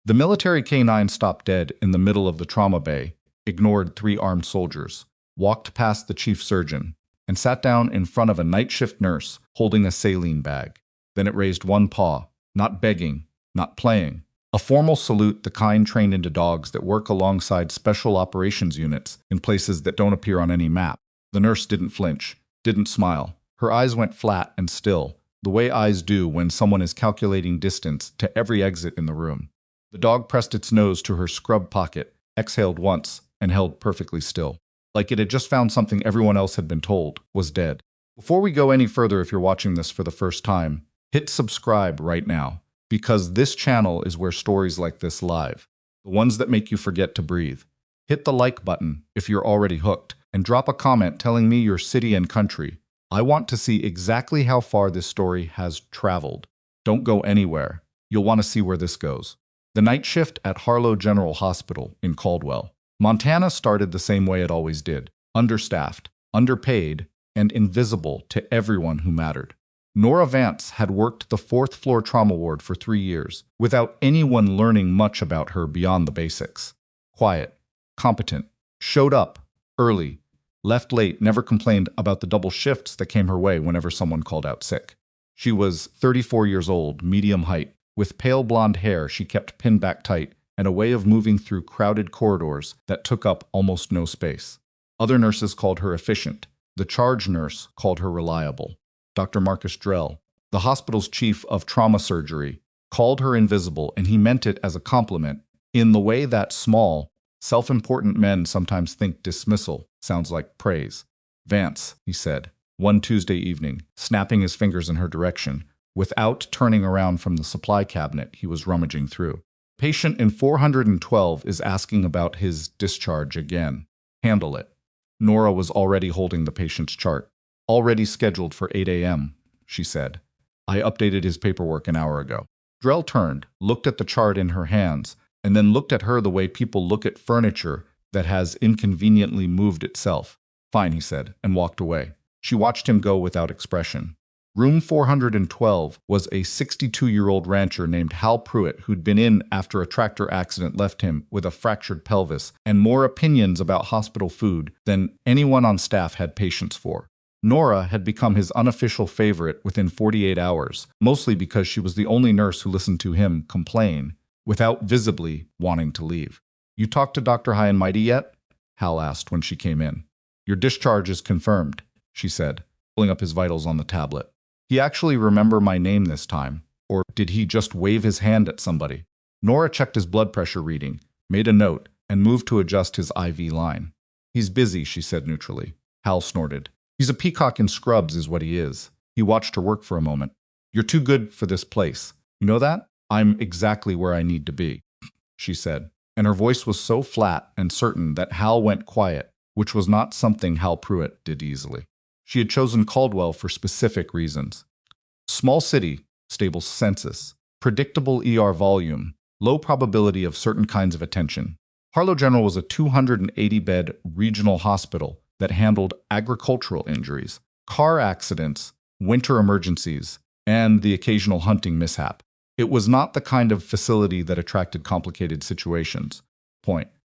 The military K-9 stopped dead in the middle of the trauma bay, ignored three armed soldiers, walked past the chief surgeon, and sat down in front of a night shift nurse holding a saline bag. Then it raised one paw, not begging, not playing. A formal salute the kind trained into dogs that work alongside special operations units in places that don't appear on any map. The nurse didn't flinch, didn't smile. Her eyes went flat and still, the way eyes do when someone is calculating distance to every exit in the room. The dog pressed its nose to her scrub pocket, exhaled once, and held perfectly still. Like it had just found something everyone else had been told was dead. Before we go any further, if you're watching this for the first time, hit subscribe right now, because this channel is where stories like this live, the ones that make you forget to breathe. Hit the like button if you're already hooked, and drop a comment telling me your city and country. I want to see exactly how far this story has traveled. Don't go anywhere. You'll want to see where this goes. The night shift at Harlow General Hospital in Caldwell, Montana started the same way it always did: understaffed, underpaid, and invisible to everyone who mattered. Nora Vance had worked the fourth-floor trauma ward for 3 years, without anyone learning much about her beyond the basics. Quiet, competent, showed up, early, left late, never complained about the double shifts that came her way whenever someone called out sick. She was 34 years old, medium height, with pale blonde hair she kept pinned back tight, and a way of moving through crowded corridors that took up almost no space. Other nurses called her efficient. The charge nurse called her reliable. Dr. Marcus Drell, the hospital's chief of trauma surgery, called her invisible, and he meant it as a compliment, in the way that small, self-important men sometimes think dismissal sounds like praise. "Vance," he said, one Tuesday evening, snapping his fingers in her direction, without turning around from the supply cabinet he was rummaging through. "Patient in 412 is asking about his discharge again. Handle it." Nora was already holding the patient's chart. "Already scheduled for 8 a.m., she said. "I updated his paperwork an hour ago." Drell turned, looked at the chart in her hands, and then looked at her the way people look at furniture that has inconveniently moved itself. "Fine," he said, and walked away. She watched him go without expression. Room 412 was a 62-year-old rancher named Hal Pruitt who'd been in after a tractor accident left him with a fractured pelvis and more opinions about hospital food than anyone on staff had patience for. Nora had become his unofficial favorite within 48 hours, mostly because she was the only nurse who listened to him complain without visibly wanting to leave. "You talked to Dr. High and Mighty yet?" Hal asked when she came in. "Your discharge is confirmed," she said, pulling up his vitals on the tablet. "He actually remember my name this time, or did he just wave his hand at somebody?" Nora checked his blood pressure reading, made a note, and moved to adjust his IV line. "He's busy," she said neutrally. Hal snorted. "He's a peacock in scrubs is what he is." He watched her work for a moment. "You're too good for this place. You know that? I'm exactly where I need to be," she said, and her voice was so flat and certain that Hal went quiet, which was not something Hal Pruitt did easily. She had chosen Caldwell for specific reasons. Small city, stable census, predictable ER volume, low probability of certain kinds of attention. Harlow General was a 280-bed regional hospital that handled agricultural injuries, car accidents, winter emergencies, and the occasional hunting mishap. It was not the kind of facility that attracted complicated situations.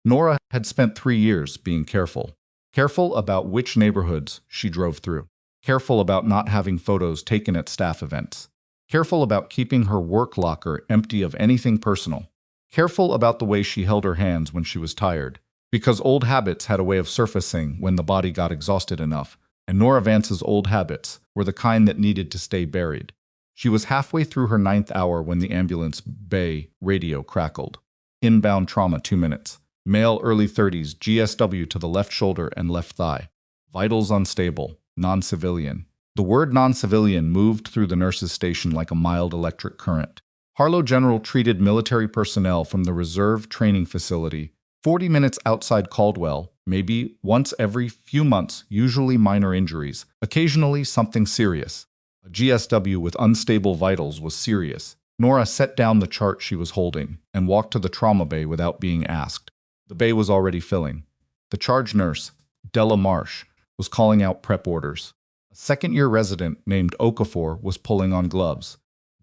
Nora had spent 3 years being careful. Careful about which neighborhoods she drove through. Careful about not having photos taken at staff events. Careful about keeping her work locker empty of anything personal. Careful about the way she held her hands when she was tired, because old habits had a way of surfacing when the body got exhausted enough, and Nora Vance's old habits were the kind that needed to stay buried. She was halfway through her 9th hour when the ambulance bay radio crackled. Inbound trauma 2 minutes. Male early 30s, GSW to the left shoulder and left thigh. Vitals unstable, non-civilian. The word non-civilian moved through the nurse's station like a mild electric current. Harlow General treated military personnel from the reserve training facility 40 minutes outside Caldwell, maybe once every few months, usually minor injuries, occasionally something serious. A GSW with unstable vitals was serious. Nora set down the chart she was holding and walked to the trauma bay without being asked. The bay was already filling. The charge nurse, Della Marsh, was calling out prep orders. A second-year resident named Okafor was pulling on gloves.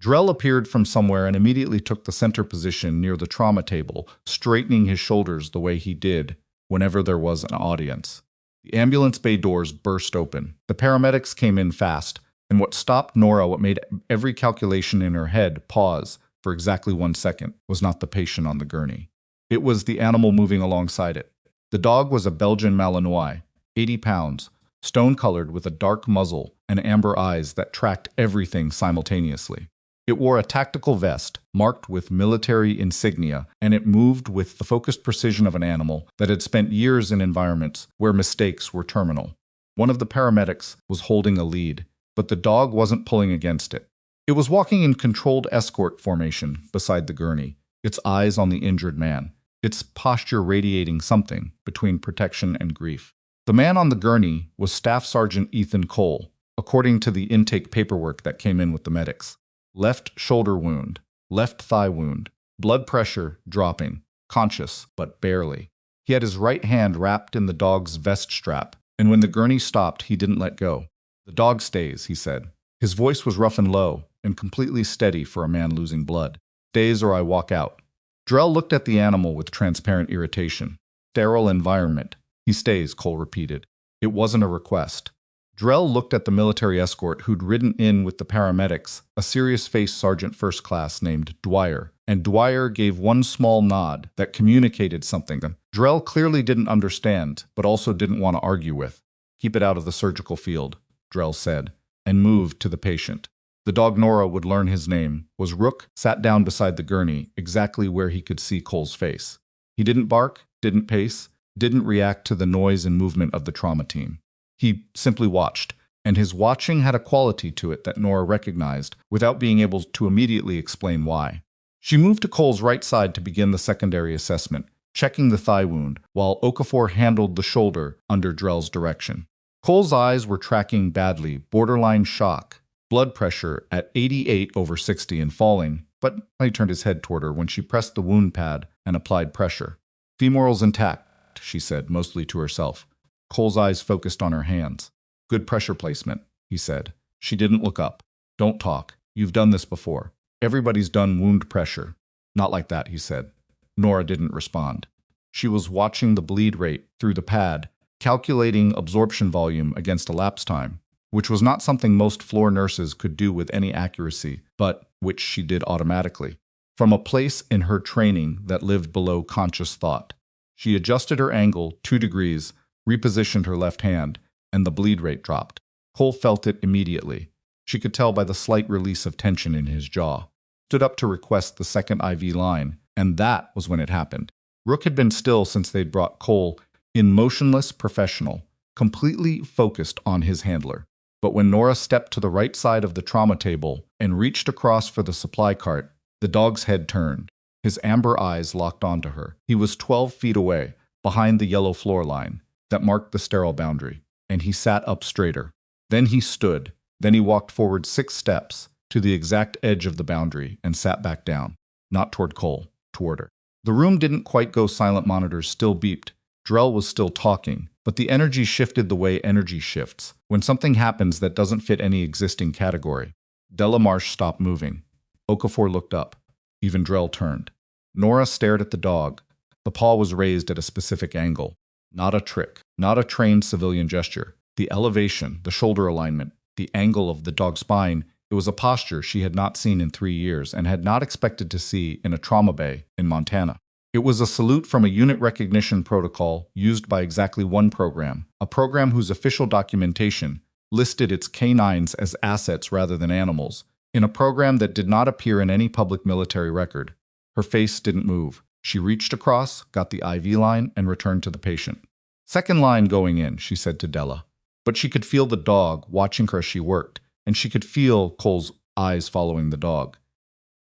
Drell appeared from somewhere and immediately took the center position near the trauma table, straightening his shoulders the way he did whenever there was an audience. The ambulance bay doors burst open. The paramedics came in fast, and what stopped Nora, what made every calculation in her head pause for exactly 1 second, was not the patient on the gurney. It was the animal moving alongside it. The dog was a Belgian Malinois, 80 pounds, stone-colored with a dark muzzle and amber eyes that tracked everything simultaneously. It wore a tactical vest, marked with military insignia, and it moved with the focused precision of an animal that had spent years in environments where mistakes were terminal. One of the paramedics was holding a lead, but the dog wasn't pulling against it. It was walking in controlled escort formation beside the gurney, its eyes on the injured man, its posture radiating something between protection and grief. The man on the gurney was Staff Sergeant Ethan Cole, according to the intake paperwork that came in with the medics. Left shoulder wound, left thigh wound, blood pressure dropping, conscious, but barely. He had his right hand wrapped in the dog's vest strap, and when the gurney stopped, he didn't let go. "The dog stays," he said. His voice was rough and low, and completely steady for a man losing blood. "Stays or I walk out." Drell looked at the animal with transparent irritation. "Sterile environment." "He stays," Cole repeated. It wasn't a request. Drell looked at the military escort who'd ridden in with the paramedics, a serious-faced sergeant first class named Dwyer, and Dwyer gave one small nod that communicated something Drell clearly didn't understand, but also didn't want to argue with. "Keep it out of the surgical field," Drell said, and moved to the patient. The dog Nora would learn his name was Rook, sat down beside the gurney, exactly where he could see Cole's face. He didn't bark, didn't pace, didn't react to the noise and movement of the trauma team. He simply watched, and his watching had a quality to it that Nora recognized without being able to immediately explain why. She moved to Cole's right side to begin the secondary assessment, checking the thigh wound, while Okafor handled the shoulder under Drell's direction. Cole's eyes were tracking badly, borderline shock, blood pressure at 88/60 and falling, but he turned his head toward her when she pressed the wound pad and applied pressure. "Femoral's intact," she said, mostly to herself. Cole's eyes focused on her hands. "Good pressure placement," he said. She didn't look up. "Don't talk. You've done this before. Everybody's done wound pressure." "Not like that," he said. Nora didn't respond. She was watching the bleed rate through the pad, calculating absorption volume against elapsed time, which was not something most floor nurses could do with any accuracy, but which she did automatically, from a place in her training that lived below conscious thought. She adjusted her angle 2 degrees, repositioned her left hand, and the bleed rate dropped. Cole felt it immediately. She could tell by the slight release of tension in his jaw. Stood up to request the second IV line, and that was when it happened. Rook had been still since they'd brought Cole in, motionless, professional, completely focused on his handler. But when Nora stepped to the right side of the trauma table and reached across for the supply cart, the dog's head turned. His amber eyes locked onto her. He was 12 feet away, behind the yellow floor line that marked the sterile boundary, and he sat up straighter. Then he stood. Then he walked forward 6 steps to the exact edge of the boundary and sat back down, not toward Cole, toward her. The room didn't quite go silent. Monitors still beeped. Drell was still talking, but the energy shifted the way energy shifts when something happens that doesn't fit any existing category. Delamarche stopped moving. Okafor looked up. Even Drell turned. Nora stared at the dog. The paw was raised at a specific angle. Not a trick, not a trained civilian gesture. The elevation, the shoulder alignment, the angle of the dog's spine, it was a posture she had not seen in 3 years and had not expected to see in a trauma bay in Montana. It was a salute from a unit recognition protocol used by exactly one program, a program whose official documentation listed its canines as assets rather than animals, in a program that did not appear in any public military record. Her face didn't move. She reached across, got the IV line, and returned to the patient. "Second line going in," she said to Della. But she could feel the dog watching her as she worked, and she could feel Cole's eyes following the dog.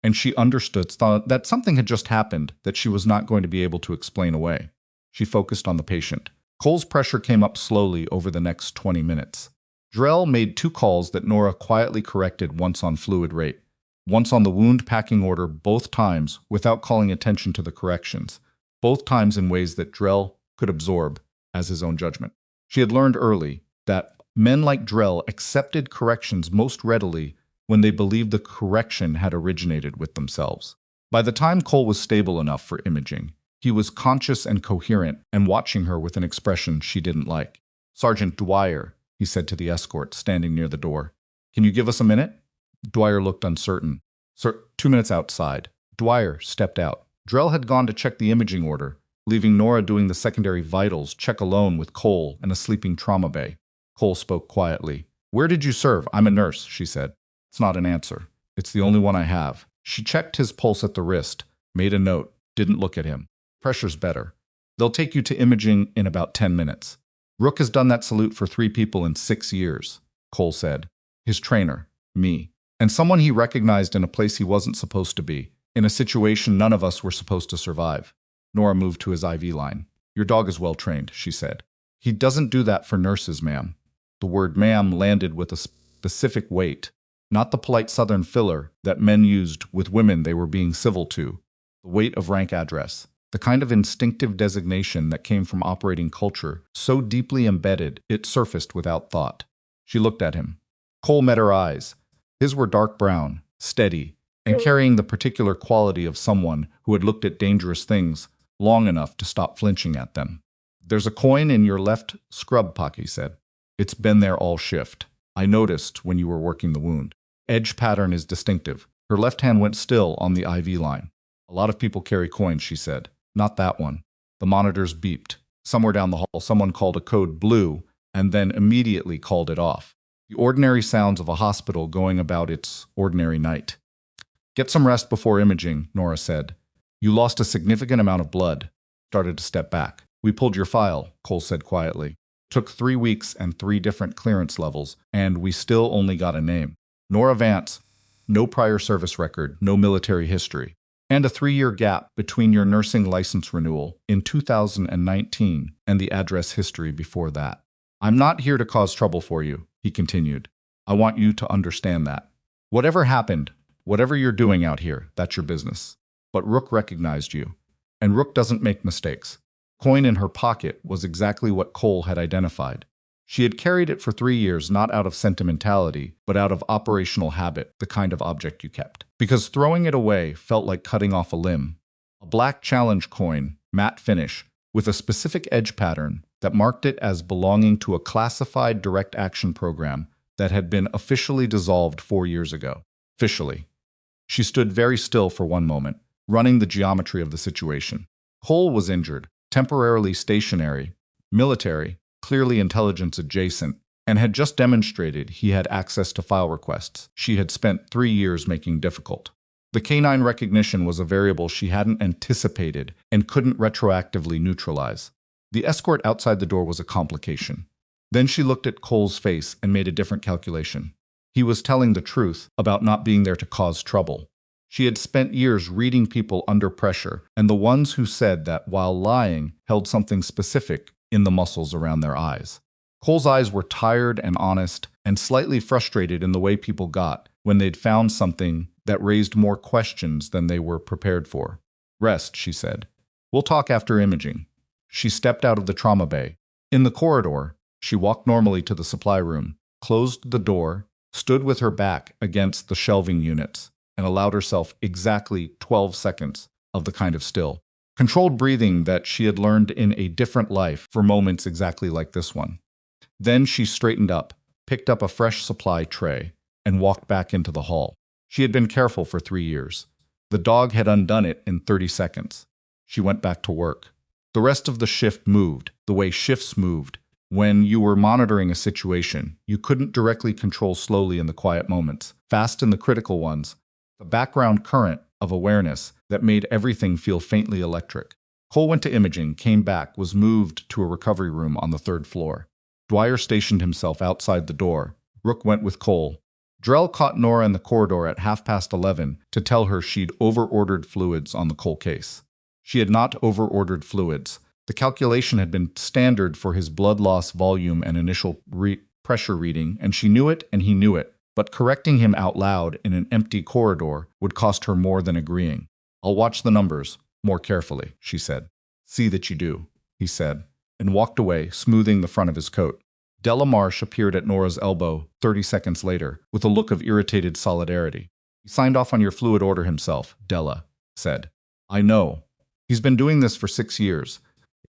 And she understood that something had just happened that she was not going to be able to explain away. She focused on the patient. Cole's pressure came up slowly over the next 20 minutes. Drell made 2 calls that Nora quietly corrected, once on fluid rate, once on the wound packing order, both times without calling attention to the corrections, both times in ways that Drell could absorb as his own judgment. She had learned early that men like Drell accepted corrections most readily when they believed the correction had originated with themselves. By the time Cole was stable enough for imaging, he was conscious and coherent and watching her with an expression she didn't like. "Sergeant Dwyer," he said to the escort standing near the door. "Can you give us a minute?" Dwyer looked uncertain. "Sir, 2 minutes outside." Dwyer stepped out. Drell had gone to check the imaging order, leaving Nora doing the secondary vitals check alone with Cole and a sleeping trauma bay. Cole spoke quietly. "Where did you serve?" "I'm a nurse," she said. "It's not an answer. It's the only one I have." She checked his pulse at the wrist, made a note, didn't look at him. "Pressure's better. They'll take you to imaging in about 10 minutes. Rook has done that salute for 3 people in 6 years, Cole said. His trainer, me, and someone he recognized in a place he wasn't supposed to be, in a situation none of us were supposed to survive. Nora moved to his IV line. "Your dog is well trained," she said. "He doesn't do that for nurses, ma'am." The word ma'am landed with a specific weight, not the polite southern filler that men used with women they were being civil to. The weight of rank address, the kind of instinctive designation that came from operating culture, so deeply embedded it surfaced without thought. She looked at him. Cole met her eyes. His were dark brown, steady, and carrying the particular quality of someone who had looked at dangerous things long enough to stop flinching at them. "There's a coin in your left scrub pocket," he said. "It's been there all shift. I noticed when you were working the wound. Edge pattern is distinctive." Her left hand went still on the IV line. "A lot of people carry coins," she said. "Not that one." The monitors beeped. Somewhere down the hall, someone called a code blue and then immediately called it off. The ordinary sounds of a hospital going about its ordinary night. "Get some rest before imaging," Nora said. "You lost a significant amount of blood." Started to step back. "We pulled your file," Cole said quietly. "Took 3 weeks and 3 different clearance levels, and we still only got a name. Nora Vance. No prior service record, no military history. And a 3-year gap between your nursing license renewal in 2019 and the address history before that. I'm not here to cause trouble for you," he continued. "I want you to understand that. Whatever happened, whatever you're doing out here, that's your business. But Rook recognized you. And Rook doesn't make mistakes." Coin in her pocket was exactly what Cole had identified. She had carried it for 3 years not out of sentimentality, but out of operational habit, the kind of object you kept. Because throwing it away felt like cutting off a limb. A black challenge coin, matte finish, with a specific edge pattern that marked it as belonging to a classified direct action program that had been officially dissolved 4 years ago. Officially. She stood very still for one moment, running the geometry of the situation. Cole was injured, temporarily stationary, military, clearly intelligence adjacent, and had just demonstrated he had access to file requests she had spent 3 years making difficult. The canine recognition was a variable she hadn't anticipated and couldn't retroactively neutralize. The escort outside the door was a complication. Then she looked at Cole's face and made a different calculation. He was telling the truth about not being there to cause trouble. She had spent years reading people under pressure, and the ones who said that while lying held something specific in the muscles around their eyes. Cole's eyes were tired and honest, and slightly frustrated in the way people got when they'd found something that raised more questions than they were prepared for. "Rest," she said. "We'll talk after imaging." She stepped out of the trauma bay. In the corridor, she walked normally to the supply room, closed the door, stood with her back against the shelving units, and allowed herself exactly 12 seconds of the kind of still, controlled breathing that she had learned in a different life for moments exactly like this one. Then she straightened up, picked up a fresh supply tray, and walked back into the hall. She had been careful for 3 years. The dog had undone it in 30 seconds. She went back to work. The rest of the shift moved, the way shifts moved. When you were monitoring a situation, you couldn't directly control slowly in the quiet moments, fast in the critical ones, the background current of awareness that made everything feel faintly electric. Cole went to imaging, came back, was moved to a recovery room on the 3rd floor. Dwyer stationed himself outside the door. Rook went with Cole. Drell caught Nora in the corridor at 11:30 to tell her she'd over-ordered fluids on the Cole case. She had not over-ordered fluids. The calculation had been standard for his blood loss volume and initial pressure reading, and she knew it and he knew it. But correcting him out loud in an empty corridor would cost her more than agreeing. "I'll watch the numbers more carefully," she said. "See that you do," he said, and walked away, smoothing the front of his coat. Della Marsh appeared at Nora's elbow 30 seconds later, with a look of irritated solidarity. He signed off on your fluid order himself, Della said. I know. He's been doing this for 6 years.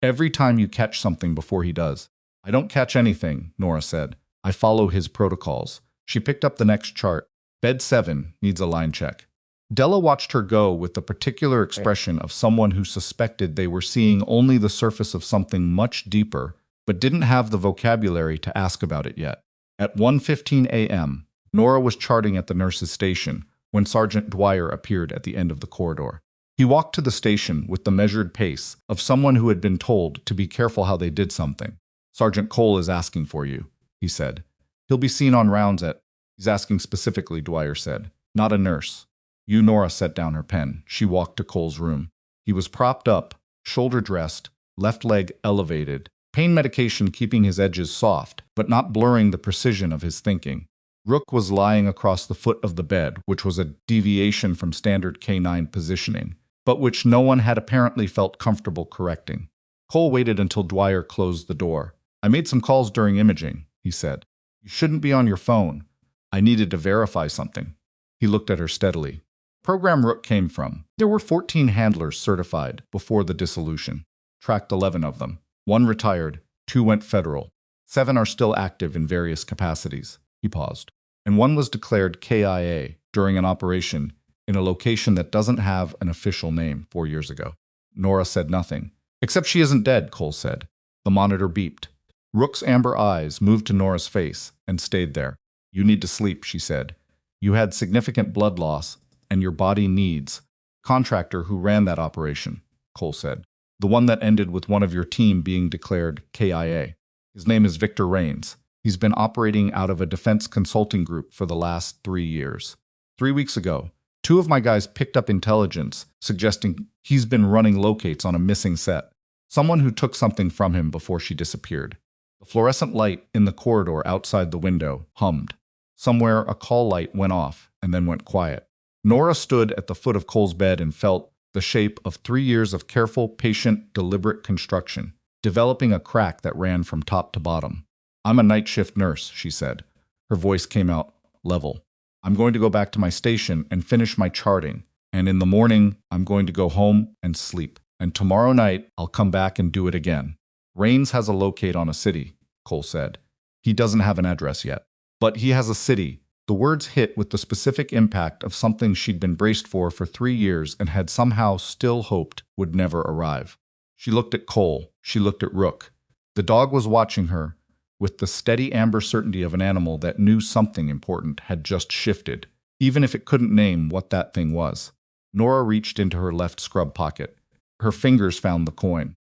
Every time you catch something before he does. I don't catch anything, Nora said. I follow his protocols. She picked up the next chart. Bed 7 needs a line check. Della watched her go with the particular expression of someone who suspected they were seeing only the surface of something much deeper, but didn't have the vocabulary to ask about it yet. At 1:15 a.m., Nora was charting at the nurse's station when Sergeant Dwyer appeared at the end of the corridor. He walked to the station with the measured pace of someone who had been told to be careful how they did something. Sergeant Cole is asking for you, he said. He'll be seen on rounds at... He's asking specifically, Dwyer said. Not a nurse. Nora set down her pen. She walked to Cole's room. He was propped up, shoulder-dressed, left leg elevated, pain medication keeping his edges soft, but not blurring the precision of his thinking. Rook was lying across the foot of the bed, which was a deviation from standard K9 positioning, but which no one had apparently felt comfortable correcting. Cole waited until Dwyer closed the door. I made some calls during imaging, he said. You shouldn't be on your phone. I needed to verify something. He looked at her steadily. Program Rook came from. There were 14 handlers certified before the dissolution. Tracked 11 of them. 1 retired, 2 went federal. 7 are still active in various capacities. He paused. And 1 was declared KIA during an operation in a location that doesn't have an official name 4 years ago. Nora said nothing. Except she isn't dead, Cole said. The monitor beeped. Rook's amber eyes moved to Nora's face and stayed there. You need to sleep, she said. You had significant blood loss, and your body needs. Contractor who ran that operation, Cole said. The one that ended with one of your team being declared KIA. His name is Victor Rains. He's been operating out of a defense consulting group for the last 3 years. 3 weeks ago, 2 of my guys picked up intelligence suggesting he's been running locates on a missing set. Someone who took something from him before she disappeared. The fluorescent light in the corridor outside the window hummed. Somewhere a call light went off and then went quiet. Nora stood at the foot of Cole's bed and felt the shape of 3 years of careful, patient, deliberate construction, developing a crack that ran from top to bottom. I'm a night shift nurse, she said. Her voice came out level. I'm going to go back to my station and finish my charting, and in the morning, I'm going to go home and sleep. And tomorrow night, I'll come back and do it again. Rains has a locate on a city, Cole said. He doesn't have an address yet. But he has a city. The words hit with the specific impact of something she'd been braced for 3 years and had somehow still hoped would never arrive. She looked at Cole. She looked at Rook. The dog was watching her, with the steady amber certainty of an animal that knew something important had just shifted, even if it couldn't name what that thing was. Nora reached into her left scrub pocket. Her fingers found the coin.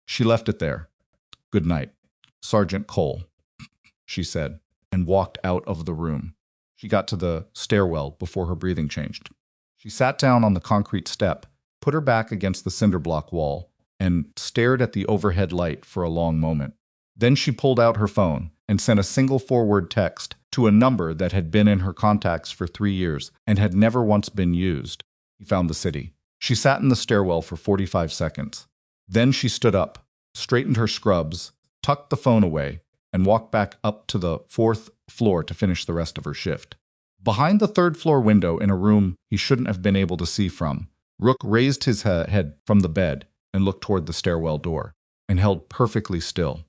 She left it there. Good night, Sergeant Cole, she said, and walked out of the room. She got to the stairwell before her breathing changed. She sat down on the concrete step, put her back against the cinder block wall, and stared at the overhead light for a long moment. Then she pulled out her phone and sent a single forward text to a number that had been in her contacts for 3 years and had never once been used. He found the city. She sat in the stairwell for 45 seconds. Then she stood up, straightened her scrubs, tucked the phone away, and walked back up to the 4th floor to finish the rest of her shift. Behind the 3rd floor window in a room he shouldn't have been able to see from, Rook raised his head from the bed and looked toward the stairwell door, and held perfectly still.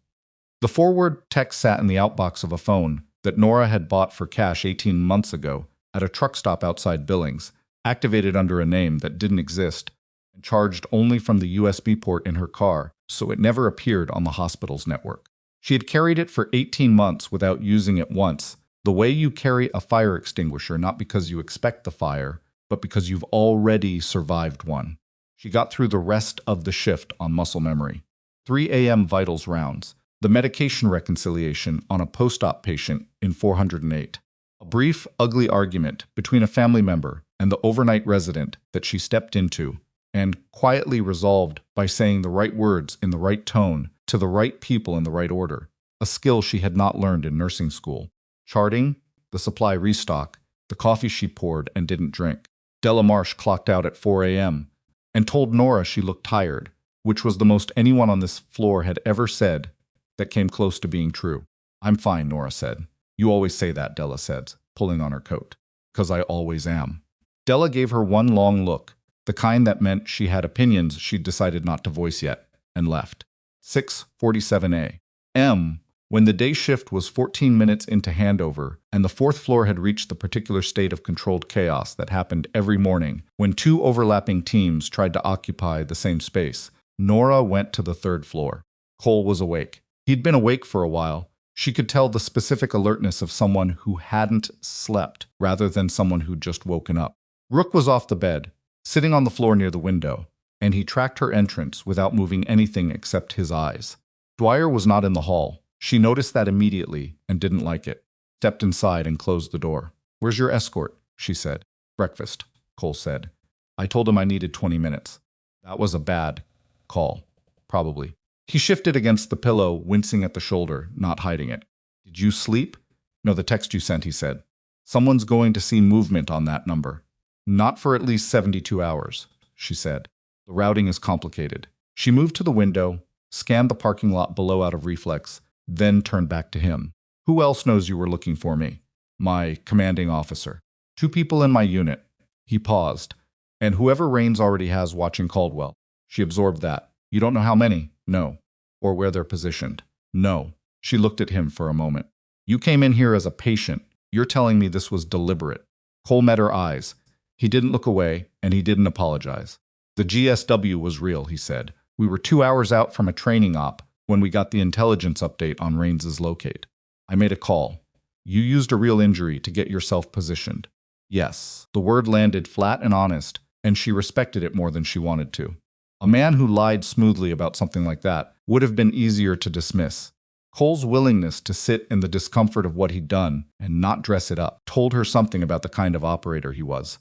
The forward text sat in the outbox of a phone that Nora had bought for cash 18 months ago at a truck stop outside Billings, activated under a name that didn't exist, and charged only from the USB port in her car, so it never appeared on the hospital's network. She had carried it for 18 months without using it once, the way you carry a fire extinguisher not because you expect the fire, but because you've already survived one. She got through the rest of the shift on muscle memory. 3 a.m. vitals rounds, the medication reconciliation on a post-op patient in 408. A brief, ugly argument between a family member and the overnight resident that she stepped into, and quietly resolved by saying the right words in the right tone to the right people in the right order, a skill she had not learned in nursing school. Charting, the supply restock, the coffee she poured and didn't drink. Della Marsh clocked out at 4 a.m. and told Nora she looked tired, which was the most anyone on this floor had ever said that came close to being true. I'm fine, Nora said. You always say that, Della said, pulling on her coat. 'Cause I always am. Della gave her one long look, the kind that meant she had opinions she'd decided not to voice yet, and left. 6:47 a.m. When the day shift was 14 minutes into handover, and the fourth floor had reached the particular state of controlled chaos that happened every morning when two overlapping teams tried to occupy the same space, Nora went to the third floor. Cole was awake. He'd been awake for a while. She could tell the specific alertness of someone who hadn't slept, rather than someone who'd just woken up. Rook was off the bed, sitting on the floor near the window, and he tracked her entrance without moving anything except his eyes. Dwyer was not in the hall. She noticed that immediately and didn't like it. Stepped inside and closed the door. "Where's your escort?" she said. "Breakfast," Cole said. "I told him I needed 20 minutes. That was a bad call. Probably. He shifted against the pillow, wincing at the shoulder, not hiding it. "Did you sleep?" "No, the text you sent," he said. "Someone's going to see movement on that number." "Not for at least 72 hours, she said. "The routing is complicated." She moved to the window, scanned the parking lot below out of reflex, then turned back to him. "Who else knows you were looking for me?" "My commanding officer." "2 people in my unit." He paused. "And whoever Raines already has watching Caldwell." She absorbed that. "You don't know how many?" "No." "Or where they're positioned?" "No." She looked at him for a moment. "You came in here as a patient. You're telling me this was deliberate." Cole met her eyes. He didn't look away, and he didn't apologize. "The GSW was real," he said. "We were 2 hours out from a training op when we got the intelligence update on Raines's locate. I made a call. You used a real injury to get yourself positioned." "Yes." The word landed flat and honest, and she respected it more than she wanted to. A man who lied smoothly about something like that would have been easier to dismiss. Cole's willingness to sit in the discomfort of what he'd done and not dress it up told her something about the kind of operator he was.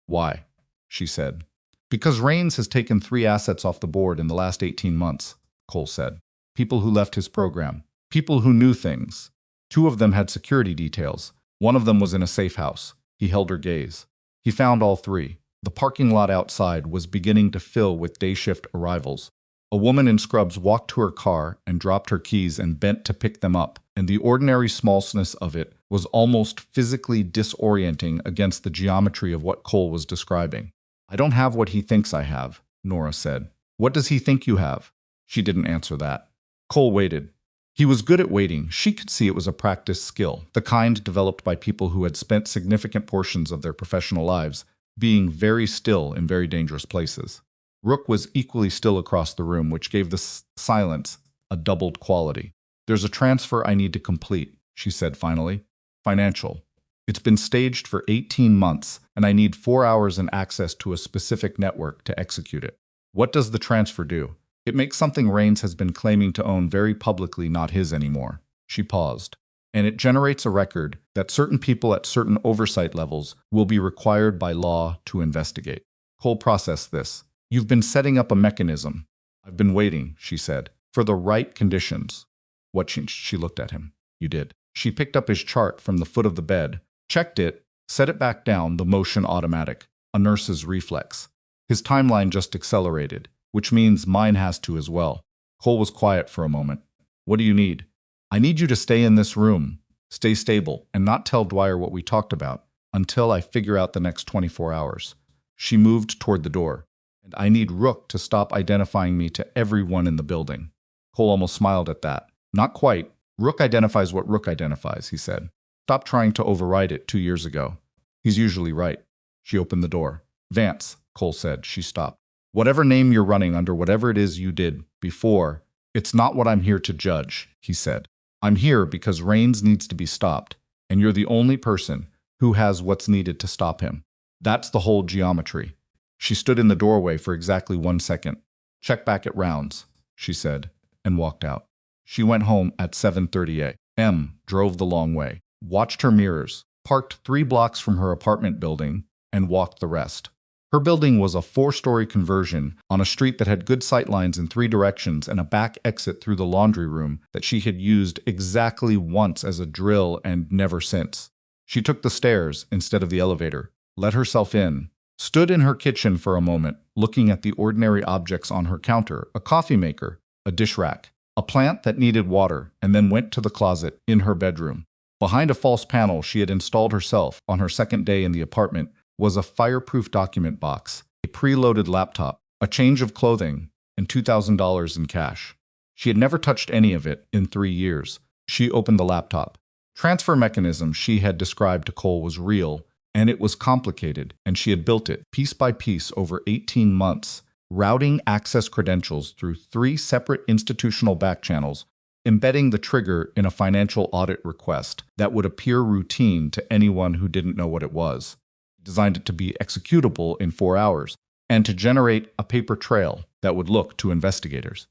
"Why?" she said. "Because Raines has taken 3 assets off the board in the last 18 months, Cole said. People who left his program. People who knew things. 2 of them had security details. One of them was in a safe house." He held her gaze. He found all 3. The parking lot outside was beginning to fill with day shift arrivals. A woman in scrubs walked to her car and dropped her keys and bent to pick them up, and the ordinary smallness of it was almost physically disorienting against the geometry of what Cole was describing. "I don't have what he thinks I have," Nora said. "What does he think you have?" She didn't answer that. Cole waited. He was good at waiting. She could see it was a practiced skill, the kind developed by people who had spent significant portions of their professional lives being very still in very dangerous places. Rook was equally still across the room, which gave the silence a doubled quality. "There's a transfer I need to complete," she said finally. "Financial. It's been staged for 18 months, and I need 4 hours and access to a specific network to execute it." "What does the transfer do?" "It makes something Raines has been claiming to own very publicly not his anymore." She paused. "And it generates a record that certain people at certain oversight levels will be required by law to investigate." Cole processed this. "You've been setting up a mechanism." "I've been waiting," she said, "for the right conditions." "What?" She looked at him. "You did." She picked up his chart from the foot of the bed, checked it, set it back down, the motion automatic, a nurse's reflex. His timeline just accelerated, which means mine has to as well. Cole was quiet for a moment. "What do you need?" "I need you to stay in this room, stay stable, and not tell Dwyer what we talked about until I figure out the next 24 hours. She moved toward the door. "And I need Rook to stop identifying me to everyone in the building." Cole almost smiled at that. "Not quite. Rook identifies what Rook identifies," he said. "Stop trying to override it 2 years ago. He's usually right." She opened the door. "Vance," Cole said. She stopped. "Whatever name you're running under, whatever it is you did before, it's not what I'm here to judge," he said. "I'm here because Raines needs to be stopped, and you're the only person who has what's needed to stop him. That's the whole geometry." She stood in the doorway for exactly 1 second. "Check back at rounds," she said, and walked out. She went home at 7:30 a.m., drove the long way, watched her mirrors, parked 3 blocks from her apartment building, and walked the rest. Her building was a 4-story conversion on a street that had good sightlines in 3 directions and a back exit through the laundry room that she had used exactly once as a drill and never since. She took the stairs instead of the elevator, let herself in, stood in her kitchen for a moment, looking at the ordinary objects on her counter, a coffee maker, a dish rack, a plant that needed water, and then went to the closet in her bedroom. Behind a false panel she had installed herself on her second day in the apartment was a fireproof document box, a preloaded laptop, a change of clothing, and $2,000 in cash. She had never touched any of it in 3 years. She opened the laptop. Transfer mechanism she had described to Cole was real, and it was complicated, and she had built it piece by piece over 18 months, routing access credentials through 3 separate institutional backchannels, embedding the trigger in a financial audit request that would appear routine to anyone who didn't know what it was. Designed it to be executable in 4 hours, and to generate a paper trail that would look to investigators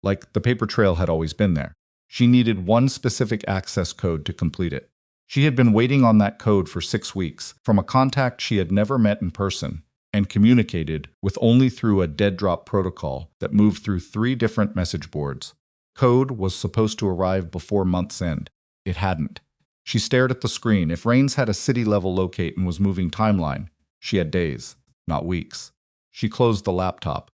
like the paper trail had always been there. She needed one specific access code to complete it. She had been waiting on that code for 6 weeks from a contact she had never met in person and communicated with only through a dead drop protocol that moved through 3 different message boards. Code was supposed to arrive before month's end. It hadn't. She stared at the screen. If Rains had a city-level locate and was moving timeline, she had days, not weeks. She closed the laptop,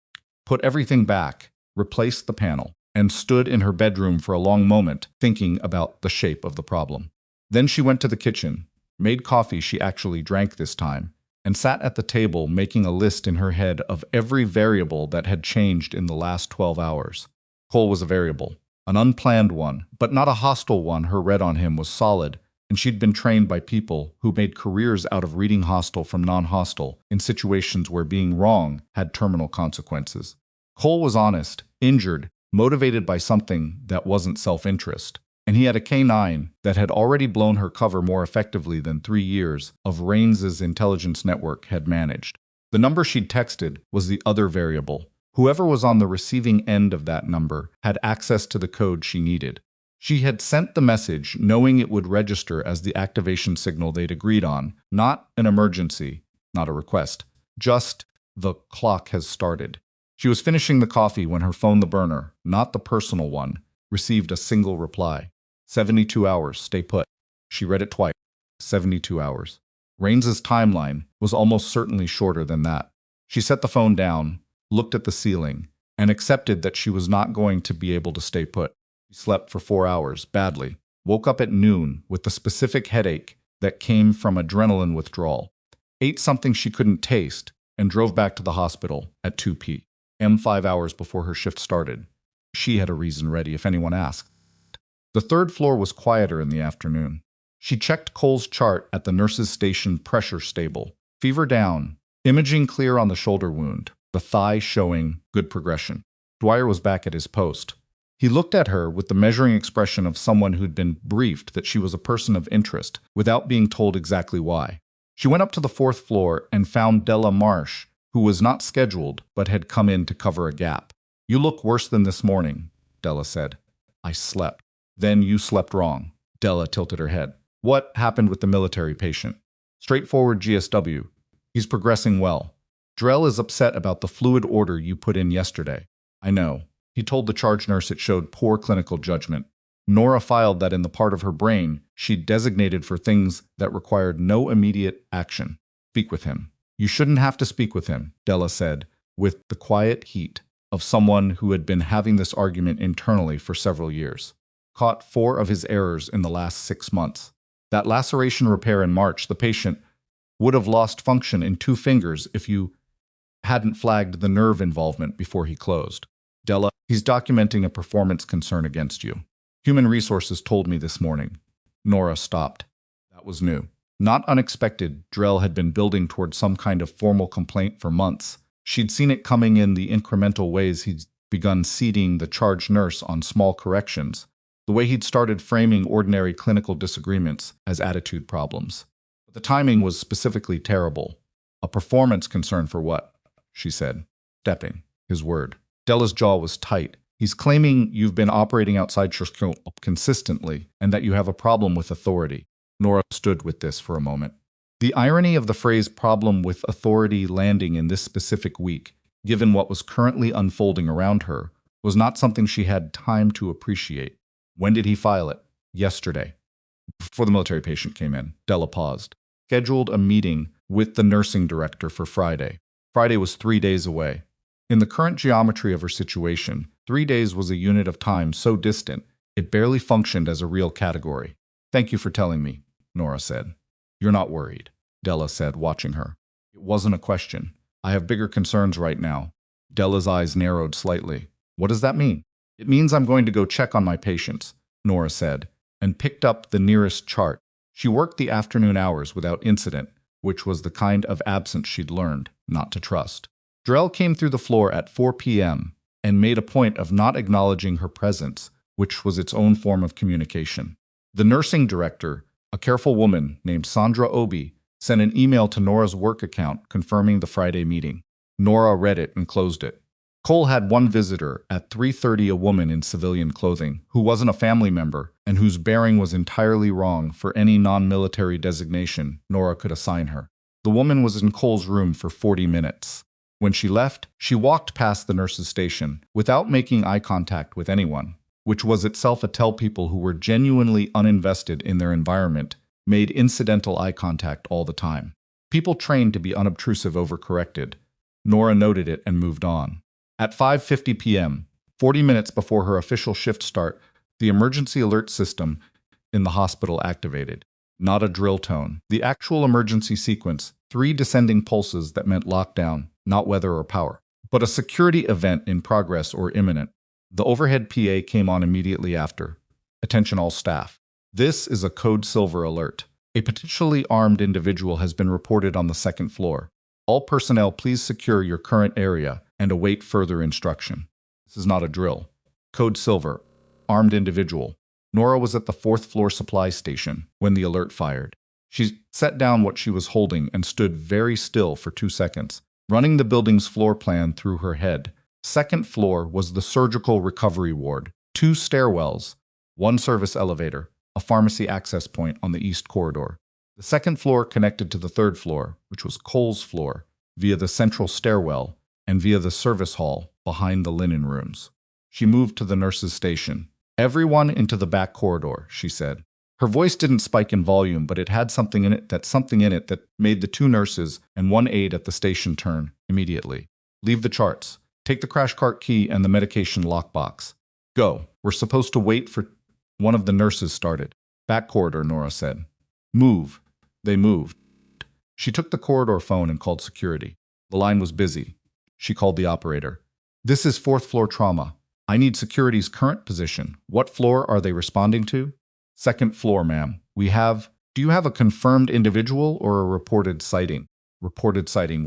put everything back, replaced the panel, and stood in her bedroom for a long moment thinking about the shape of the problem. Then she went to the kitchen, made coffee she actually drank this time, and sat at the table making a list in her head of every variable that had changed in the last 12 hours. Cole was a variable, an unplanned one, but not a hostile one. Her read on him was solid, and she'd been trained by people who made careers out of reading hostile from non-hostile in situations where being wrong had terminal consequences. Cole was honest, injured, motivated by something that wasn't self-interest, and he had a K9 that had already blown her cover more effectively than 3 years of Rains's intelligence network had managed. The number she'd texted was the other variable. Whoever was on the receiving end of that number had access to the code she needed. She had sent the message knowing it would register as the activation signal they'd agreed on, not an emergency, not a request, just the clock has started. She was finishing the coffee when her phone, the burner, not the personal one, received a single reply. 72 hours, stay put. She read it twice. 72 hours. Rains's timeline was almost certainly shorter than that. She set the phone down, looked at the ceiling, and accepted that she was not going to be able to stay put. She slept for 4 hours, badly, woke up at noon with the specific headache that came from adrenaline withdrawal, ate something she couldn't taste, and drove back to the hospital at 2 p.m. 5 hours before her shift started. She had a reason ready if anyone asked. The 3rd floor was quieter in the afternoon. She checked Cole's chart at the nurse's station pressure stable. Fever down, imaging clear on the shoulder wound, the thigh showing good progression. Dwyer was back at his post. He looked at her with the measuring expression of someone who'd been briefed that she was a person of interest without being told exactly why. She went up to the 4th floor and found Della Marsh, who was not scheduled but had come in to cover a gap. "You look worse than this morning," Della said. "I slept." "Then you slept wrong." Della tilted her head. "What happened with the military patient?" "Straightforward GSW. He's progressing well. Drell is upset about the fluid order you put in yesterday." "I know. He told the charge nurse it showed poor clinical judgment. Nora filed that in the part of her brain she'd designated for things that required no immediate action. Speak with him." "You shouldn't have to speak with him," Della said, with the quiet heat of someone who had been having this argument internally for several years. "Caught 4 of his errors in the last 6 months. That laceration repair in March, the patient would have lost function in 2 fingers if you hadn't flagged the nerve involvement before he closed. Della, he's documenting a performance concern against you. Human Resources told me this morning." Nora stopped. That was new. Not unexpected. Drell had been building toward some kind of formal complaint for months. She'd seen it coming in the incremental ways he'd begun seating the charge nurse on small corrections, the way he'd started framing ordinary clinical disagreements as attitude problems. But the timing was specifically terrible. "A performance concern for what?" she said, stepping, his word. Della's jaw was tight. "He's claiming you've been operating outside your scope consistently and that you have a problem with authority." Nora stood with this for a moment. The irony of the phrase "problem with authority" landing in this specific week, given what was currently unfolding around her, was not something she had time to appreciate. When did he file it? Yesterday. Before the military patient came in, Della paused. Scheduled a meeting with the nursing director for Friday. Friday was 3 days away. In the current geometry of her situation, 3 days was a unit of time so distant, it barely functioned as a real category. Thank you for telling me, Nora said. You're not worried, Della said, watching her. It wasn't a question. I have bigger concerns right now. Della's eyes narrowed slightly. What does that mean? It means I'm going to go check on my patients, Nora said, and picked up the nearest chart. She worked the afternoon hours without incident, which was the kind of absence she'd learned not to trust. Drell came through the floor at 4 p.m. and made a point of not acknowledging her presence, which was its own form of communication. The nursing director, a careful woman named Sandra Obi, sent an email to Nora's work account confirming the Friday meeting. Nora read it and closed it. Cole had one visitor at 3:30, a woman in civilian clothing, who wasn't a family member and whose bearing was entirely wrong for any non-military designation Nora could assign her. The woman was in Cole's room for 40 minutes. When she left, she walked past the nurse's station without making eye contact with anyone, which was itself a tell. People who were genuinely uninvested in their environment made incidental eye contact all the time. People trained to be unobtrusive overcorrected. Nora noted it and moved on. At 5:50 p.m., 40 minutes before her official shift start, the emergency alert system in the hospital activated. Not a drill tone. The actual emergency sequence, 3 descending pulses that meant lockdown, not weather or power, but a security event in progress or imminent. The overhead PA came on immediately after. Attention all staff. This is a Code Silver alert. A potentially armed individual has been reported on the second floor. All personnel, please secure your current area and await further instruction. This is not a drill. Code Silver. Armed individual. Nora was at the 4th floor supply station when the alert fired. She set down what she was holding and stood very still for 2 seconds, running the building's floor plan through her head. Second floor was the surgical recovery ward, 2 stairwells, 1 service elevator, a pharmacy access point on the east corridor. The second floor connected to the 3rd floor, which was Cole's floor, via the central stairwell and via the service hall behind the linen rooms. She moved to the nurse's station. Everyone into the back corridor, she said. Her voice didn't spike in volume, but it had something in it that made the 2 nurses and 1 aide at the station turn immediately. Leave the charts. Take the crash cart key and the medication lockbox. Go. We're supposed to wait for... One of the nurses started. Back corridor, Nora said. Move. They moved. She took the corridor phone and called security. The line was busy. She called the operator. This is 4th floor trauma. I need security's current position. What floor are they responding to? 2nd floor, ma'am. Do you have a confirmed individual or a reported sighting? Reported sighting.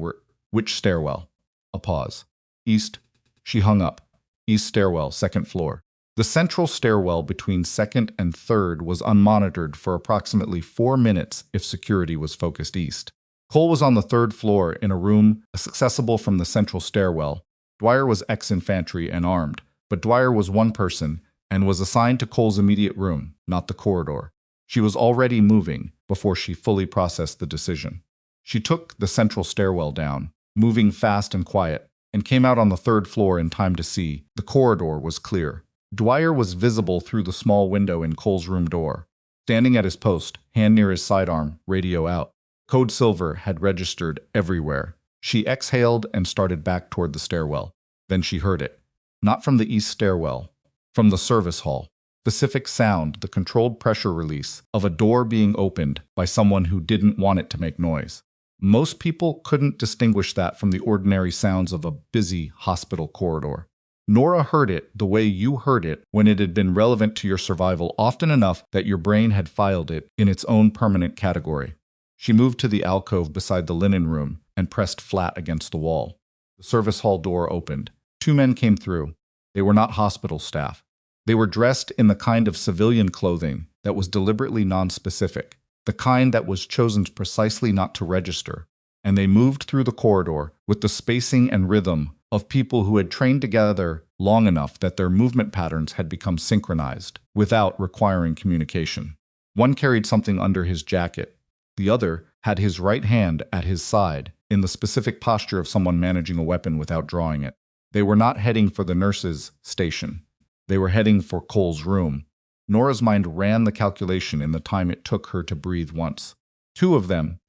Which stairwell? A pause. East. She hung up. East stairwell, 2nd floor. The central stairwell between 2nd and 3rd was unmonitored for approximately 4 minutes if security was focused east. Cole was on the 3rd floor in a room accessible from the central stairwell. Dwyer was ex-infantry and armed, but Dwyer was one person and was assigned to Cole's immediate room, not the corridor. She was already moving before she fully processed the decision. She took the central stairwell down, moving fast and quiet, and came out on the 3rd floor in time to see the corridor was clear. Dwyer was visible through the small window in Cole's room door. Standing at his post, hand near his sidearm, radio out. Code Silver had registered everywhere. She exhaled and started back toward the stairwell. Then she heard it. Not from the east stairwell, from the service hall. Specific sound, the controlled pressure release of a door being opened by someone who didn't want it to make noise. Most people couldn't distinguish that from the ordinary sounds of a busy hospital corridor. Nora heard it the way you heard it when it had been relevant to your survival often enough that your brain had filed it in its own permanent category. She moved to the alcove beside the linen room and pressed flat against the wall. The service hall door opened. 2 men came through. They were not hospital staff. They were dressed in the kind of civilian clothing that was deliberately nonspecific, the kind that was chosen precisely not to register, and they moved through the corridor with the spacing and rhythm of people who had trained together long enough that their movement patterns had become synchronized without requiring communication. One carried something under his jacket. The other had his right hand at his side in the specific posture of someone managing a weapon without drawing it. They were not heading for the nurse's station. They were heading for Cole's room. Nora's mind ran the calculation in the time it took her to breathe once. 2 of them.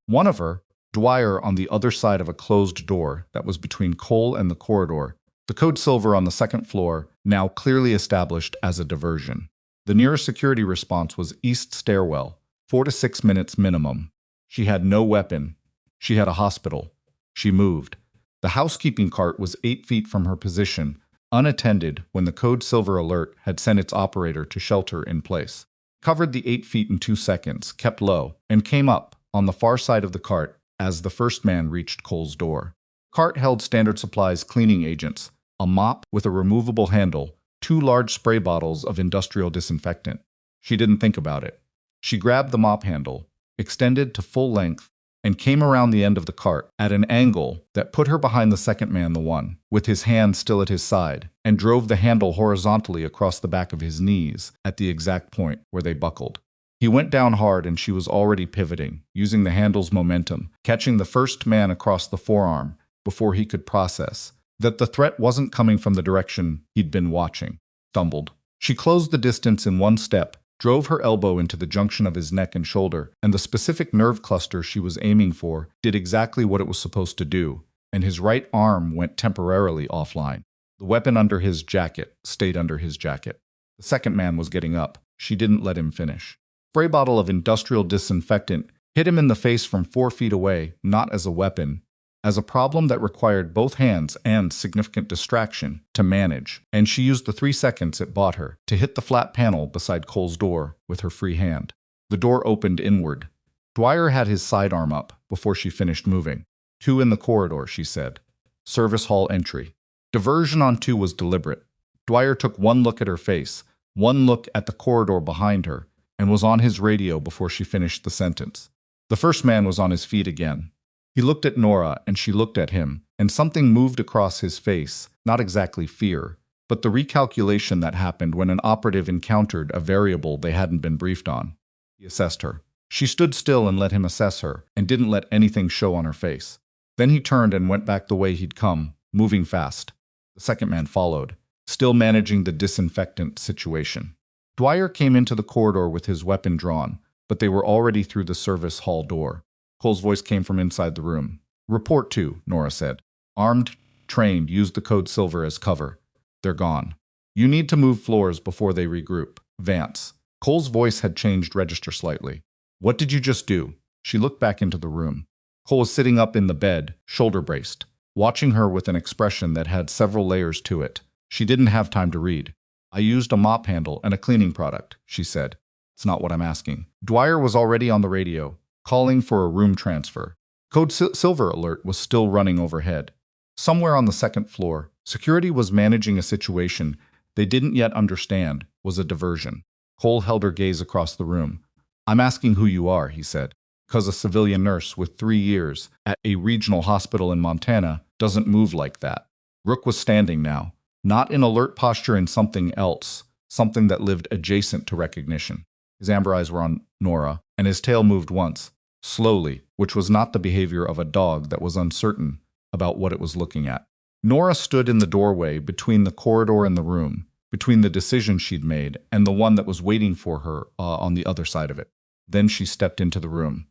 One of her, Dwyer, on the other side of a closed door that was between Cole and the corridor, The code silver on the second floor, now clearly established as a diversion. The nearest security response was East Stairwell, 4 to 6 minutes minimum. She had no weapon. She had a hospital. She moved. The housekeeping cart was 8 feet from her position, unattended when the code silver alert had sent its operator to shelter in place. Covered the 8 feet in 2 seconds, kept low, and came up on the far side of the cart as the first man reached Cole's door. Cart held standard supplies cleaning agents, a mop with a removable handle, 2 large spray bottles of industrial disinfectant. She didn't think about it. She grabbed the mop handle, extended to full length, and came around the end of the cart at an angle that put her behind the second man, the one with his hand still at his side, and drove the handle horizontally across the back of his knees at the exact point where they buckled. He went down hard and she was already pivoting, using the handle's momentum, catching the first man across the forearm before he could process that the threat wasn't coming from the direction he'd been watching. Stumbled. She closed the distance in 1 step, drove her elbow into the junction of his neck and shoulder, and the specific nerve cluster she was aiming for did exactly what it was supposed to do, and his right arm went temporarily offline. The weapon under his jacket stayed under his jacket. The second man was getting up. She didn't let him finish. Spray bottle of industrial disinfectant hit him in the face from 4 feet away, not as a weapon, as a problem that required both hands and significant distraction to manage, and she used the 3 seconds it bought her to hit the flat panel beside Cole's door with her free hand. The door opened inward. Dwyer had his sidearm up before she finished moving. 2 in the corridor, she said. Service hall entry. Diversion on 2 was deliberate. Dwyer took 1 look at her face, 1 look at the corridor behind her, and was on his radio before she finished the sentence. The first man was on his feet again. He looked at Nora, and she looked at him, and something moved across his face, not exactly fear, but the recalculation that happened when an operative encountered a variable they hadn't been briefed on. He assessed her. She stood still and let him assess her, and didn't let anything show on her face. Then he turned and went back the way he'd come, moving fast. The second man followed, still managing the disinfectant situation. Dwyer came into the corridor with his weapon drawn, but they were already through the service hall door. Cole's voice came from inside the room. Report 2, Nora said. Armed, trained, used the code silver as cover. They're gone. You need to move floors before they regroup. Vance. Cole's voice had changed register slightly. What did you just do? She looked back into the room. Cole was sitting up in the bed, shoulder-braced, watching her with an expression that had several layers to it. She didn't have time to read. I used a mop handle and a cleaning product, she said. It's not what I'm asking. Dwyer was already on the radio, calling for a room transfer. Code silver alert was still running overhead. Somewhere on the second floor, security was managing a situation they didn't yet understand was a diversion. Cole held her gaze across the room. I'm asking who you are, he said, because a civilian nurse with 3 years at a regional hospital in Montana doesn't move like that. Rook was standing now, not in alert posture, in something else, something that lived adjacent to recognition. His amber eyes were on Nora, and his tail moved once, slowly, which was not the behavior of a dog that was uncertain about what it was looking at. Nora stood in the doorway between the corridor and the room, between the decision she'd made and the one that was waiting for her on the other side of it. Then she stepped into the room.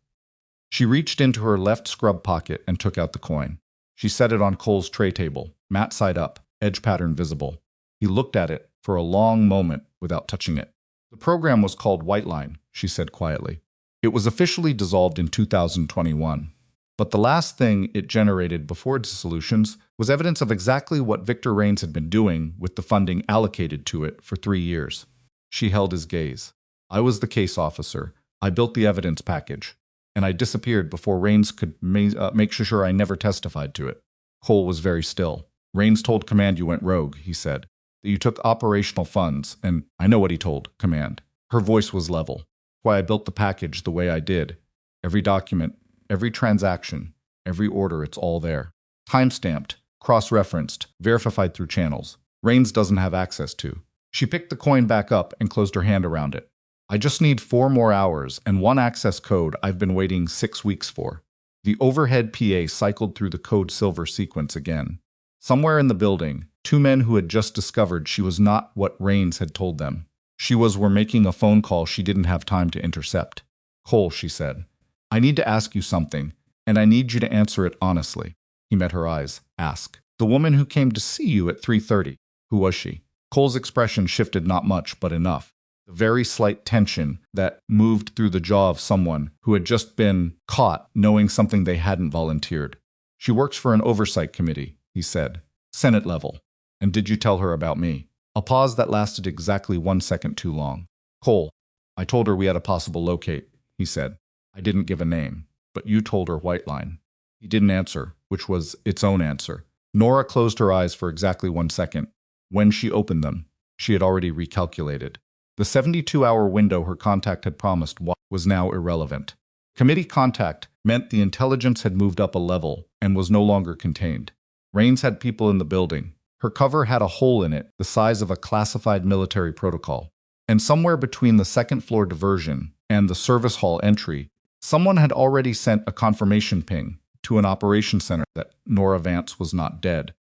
She reached into her left scrub pocket and took out the coin. She set it on Cole's tray table, matte side up, edge pattern visible. He looked at it for a long moment without touching it. The program was called White Line, she said quietly. It was officially dissolved in 2021. But the last thing it generated before its dissolutions was evidence of exactly what Victor Raines had been doing with the funding allocated to it for 3 years. She held his gaze. I was the case officer. I built the evidence package. And I disappeared before Raines could make sure I never testified to it. Cole was very still. Raines told Command you went rogue, he said. That you took operational funds, and I know what he told Command. Her voice was level. Why I built the package the way I did. Every document, every transaction, every order, it's all there. Time-stamped, cross-referenced, verified through channels. Raines doesn't have access to. She picked the coin back up and closed her hand around it. I just need 4 more hours and 1 access code I've been waiting 6 weeks for. The overhead PA cycled through the code silver sequence again. Somewhere in the building, 2 men who had just discovered she was not what Raines had told them. Were making a phone call she didn't have time to intercept. Cole, she said, I need to ask you something, and I need you to answer it honestly. He met her eyes. Ask. The woman who came to see you at 3:30. Who was she? Cole's expression shifted not much, but enough. The very slight tension that moved through the jaw of someone who had just been caught knowing something they hadn't volunteered. She works for an oversight committee, he said. Senate level. And did you tell her about me? A pause that lasted exactly 1 second too long. Cole, I told her we had a possible locate, he said. I didn't give a name, but you told her white line. He didn't answer, which was its own answer. Nora closed her eyes for exactly 1 second. When she opened them, she had already recalculated. The 72-hour window her contact had promised was now irrelevant. Committee contact meant the intelligence had moved up a level and was no longer contained. Raines had people in the building. Her cover had a hole in it the size of a classified military protocol. And somewhere between the second-floor diversion and the service hall entry, someone had already sent a confirmation ping to an operations center that Nora Vance was not dead,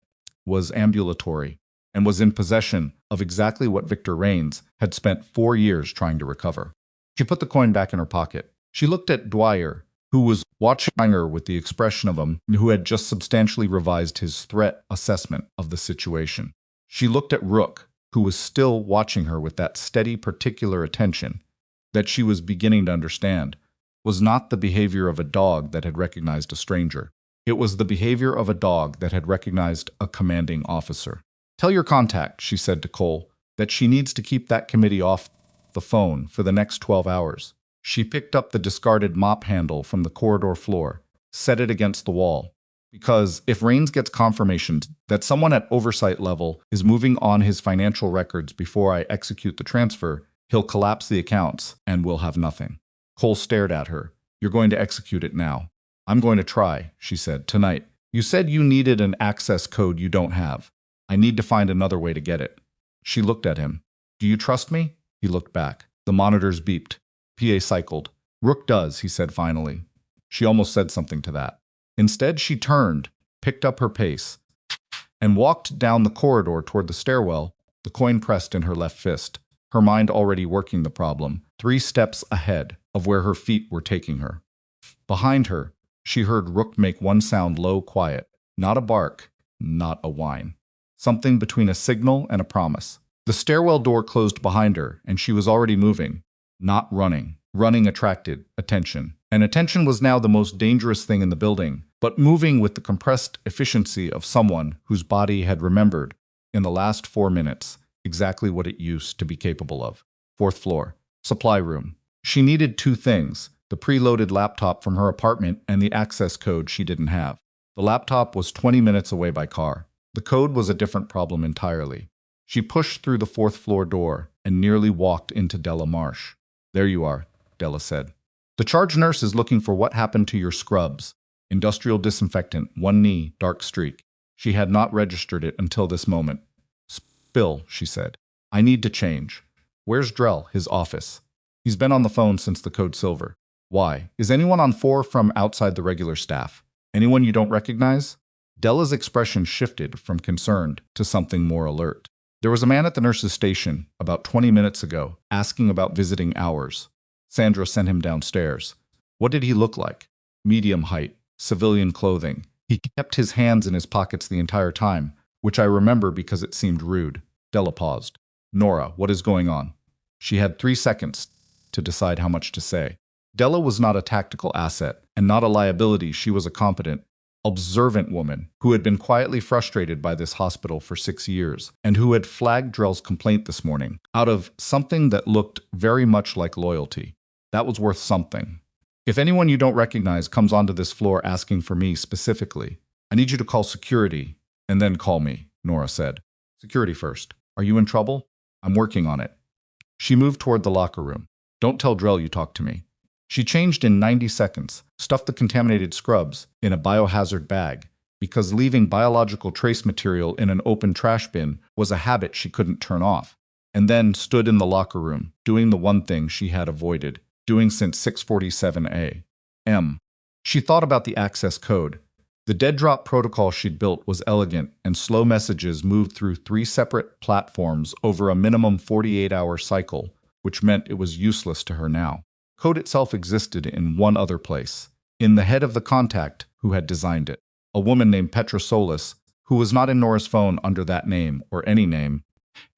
was ambulatory, and was in possession of exactly what Victor Raines had spent 4 years trying to recover. She put the coin back in her pocket. She looked at Dwyer, who was watching her with the expression of him who had just substantially revised his threat assessment of the situation. She looked at Rook, who was still watching her with that steady, particular attention that she was beginning to understand was not the behavior of a dog that had recognized a stranger. It was the behavior of a dog that had recognized a commanding officer. Tell your contact, she said to Cole, that she needs to keep that committee off the phone for the next 12 hours. She picked up the discarded mop handle from the corridor floor, set it against the wall. Because if Raines gets confirmation that someone at oversight level is moving on his financial records before I execute the transfer, he'll collapse the accounts and we'll have nothing. Cole stared at her. You're going to execute it now. I'm going to try, she said, tonight. You said you needed an access code you don't have. I need to find another way to get it. She looked at him. Do you trust me? He looked back. The monitors beeped. PA cycled. Rook does, he said finally. She almost said something to that. Instead, she turned, picked up her pace, and walked down the corridor toward the stairwell, the coin pressed in her left fist, her mind already working the problem, 3 steps ahead of where her feet were taking her. Behind her, she heard Rook make one sound low, quiet, not a bark, not a whine. Something between a signal and a promise. The stairwell door closed behind her, and she was already moving, not running. Running attracted attention, and attention was now the most dangerous thing in the building, but moving with the compressed efficiency of someone whose body had remembered, in the last 4 minutes, exactly what it used to be capable of. 4th floor. Supply room. She needed 2 things, the preloaded laptop from her apartment and the access code she didn't have. The laptop was 20 minutes away by car. The code was a different problem entirely. She pushed through the 4th floor door and nearly walked into Della Marsh. There you are, Della said. The charge nurse is looking for what happened to your scrubs. Industrial disinfectant, 1 knee, dark streak. She had not registered it until this moment. Spill, she said. I need to change. Where's Drell, his office? He's been on the phone since the code silver. Why? Is anyone on 4 from outside the regular staff? Anyone you don't recognize? Della's expression shifted from concerned to something more alert. There was a man at the nurse's station about 20 minutes ago asking about visiting hours. Sandra sent him downstairs. What did he look like? Medium height, civilian clothing. He kept his hands in his pockets the entire time, which I remember because it seemed rude. Della paused. Nora, what is going on? She had 3 seconds to decide how much to say. Della was not a tactical asset and not a liability. She was a competent, observant woman who had been quietly frustrated by this hospital for 6 years and who had flagged Drell's complaint this morning out of something that looked very much like loyalty. That was worth something. If anyone you don't recognize comes onto this floor asking for me specifically, I need you to call security and then call me, Nora said. Security first. Are you in trouble? I'm working on it. She moved toward the locker room. Don't tell Drell you talked to me. She changed in 90 seconds, stuffed the contaminated scrubs in a biohazard bag, because leaving biological trace material in an open trash bin was a habit she couldn't turn off, and then stood in the locker room, doing the one thing she had avoided, doing since 6:47 a.m. She thought about the access code. The dead drop protocol she'd built was elegant, and slow messages moved through 3 separate platforms over a minimum 48-hour cycle, which meant it was useless to her now. Code itself existed in one other place, in the head of the contact who had designed it, a woman named Petra Solis, who was not in Nora's phone under that name or any name,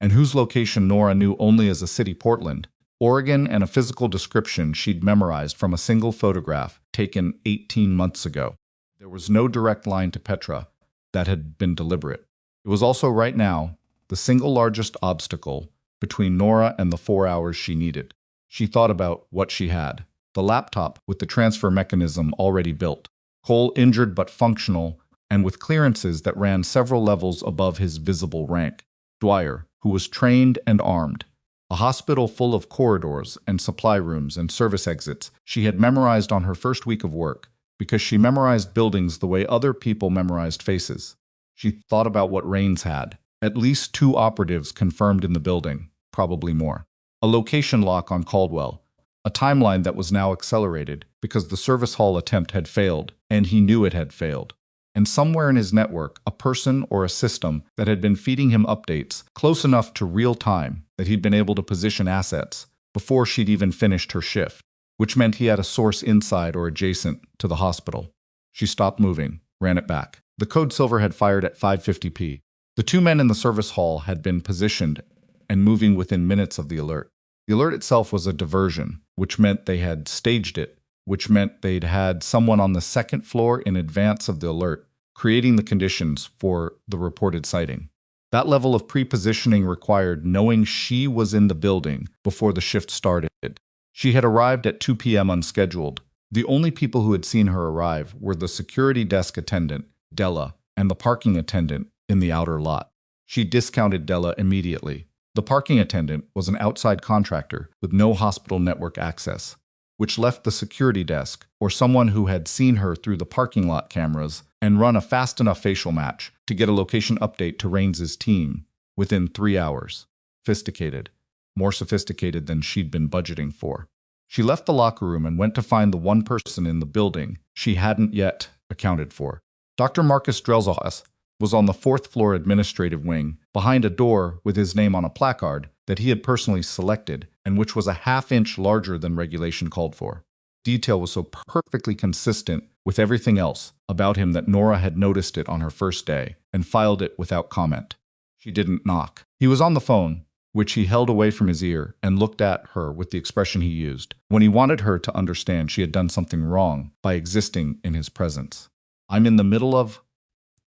and whose location Nora knew only as a city, Portland, Oregon, and a physical description she'd memorized from a single photograph taken 18 months ago. There was no direct line to Petra. That had been deliberate. It was also, right now, the single largest obstacle between Nora and the 4 hours she needed. She thought about what she had. The laptop with the transfer mechanism already built. Cole injured but functional, and with clearances that ran several levels above his visible rank. Dwyer, who was trained and armed. A hospital full of corridors and supply rooms and service exits she had memorized on her first week of work, because she memorized buildings the way other people memorized faces. She thought about what Rains had. At least 2 operatives confirmed in the building, probably more. A location lock on Caldwell. A timeline that was now accelerated because the service hall attempt had failed, and he knew it had failed. And somewhere in his network, a person or a system that had been feeding him updates close enough to real time that he'd been able to position assets before she'd even finished her shift, which meant he had a source inside or adjacent to the hospital. She stopped moving, ran it back. The code Silver had fired at 5:50 p. The 2 men in the service hall had been positioned and moving within minutes of the alert. The alert itself was a diversion, which meant they had staged it, which meant they'd had someone on the second floor in advance of the alert, creating the conditions for the reported sighting. That level of pre-positioning required knowing she was in the building before the shift started. She had arrived at 2 p.m. unscheduled. The only people who had seen her arrive were the security desk attendant, Della, and the parking attendant in the outer lot. She discounted Della immediately. The parking attendant was an outside contractor with no hospital network access, which left the security desk, or someone who had seen her through the parking lot cameras and run a fast enough facial match to get a location update to Rains's team within 3 hours. Sophisticated. More sophisticated than she'd been budgeting for. She left the locker room and went to find the one person in the building she hadn't yet accounted for. Dr. Marcus Drelzohas was on the 4th floor administrative wing, behind a door with his name on a placard that he had personally selected and which was a half-inch larger than regulation called for. Detail was so perfectly consistent with everything else about him that Nora had noticed it on her first day and filed it without comment. She didn't knock. He was on the phone, which he held away from his ear, and looked at her with the expression he used when he wanted her to understand she had done something wrong by existing in his presence. "I'm in the middle of...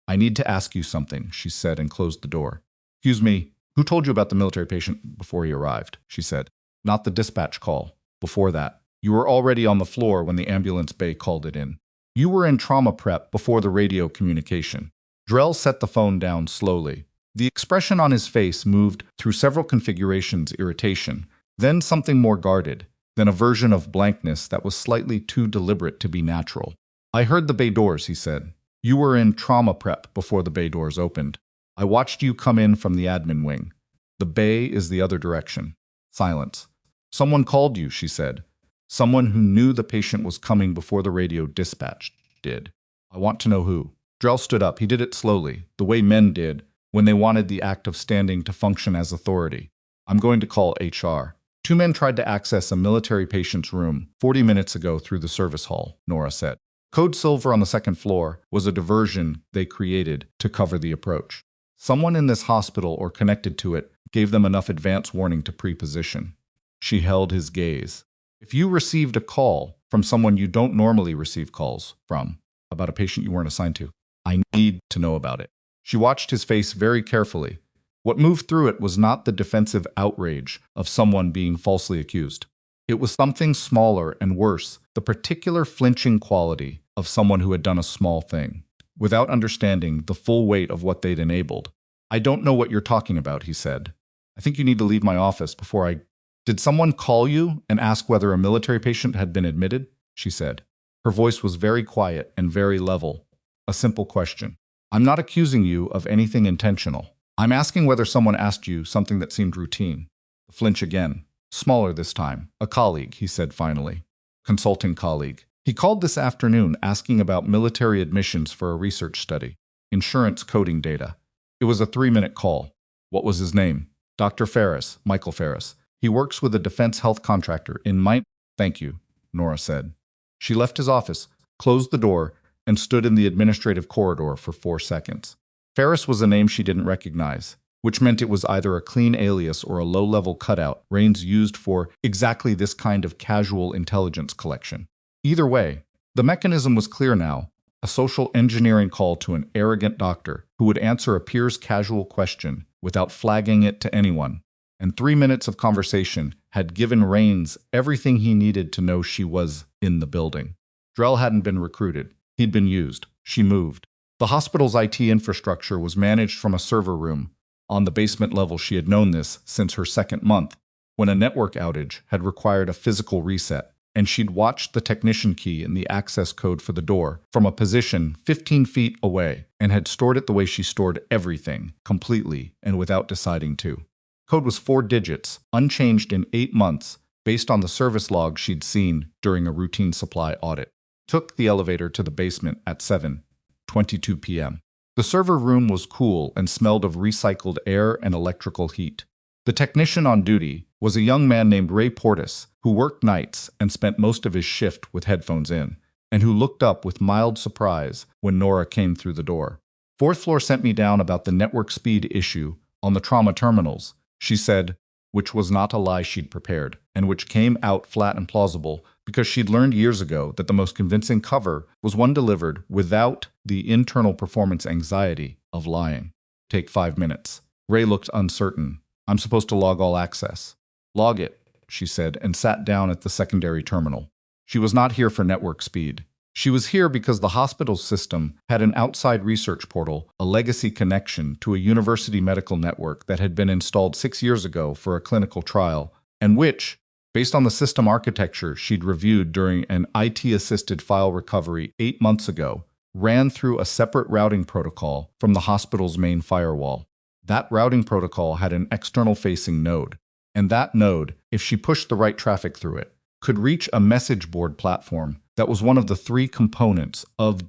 I need to ask you something," she said, and closed the door. "Excuse me, who told you about the military patient before he arrived?" she said. "Not the dispatch call. Before that. You were already on the floor when the ambulance bay called it in. You were in trauma prep before the radio communication." Drell set the phone down slowly. The expression on his face moved through several configurations: irritation, then something more guarded, then a version of blankness that was slightly too deliberate to be natural. "I heard the bay doors," he said. "You were in trauma prep before the bay doors opened. I watched you come in from the admin wing. The bay is the other direction." Silence. "Someone called you," she said. "Someone who knew the patient was coming before the radio dispatch did. I want to know who." Drell stood up. He did it slowly, the way men did when they wanted the act of standing to function as authority. "I'm going to call HR." 2 men tried to access a military patient's room 40 minutes ago through the service hall, Nora said. Code Silver on the 2nd floor was a diversion they created to cover the approach. Someone in this hospital or connected to it gave them enough advance warning to pre-position. She held his gaze. "If you received a call from someone you don't normally receive calls from, about a patient you weren't assigned to, I need to know about it." She watched his face very carefully. What moved through it was not the defensive outrage of someone being falsely accused. It was something smaller and worse, the particular flinching quality of someone who had done a small thing, without understanding the full weight of what they'd enabled. "I don't know what you're talking about," he said. "I think you need to leave my office before I..." "Did someone call you and ask whether a military patient had been admitted?" she said. Her voice was very quiet and very level. A simple question. "I'm not accusing you of anything intentional. I'm asking whether someone asked you something that seemed routine." The flinch again. Smaller this time. "A colleague," he said finally. "Consulting colleague. He called this afternoon asking about military admissions for a research study. Insurance coding data. It was a 3-minute call." "What was his name?" "Dr. Ferris, Michael Ferris. He works with a defense health contractor in my..." "Thank you," Nora said. She left his office, closed the door, and stood in the administrative corridor for 4 seconds. Ferris was a name she didn't recognize, which meant it was either a clean alias or a low-level cutout Rains used for exactly this kind of casual intelligence collection. Either way, the mechanism was clear now, a social engineering call to an arrogant doctor who would answer a peer's casual question without flagging it to anyone. And 3 minutes of conversation had given Rains everything he needed to know she was in the building. Drell hadn't been recruited. He'd been used. She moved. The hospital's IT infrastructure was managed from a server room. On the basement level, she had known this since her second month, when a network outage had required a physical reset, and she'd watched the technician key in the access code for the door from a position 15 feet away and had stored it the way she stored everything, completely and without deciding to. Code was 4 digits, unchanged in 8 months, based on the service log she'd seen during a routine supply audit. Took the elevator to the basement at 7:22 p.m. The server room was cool and smelled of recycled air and electrical heat. The technician on duty was a young man named Ray Portis, who worked nights and spent most of his shift with headphones in, and who looked up with mild surprise when Nora came through the door. "Fourth floor sent me down about the network speed issue on the trauma terminals," she said, which was not a lie she'd prepared, and which came out flat and plausible because she'd learned years ago that the most convincing cover was one delivered without the internal performance anxiety of lying. "Take 5 minutes." Ray looked uncertain. "I'm supposed to log all access." "Log it," she said, and sat down at the secondary terminal. She was not here for network speed. She was here because the hospital's system had an outside research portal, a legacy connection to a university medical network that had been installed 6 years ago for a clinical trial, and which, based on the system architecture she'd reviewed during an IT-assisted file recovery 8 months ago, ran through a separate routing protocol from the hospital's main firewall. That routing protocol had an external-facing node, and that node, if she pushed the right traffic through it, could reach a message board platform that was one of the 3 components of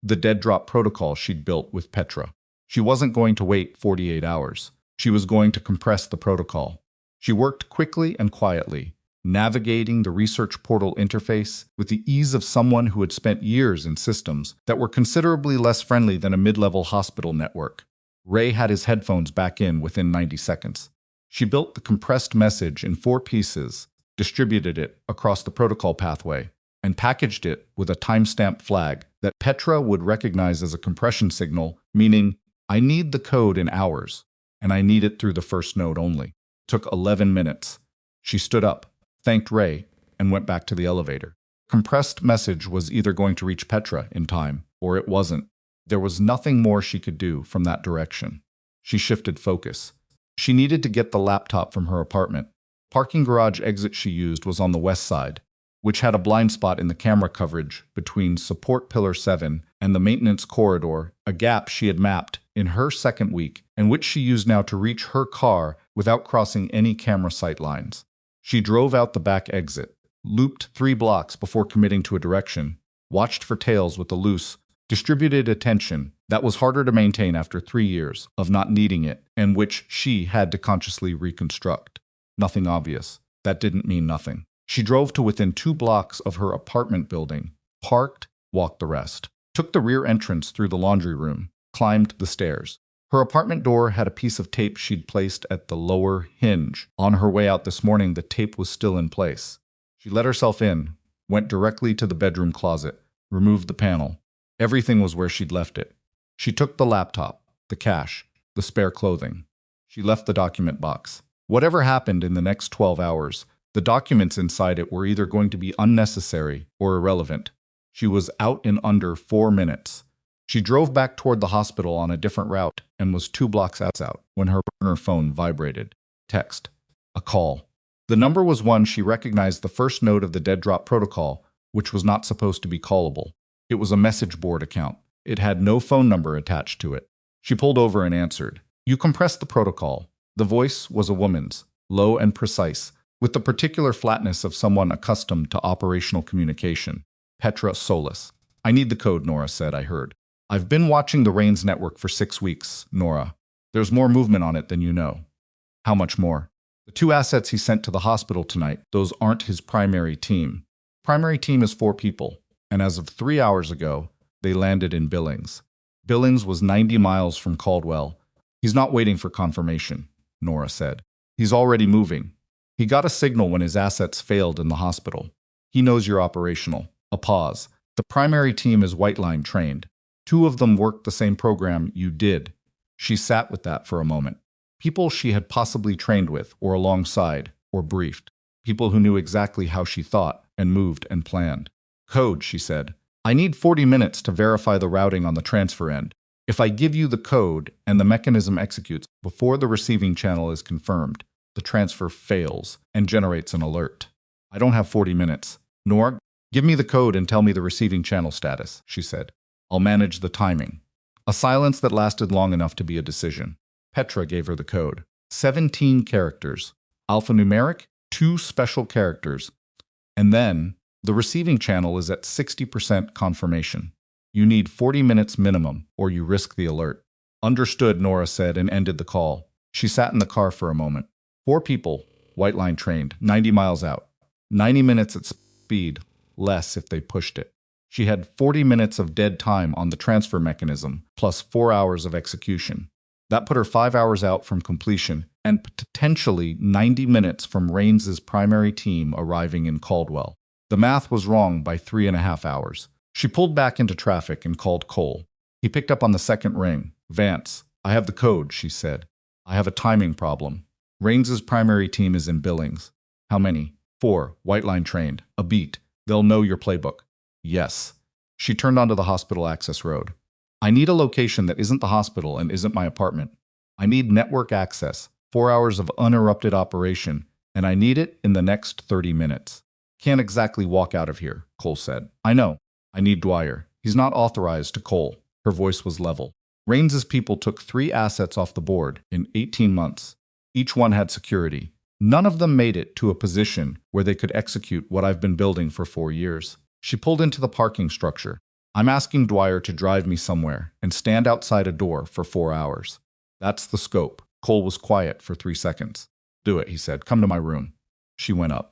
the dead drop protocol she'd built with Petra. She wasn't going to wait 48 hours. She was going to compress the protocol. She worked quickly and quietly, navigating the research portal interface with the ease of someone who had spent years in systems that were considerably less friendly than a mid-level hospital network. Ray had his headphones back in within 90 seconds. She built the compressed message in 4 pieces, distributed it across the protocol pathway, and packaged it with a timestamp flag that Petra would recognize as a compression signal, meaning, "I need the code in hours, and I need it through the first node only." Took 11 minutes. She stood up, thanked Ray, and went back to the elevator. Compressed message was either going to reach Petra in time, or it wasn't. There was nothing more she could do from that direction. She shifted focus. She needed to get the laptop from her apartment. Parking garage exit she used was on the west side, which had a blind spot in the camera coverage between support pillar 7 and the maintenance corridor, a gap she had mapped in her second week and which she used now to reach her car without crossing any camera sight lines. She drove out the back exit, looped 3 blocks before committing to a direction, watched for tails with a loose, distributed attention that was harder to maintain after 3 years of not needing it and which she had to consciously reconstruct. Nothing obvious. That didn't mean nothing. She drove to within 2 blocks of her apartment building, parked, walked the rest, took the rear entrance through the laundry room, climbed the stairs. Her apartment door had a piece of tape she'd placed at the lower hinge. On her way out this morning, the tape was still in place. She let herself in, went directly to the bedroom closet, removed the panel. Everything was where she'd left it. She took the laptop, the cash, the spare clothing. She left the document box. Whatever happened in the next 12 hours, the documents inside it were either going to be unnecessary or irrelevant. She was out in under 4 minutes. She drove back toward the hospital on a different route and was 2 blocks out when her burner phone vibrated. Text. A call. The number was one she recognized, the first node of the dead drop protocol, which was not supposed to be callable. It was a message board account. It had no phone number attached to it. She pulled over and answered. "You compressed the protocol." The voice was a woman's, low and precise, with the particular flatness of someone accustomed to operational communication. Petra Solis. "I need the code," Nora said. "I heard. I've been watching the Rains network for 6 weeks, Nora. There's more movement on it than you know." "How much more?" "The 2 assets he sent to the hospital tonight, those aren't his primary team. Primary team is 4 people, and as of 3 hours ago, they landed in Billings. Billings was 90 miles from Caldwell. He's not waiting for confirmation, Nora said. He's already moving. He got a signal when his assets failed in the hospital. He knows you're operational. A pause. The primary team is White Line trained. 2 of them worked the same program you did. She sat with that for a moment. People she had possibly trained with, or alongside, or briefed. People who knew exactly how she thought, and moved and planned. Code, she said. I need 40 minutes to verify the routing on the transfer end. If I give you the code and the mechanism executes before the receiving channel is confirmed, the transfer fails and generates an alert. I don't have 40 minutes. Nora, give me the code and tell me the receiving channel status, she said. I'll manage the timing. A silence that lasted long enough to be a decision. Petra gave her the code. 17 characters. Alphanumeric, 2 special characters. And then, the receiving channel is at 60% confirmation. You need 40 minutes minimum, or you risk the alert. Understood, Nora said and ended the call. She sat in the car for a moment. 4 people, White Line trained, 90 miles out. 90 minutes at speed, less if they pushed it. She had 40 minutes of dead time on the transfer mechanism, plus 4 hours of execution. That put her 5 hours out from completion, and potentially 90 minutes from Raines's primary team arriving in Caldwell. The math was wrong by 3.5 hours. She pulled back into traffic and called Cole. He picked up on the second ring. Vance, I have the code, she said. I have a timing problem. Raines's primary team is in Billings. How many? 4, White Line trained. A beat. They'll know your playbook. Yes. She turned onto the hospital access road. I need a location that isn't the hospital and isn't my apartment. I need network access, 4 hours of uninterrupted operation, and I need it in the next 30 minutes. Can't exactly walk out of here, Cole said. I know. I need Dwyer. He's not authorized to Cole. Her voice was level. Raines's people took 3 assets off the board in 18 months. Each one had security. None of them made it to a position where they could execute what I've been building for 4 years. She pulled into the parking structure. I'm asking Dwyer to drive me somewhere and stand outside a door for 4 hours. That's the scope. Cole was quiet for 3 seconds. Do it, he said. Come to my room. She went up.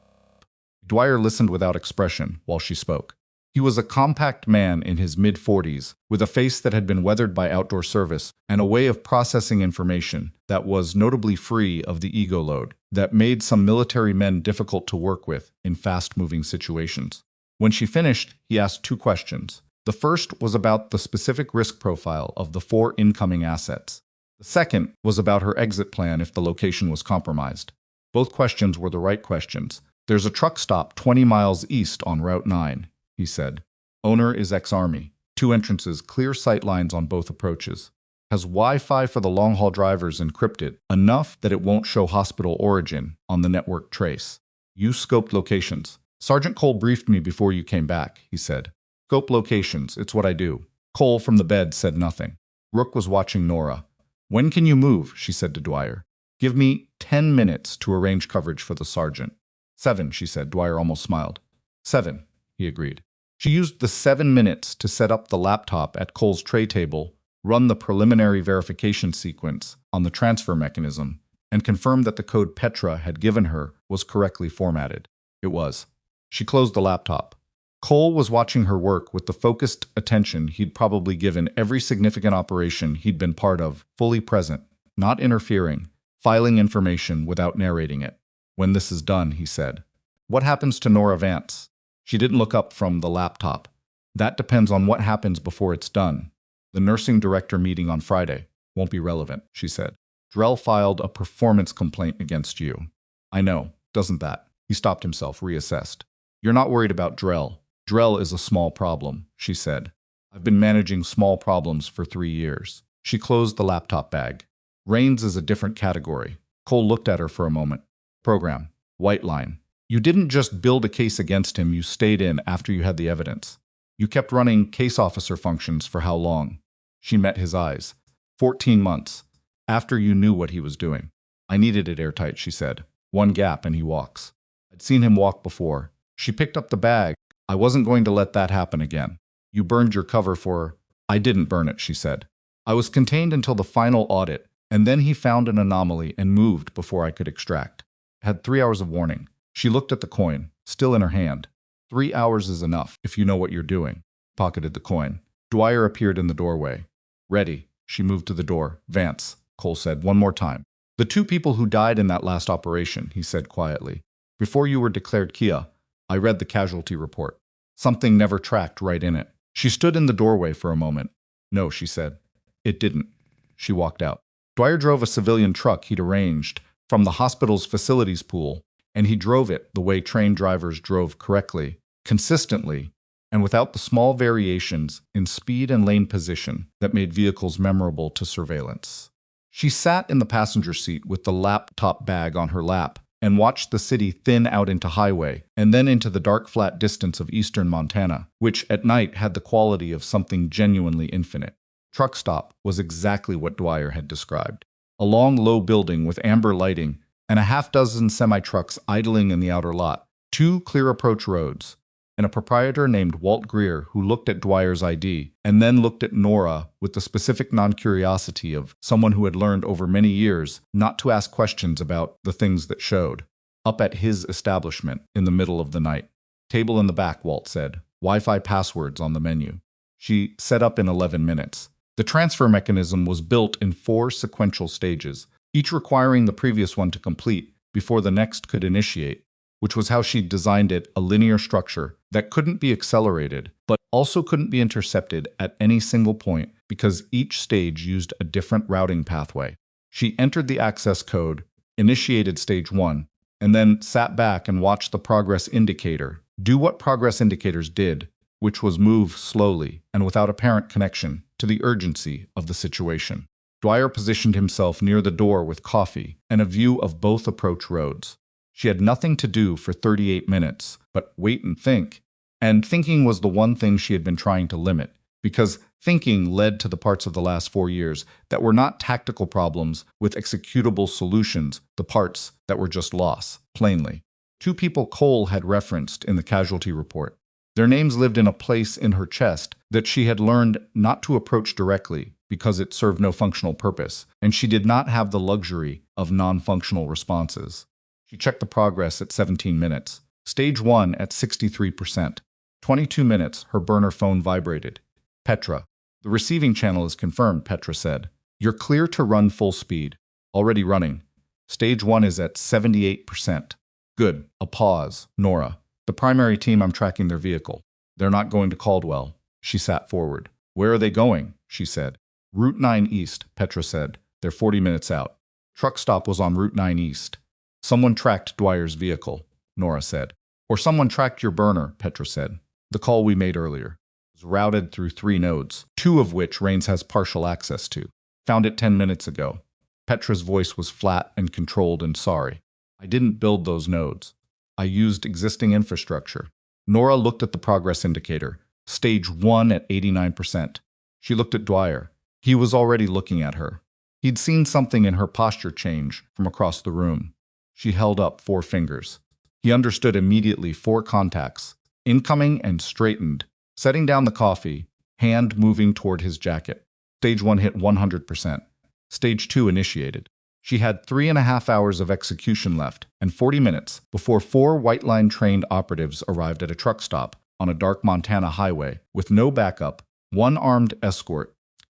Dwyer listened without expression while she spoke. He was a compact man in his mid-40s, with a face that had been weathered by outdoor service and a way of processing information that was notably free of the ego load that made some military men difficult to work with in fast-moving situations. When she finished, he asked 2 questions. The first was about the specific risk profile of the 4 incoming assets. The second was about her exit plan if the location was compromised. Both questions were the right questions. There's a truck stop 20 miles east on Route 9. He said. Owner is ex-Army. 2 entrances, clear sight lines on both approaches. Has Wi-Fi for the long-haul drivers encrypted enough that it won't show hospital origin on the network trace. You scoped locations. Sergeant Cole briefed me before you came back, he said. Scope locations, it's what I do. Cole from the bed said nothing. Rook was watching Nora. When can you move? She said to Dwyer. Give me 10 minutes to arrange coverage for the sergeant. 7, she said. Dwyer almost smiled. 7. He agreed. She used the 7 minutes to set up the laptop at Cole's tray table, run the preliminary verification sequence on the transfer mechanism, and confirm that the code Petra had given her was correctly formatted. It was. She closed the laptop. Cole was watching her work with the focused attention he'd probably given every significant operation he'd been part of, fully present, not interfering, filing information without narrating it. When this is done, he said. What happens to Nora Vance? She didn't look up from the laptop. That depends on what happens before it's done. The nursing director meeting on Friday won't be relevant, she said. Drell filed a performance complaint against you. I know, doesn't that? He stopped himself, reassessed. You're not worried about Drell. Drell is a small problem, she said. I've been managing small problems for 3 years. She closed the laptop bag. Raines is a different category. Cole looked at her for a moment. Program. White Line. You didn't just build a case against him, you stayed in after you had the evidence. You kept running case officer functions for how long? She met his eyes. 14 months. After you knew what he was doing. I needed it airtight, she said. 1 gap and he walks. I'd seen him walk before. She picked up the bag. I wasn't going to let that happen again. You burned your cover for... I didn't burn it, she said. I was contained until the final audit, and then he found an anomaly and moved before I could extract. Had 3 hours of warning. She looked at the coin, still in her hand. 3 hours is enough, if you know what you're doing. Pocketed the coin. Dwyer appeared in the doorway. Ready. She moved to the door. Vance, Cole said, one more time. The 2 people who died in that last operation, he said quietly. Before you were declared Kia, I read the casualty report. Something never tracked right in it. She stood in the doorway for a moment. No, she said. It didn't. She walked out. Dwyer drove a civilian truck he'd arranged from the hospital's facilities pool, and he drove it the way trained drivers drove correctly, consistently, and without the small variations in speed and lane position that made vehicles memorable to surveillance. She sat in the passenger seat with the laptop bag on her lap and watched the city thin out into highway and then into the dark flat distance of eastern Montana, which at night had the quality of something genuinely infinite. Truck stop was exactly what Dwyer had described. A long, low building with amber lighting and a half-dozen semi-trucks idling in the outer lot, 2 clear approach roads, and a proprietor named Walt Greer who looked at Dwyer's ID and then looked at Nora with the specific non-curiosity of someone who had learned over many years not to ask questions about the things that showed. Up at his establishment in the middle of the night. Table in the back, Walt said. Wi-Fi passwords on the menu. She set up in 11 minutes. The transfer mechanism was built in 4 sequential stages, each requiring the previous one to complete before the next could initiate, which was how she designed it, a linear structure that couldn't be accelerated, but also couldn't be intercepted at any single point because each stage used a different routing pathway. She entered the access code, initiated stage 1, and then sat back and watched the progress indicator do what progress indicators did, which was move slowly and without apparent connection to the urgency of the situation. Dwyer positioned himself near the door with coffee and a view of both approach roads. She had nothing to do for 38 minutes, but wait and think. And thinking was the one thing she had been trying to limit, because thinking led to the parts of the last 4 years that were not tactical problems with executable solutions, the parts that were just loss, plainly. 2 people Cole had referenced in the casualty report. Their names lived in a place in her chest that she had learned not to approach directly because it served no functional purpose, and she did not have the luxury of non-functional responses. She checked the progress at 17 minutes. Stage 1 at 63%. 22 minutes, her burner phone vibrated. Petra. The receiving channel is confirmed, Petra said. You're clear to run full speed. Already running. Stage 1 is at 78%. Good. A pause. Nora. The primary team, I'm tracking their vehicle. They're not going to Caldwell. She sat forward. Where are they going? She said. Route 9 East, Petra said. They're 40 minutes out. Truck stop was on Route 9 East. Someone tracked Dwyer's vehicle, Nora said. Or someone tracked your burner, Petra said. The call we made earlier was routed through 3 nodes, 2 of which Rains has partial access to. Found it 10 minutes ago. Petra's voice was flat and controlled and sorry. I didn't build those nodes. I used existing infrastructure. Nora looked at the progress indicator, stage 1 at 89%. She looked at Dwyer. He was already looking at her. He'd seen something in her posture change from across the room. She held up 4 fingers. He understood immediately 4 contacts, incoming and straightened, setting down the coffee, hand moving toward his jacket. Stage 1 hit 100%. Stage 2 initiated. She had 3.5 hours of execution left and 40 minutes before 4 White Line trained operatives arrived at a truck stop on a dark Montana highway with no backup, 1 armed escort,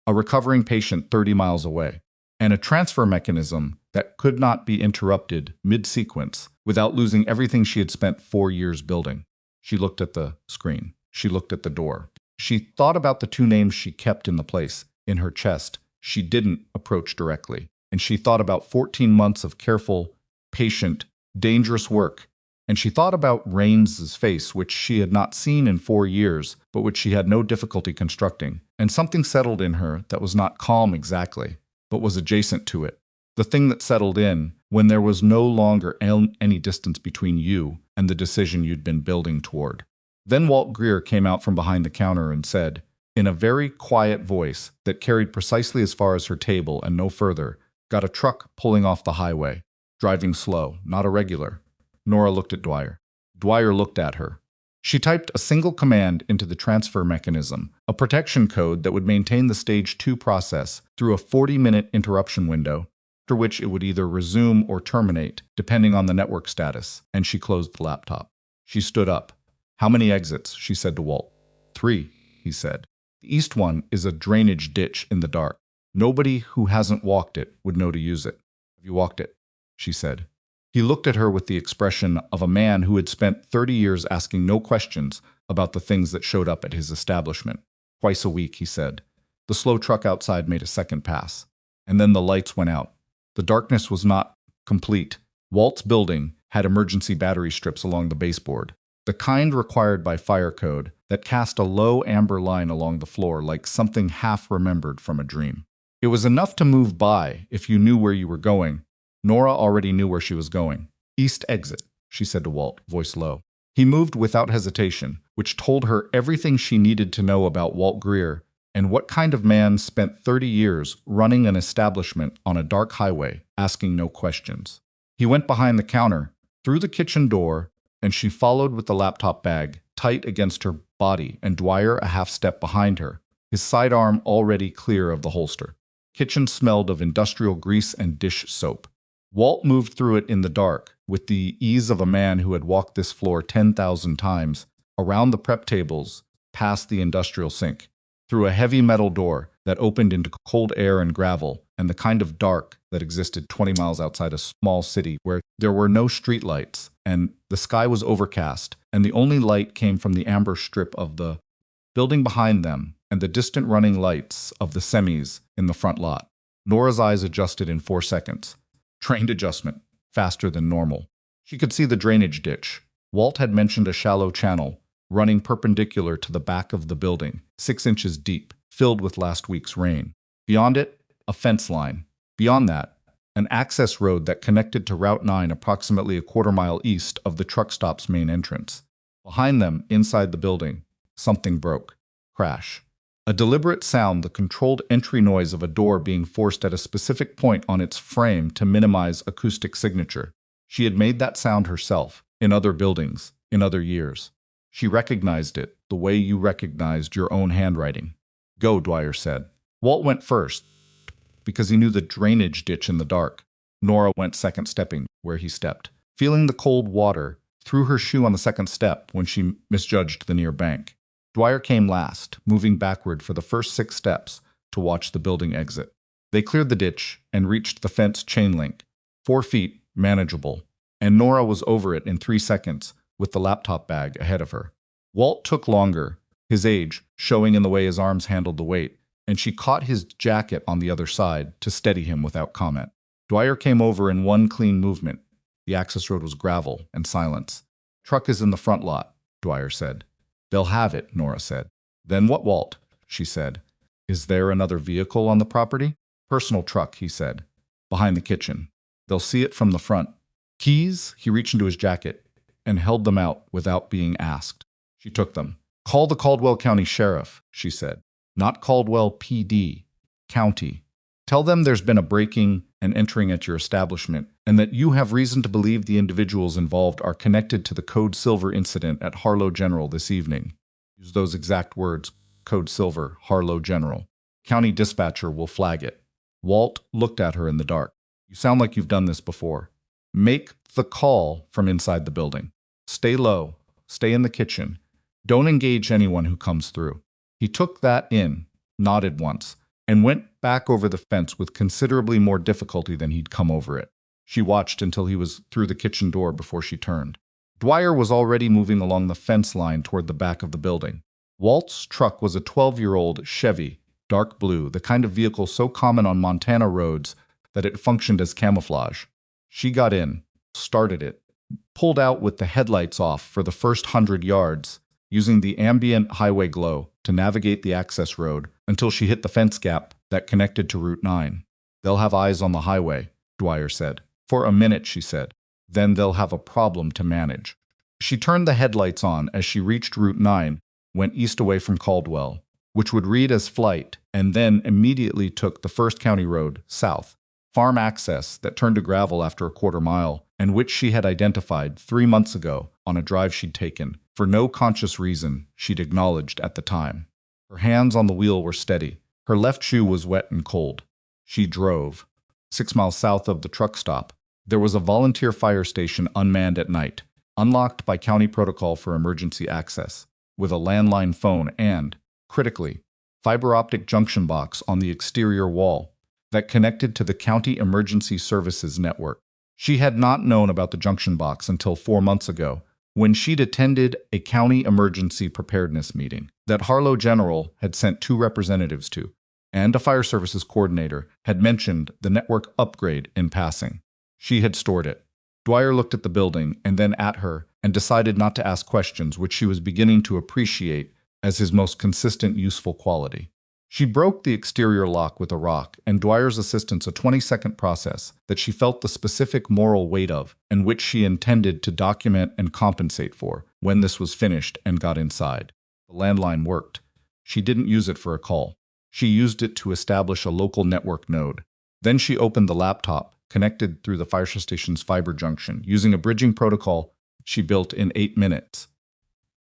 a recovering patient 30 miles away, and a transfer mechanism that could not be interrupted mid-sequence without losing everything she had spent 4 years building. She looked at the screen. She looked at the door. She thought about the 2 names she kept in the place, in her chest. She didn't approach directly. And she thought about 14 months of careful, patient, dangerous work. And she thought about Rains' face, which she had not seen in 4 years, but which she had no difficulty constructing. And something settled in her that was not calm exactly, but was adjacent to it. The thing that settled in when there was no longer any distance between you and the decision you'd been building toward. Then Walt Greer came out from behind the counter and said, in a very quiet voice that carried precisely as far as her table and no further, got a truck pulling off the highway, driving slow, not irregular. Nora looked at Dwyer. Dwyer looked at her. She typed a single command into the transfer mechanism, a protection code that would maintain the stage 2 process through a 40-minute interruption window, after which it would either resume or terminate, depending on the network status, and she closed the laptop. She stood up. How many exits? She said to Walt. 3, he said. The east one is a drainage ditch in the dark. Nobody who hasn't walked it would know to use it. Have you walked it? She said. He looked at her with the expression of a man who had spent 30 years asking no questions about the things that showed up at his establishment. Twice a week, he said. The slow truck outside made a second pass. And then the lights went out. The darkness was not complete. Walt's building had emergency battery strips along the baseboard, the kind required by fire code that cast a low amber line along the floor like something half remembered from a dream. It was enough to move by if you knew where you were going. Nora already knew where she was going. East exit, she said to Walt, voice low. He moved without hesitation, which told her everything she needed to know about Walt Greer and what kind of man spent 30 years running an establishment on a dark highway, asking no questions. He went behind the counter, through the kitchen door, and she followed with the laptop bag, tight against her body, and Dwyer a half step behind her, his sidearm already clear of the holster. Kitchen smelled of industrial grease and dish soap. Walt moved through it in the dark, with the ease of a man who had walked this floor 10,000 times, around the prep tables, past the industrial sink, through a heavy metal door that opened into cold air and gravel, and the kind of dark that existed 20 miles outside a small city where there were no streetlights, and the sky was overcast, and the only light came from the amber strip of the building behind them and the distant running lights of the semis in the front lot. Nora's eyes adjusted in 4 seconds. Trained adjustment, faster than normal. She could see the drainage ditch. Walt had mentioned a shallow channel running perpendicular to the back of the building, 6 inches deep, filled with last week's rain. Beyond it, a fence line. Beyond that, an access road that connected to Route 9 approximately a quarter-mile east of the truck stop's main entrance. Behind them, inside the building, something broke. Crash. A deliberate sound, the controlled entry noise of a door being forced at a specific point on its frame to minimize acoustic signature. She had made that sound herself, in other buildings, in other years. She recognized it, the way you recognized your own handwriting. Go, Dwyer said. Walt went first, because he knew the drainage ditch in the dark. Nora went second, stepping where he stepped, feeling the cold water, threw her shoe on the second step when she misjudged the near bank. Dwyer came last, moving backward for the first 6 steps to watch the building exit. They cleared the ditch and reached the fence chain link, 4 feet, manageable, and Nora was over it in 3 seconds with the laptop bag ahead of her. Walt took longer, his age showing in the way his arms handled the weight, and she caught his jacket on the other side to steady him without comment. Dwyer came over in one clean movement. The access road was gravel and silence. Truck is in the front lot, Dwyer said. They'll have it, Nora said. Then what, Walt? She said. Is there another vehicle on the property? Personal truck, he said. Behind the kitchen. They'll see it from the front. Keys? He reached into his jacket and held them out without being asked. She took them. Call the Caldwell County Sheriff, she said. Not Caldwell PD. County. Tell them there's been a breaking and entering at your establishment, and that you have reason to believe the individuals involved are connected to the Code Silver incident at Harlow General this evening. Use those exact words, Code Silver, Harlow General. County dispatcher will flag it. Walt looked at her in the dark. You sound like you've done this before. Make the call from inside the building. Stay low. Stay in the kitchen. Don't engage anyone who comes through. He took that in, nodded once, and went back over the fence with considerably more difficulty than he'd come over it. She watched until he was through the kitchen door before she turned. Dwyer was already moving along the fence line toward the back of the building. Walt's truck was a 12-year-old Chevy, dark blue, the kind of vehicle so common on Montana roads that it functioned as camouflage. She got in, started it, pulled out with the headlights off for the first 100 yards, using the ambient highway glow to navigate the access road until she hit the fence gap that connected to Route 9. They'll have eyes on the highway, Dwyer said. For a minute, she said. Then they'll have a problem to manage. She turned the headlights on as she reached Route 9, went east away from Caldwell, which would read as Flight, and then immediately took the First County Road south, farm access that turned to gravel after a quarter mile, and which she had identified 3 months ago on a drive she'd taken, for no conscious reason she'd acknowledged at the time. Her hands on the wheel were steady. Her left shoe was wet and cold. She drove. 6 miles south of the truck stop, there was a volunteer fire station unmanned at night, unlocked by county protocol for emergency access, with a landline phone and, critically, fiber optic junction box on the exterior wall that connected to the county emergency services network. She had not known about the junction box until 4 months ago, when she'd attended a county emergency preparedness meeting that Harlow General had sent 2 representatives to, and a fire services coordinator had mentioned the network upgrade in passing. She had stored it. Dwyer looked at the building and then at her and decided not to ask questions, which she was beginning to appreciate as his most consistent useful quality. She broke the exterior lock with a rock, and Dwyer's assistance a 20-second process that she felt the specific moral weight of and which she intended to document and compensate for when this was finished and got inside. The landline worked. She didn't use it for a call. She used it to establish a local network node. Then she opened the laptop, connected through the fire station's fiber junction, using a bridging protocol she built in 8 minutes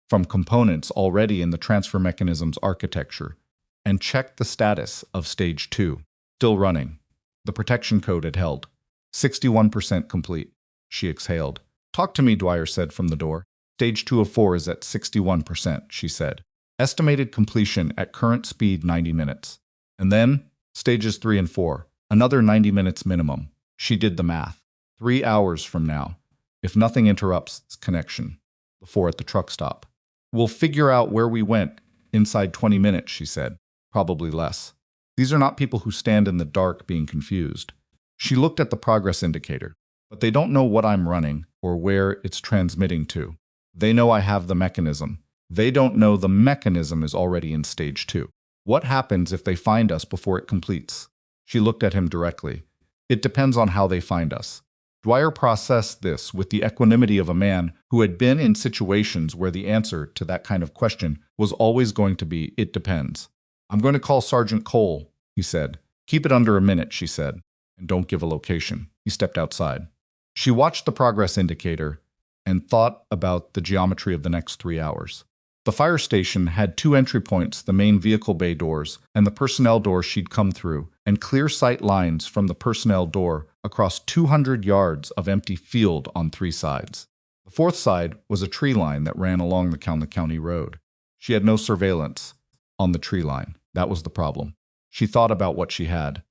from components already in the transfer mechanism's architecture, and checked the status of Stage 2. Still running. The protection code had held. 61% complete. She exhaled. "Talk to me," Dwyer said from the door. "Stage 2 of 4 is at 61%, she said. "Estimated completion at current speed 90 minutes. And then, Stages 3 and 4, another 90 minutes minimum." She did the math. 3 hours from now, if nothing interrupts its connection. The 4 at the truck stop. "We'll figure out where we went inside 20 minutes, she said. "Probably less. These are not people who stand in the dark being confused." She looked at the progress indicator. "But they don't know what I'm running or where it's transmitting to. They know I have the mechanism. They don't know the mechanism is already in Stage 2. What happens if they find us before it completes?" She looked at him directly. "It depends on how they find us." Dwyer processed this with the equanimity of a man who had been in situations where the answer to that kind of question was always going to be, "It depends." "I'm going to call Sergeant Cole," he said. "Keep it under a minute," she said. "And don't give a location." He stepped outside. She watched the progress indicator and thought about the geometry of the next 3 hours. The fire station had 2 entry points, the main vehicle bay doors and the personnel door she'd come through, and clear sight lines from the personnel door across 200 yards of empty field on 3 sides. The 4th side was a tree line that ran along the county road. She had no surveillance on the tree line. That was the problem. She thought about what she had.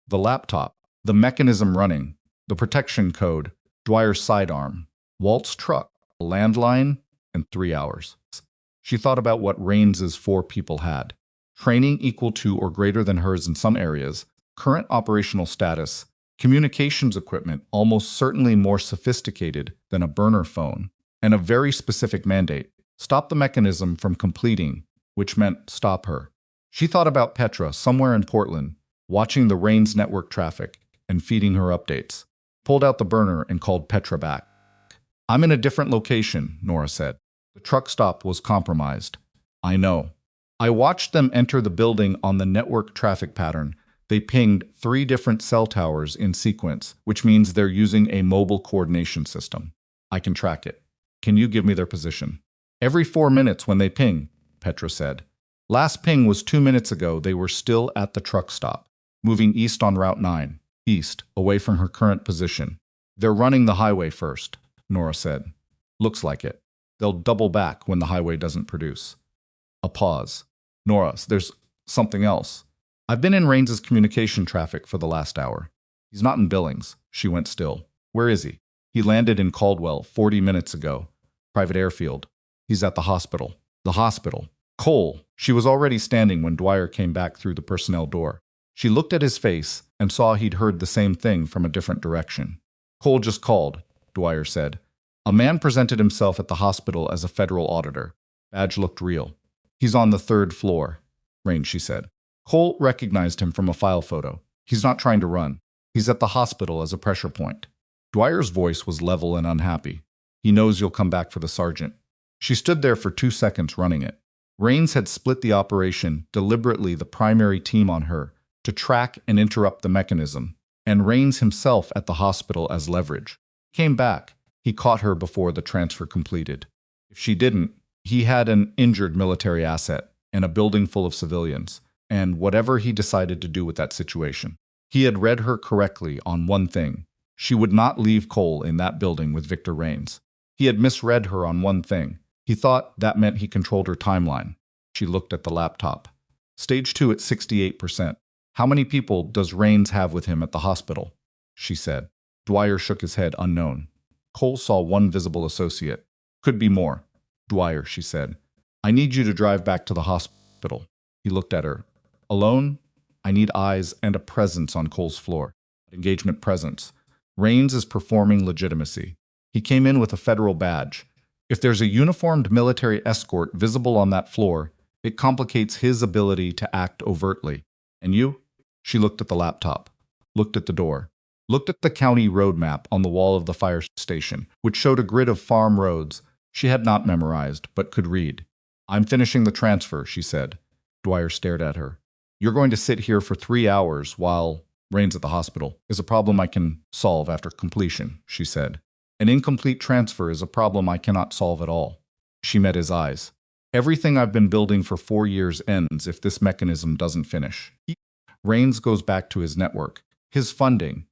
The laptop, the mechanism running, the protection code, Dwyer's sidearm, Walt's truck, a landline, and 3 hours. She thought about what Raines's 4 people had. Training equal to or greater than hers in some areas, current operational status, communications equipment almost certainly more sophisticated than a burner phone, and a very specific mandate: stop the mechanism from completing, which meant stop her. She thought about Petra somewhere in Portland, watching the Raines network traffic and feeding her updates. Pulled out the burner and called Petra back. "I'm in a different location," Nora said. "The truck stop was compromised." "I know." "I watched them enter the building on the network traffic pattern. They pinged 3 different cell towers in sequence, which means they're using a mobile coordination system. I can track it. Can you give me their position?" "Every 4 minutes when they ping," Petra said. "Last ping was 2 minutes ago. They were still at the truck stop, moving east on Route 9, east, away from her current position." "They're running the highway first," Nora said. "Looks like it. They'll double back when the highway doesn't produce." A pause. "Nora, there's something else. I've been in Raines's communication traffic for the last hour. He's not in Billings." She went still. "Where is he?" "He landed in Caldwell 40 minutes ago. Private airfield. He's at the hospital." "The hospital." "Cole." She was already standing when Dwyer came back through the personnel door. She looked at his face and saw he'd heard the same thing from a different direction. "Cole just called," Dwyer said. "A man presented himself at the hospital as a federal auditor. Badge looked real. He's on the 3rd floor, Raines," she said. Cole recognized him from a file photo. "He's not trying to run. He's at the hospital as a pressure point." Dwyer's voice was level and unhappy. "He knows you'll come back for the sergeant." She stood there for 2 seconds running it. Raines had split the operation, deliberately the primary team on her, to track and interrupt the mechanism, and Raines himself at the hospital as leverage. He came back. He caught her before the transfer completed. If she didn't, he had an injured military asset and a building full of civilians, and whatever he decided to do with that situation. He had read her correctly on one thing. She would not leave Cole in that building with Victor Raines. He had misread her on one thing. He thought that meant he controlled her timeline. She looked at the laptop. Stage 2 at 68%. How many people does Rains have with him at the hospital? She said. Dwyer shook his head, unknown. Cole saw one visible associate. Could be more. Dwyer, she said. I need you to drive back to the hospital. He looked at her. Alone? I need eyes and a presence on Cole's floor. Engagement presence. Rains is performing legitimacy. He came in with a federal badge. If there's a uniformed military escort visible on that floor, it complicates his ability to act overtly. And you? She looked at the laptop, looked at the door, looked at the county road map on the wall of the fire station, which showed a grid of farm roads she had not memorized but could read. I'm finishing the transfer, she said. Dwyer stared at her. You're going to sit here for 3 hours while Rains at the hospital is a problem I can solve after completion, she said. An incomplete transfer is a problem I cannot solve at all. She met his eyes. Everything I've been building for 4 years ends if this mechanism doesn't finish. Rains goes back to his network, his funding,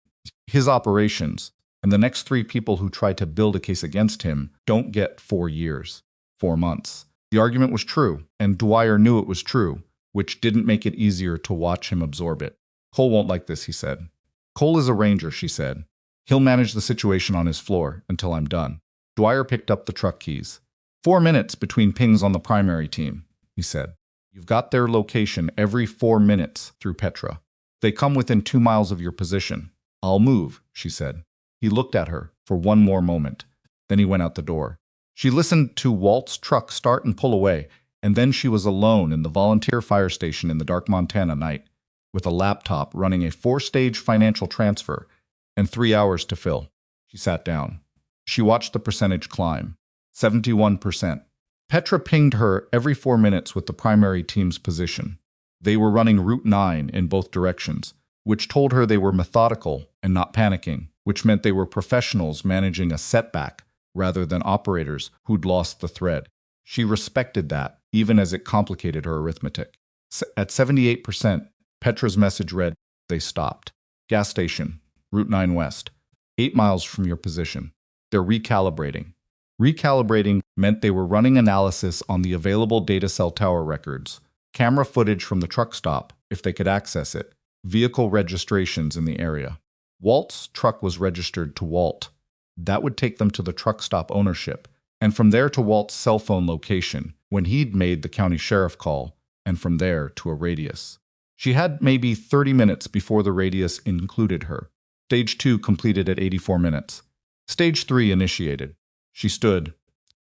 his operations, and the next 3 people who try to build a case against him don't get 4 years, 4 months. The argument was true, and Dwyer knew it was true, which didn't make it easier to watch him absorb it. Cole won't like this, he said. Cole is a ranger, she said. He'll manage the situation on his floor until I'm done. Dwyer picked up the truck keys. 4 minutes between pings on the primary team, he said. You've got their location every 4 minutes through Petra. They come within 2 miles of your position. I'll move, she said. He looked at her for one more moment. Then he went out the door. She listened to Walt's truck start and pull away, and then she was alone in the volunteer fire station in the dark Montana night, with a laptop running a 4-stage financial transfer and 3 hours to fill. She sat down. She watched the percentage climb. 71%. Petra pinged her every 4 minutes with the primary team's position. They were running Route 9 in both directions, which told her they were methodical and not panicking, which meant they were professionals managing a setback rather than operators who'd lost the thread. She respected that, even as it complicated her arithmetic. At 78%, Petra's message read, they stopped. Gas station, Route 9 West, 8 miles from your position. They're recalibrating. Recalibrating meant they were running analysis on the available data cell tower records, camera footage from the truck stop, if they could access it, vehicle registrations in the area. Walt's truck was registered to Walt. That would take them to the truck stop ownership, and from there to Walt's cell phone location when he'd made the county sheriff call, and from there to a radius. She had maybe 30 minutes before the radius included her. Stage 2 completed at 84 minutes. Stage 3 initiated. She stood,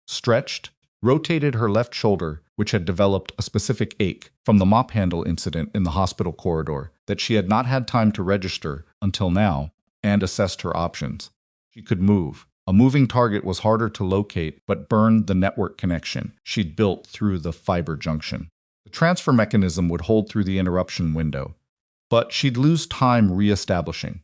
stretched, rotated her left shoulder, which had developed a specific ache from the mop handle incident in the hospital corridor that she had not had time to register until now, and assessed her options. She could move. A moving target was harder to locate, but burned the network connection she'd built through the fiber junction. The transfer mechanism would hold through the interruption window, but she'd lose time re-establishing,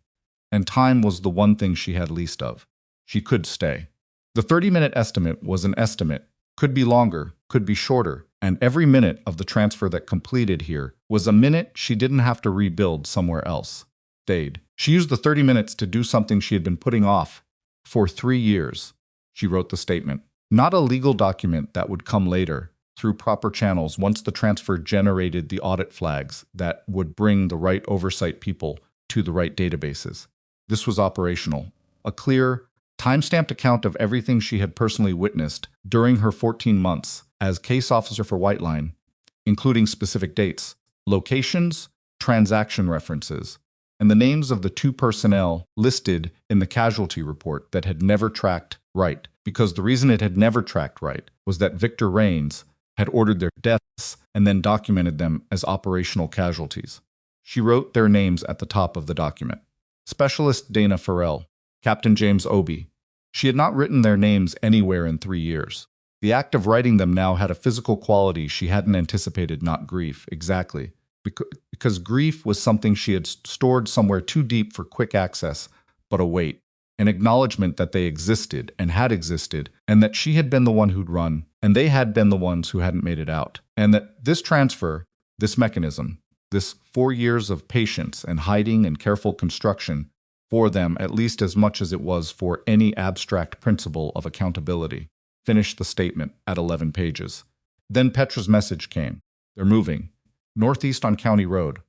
and time was the one thing she had least of. She could stay. The 30-minute estimate was an estimate, could be longer, could be shorter, and every minute of the transfer that completed here was a minute she didn't have to rebuild somewhere else. Stayed. She used the 30 minutes to do something she had been putting off for 3 years. She wrote the statement. Not a legal document that would come later, through proper channels once the transfer generated the audit flags that would bring the right oversight people to the right databases. This was operational. A clear, time-stamped account of everything she had personally witnessed during her 14 months as case officer for White Line, including specific dates, locations, transaction references, and the names of the 2 personnel listed in the casualty report that had never tracked right, because the reason it had never tracked right was that Victor Rains had ordered their deaths and then documented them as operational casualties. She wrote their names at the top of the document. Specialist Dana Farrell, Captain James Obey. She had not written their names anywhere in 3 years. The act of writing them now had a physical quality she hadn't anticipated, not grief, exactly. Because grief was something she had stored somewhere too deep for quick access, but a weight, an acknowledgement that they existed and had existed, and that she had been the one who'd run, and they had been the ones who hadn't made it out, and that this transfer, this mechanism, this 4 years of patience and hiding and careful construction, for them at least as much as it was for any abstract principle of accountability, finished the statement at 11 pages. Then Petra's message came. They're moving. Northeast on County Road.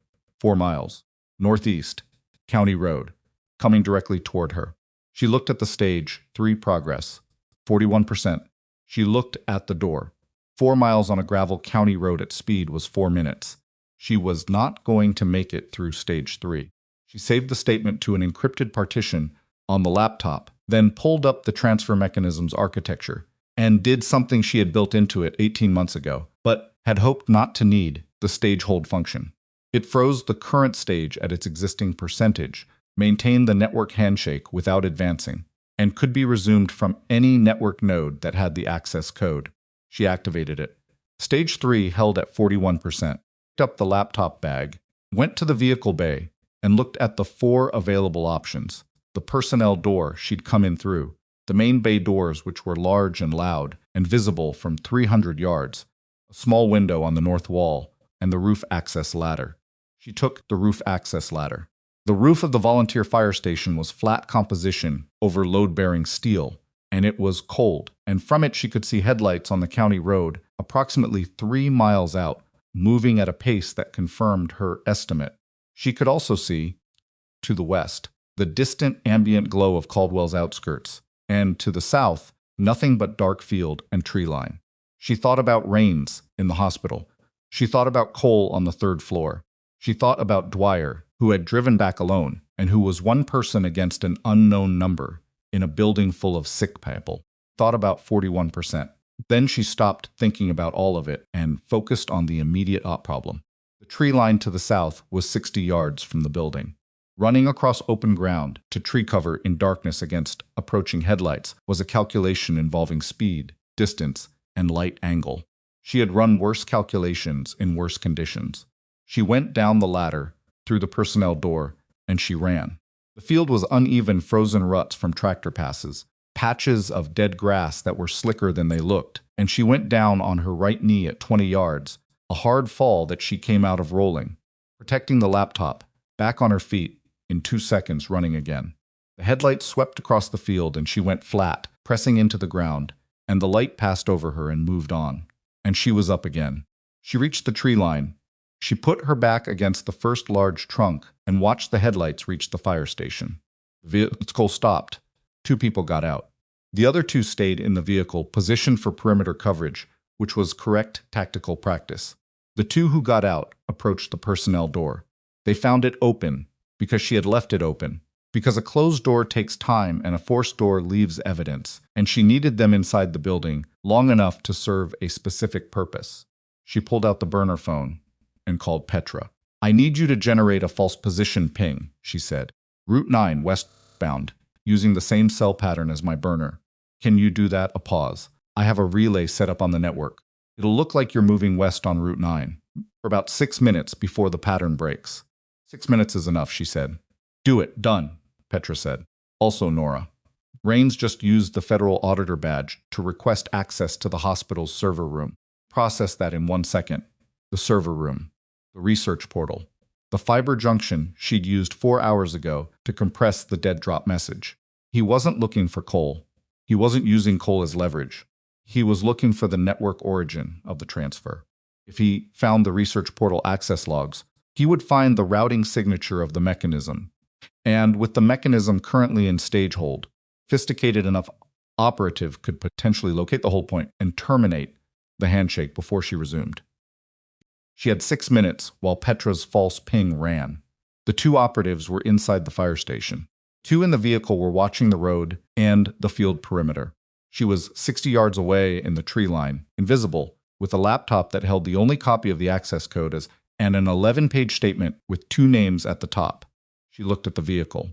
4 miles. Northeast. County Road. Coming directly toward her. She looked at the stage. 3 progress. 41%. She looked at the door. 4 miles on a gravel county road at speed was 4 minutes. She was not going to make it through stage 3. She saved the statement to an encrypted partition on the laptop, then pulled up the transfer mechanism's architecture, and did something she had built into it 18 months ago, but had hoped not to need, the stage hold function. It froze the current stage at its existing percentage, maintained the network handshake without advancing, and could be resumed from any network node that had the access code. She activated it. Stage 3 held at 41%. Picked up the laptop bag, went to the vehicle bay, and looked at the 4 available options. The personnel door she'd come in through, the main bay doors which were large and loud and visible from 300 yards, a small window on the north wall, and the roof access ladder. She took the roof access ladder. The roof of the volunteer fire station was flat composition over load-bearing steel, and it was cold, and from it she could see headlights on the county road approximately 3 miles out, moving at a pace that confirmed her estimate. She could also see, to the west, the distant ambient glow of Caldwell's outskirts, and to the south, nothing but dark field and tree line. She thought about Rains in the hospital. She thought about Cole on the 3rd floor. She thought about Dwyer, who had driven back alone, and who was one person against an unknown number in a building full of sick people. Thought about 41%. Then she stopped thinking about all of it and focused on the immediate problem. The tree line to the south was 60 yards from the building. Running across open ground to tree cover in darkness against approaching headlights was a calculation involving speed, distance, and light angle. She had run worse calculations in worse conditions. She went down the ladder, through the personnel door, and she ran. The field was uneven frozen ruts from tractor passes, patches of dead grass that were slicker than they looked, and she went down on her right knee at 20 yards, a hard fall that she came out of rolling, protecting the laptop, back on her feet, in 2 seconds running again. The headlights swept across the field and she went flat, pressing into the ground, and the light passed over her and moved on. And she was up again. She reached the tree line. She put her back against the first large trunk and watched the headlights reach the fire station. The vehicle stopped. 2 people got out. The other 2 stayed in the vehicle, positioned for perimeter coverage, which was correct tactical practice. The 2 who got out approached the personnel door. They found it open, because she had left it open, because a closed door takes time and a forced door leaves evidence, and she needed them inside the building long enough to serve a specific purpose. She pulled out the burner phone and called Petra. "I need you to generate a false position ping," she said. "Route 9 westbound, using the same cell pattern as my burner. Can you do that?" A pause. "I have a relay set up on the network. It'll look like you're moving west on Route 9 for about 6 minutes before the pattern breaks." 6 minutes is enough, she said. "Do it. Done," Petra said. "Also, Nora, Rains just used the federal auditor badge to request access to the hospital's server room. Process that in 1 second. The server room, the research portal, the fiber junction she'd used 4 hours ago to compress the dead drop message. He wasn't looking for Cole. He wasn't using Cole as leverage. He was looking for the network origin of the transfer. If he found the research portal access logs, he would find the routing signature of the mechanism. And with the mechanism currently in stage hold, sophisticated enough operative could potentially locate the hold point and terminate the handshake before she resumed. She had 6 minutes while Petra's false ping ran. The 2 operatives were inside the fire station. 2 in the vehicle were watching the road and the field perimeter. She was 60 yards away in the tree line, invisible, with a laptop that held the only copy of the access code and an 11-page statement with 2 names at the top. She looked at the vehicle.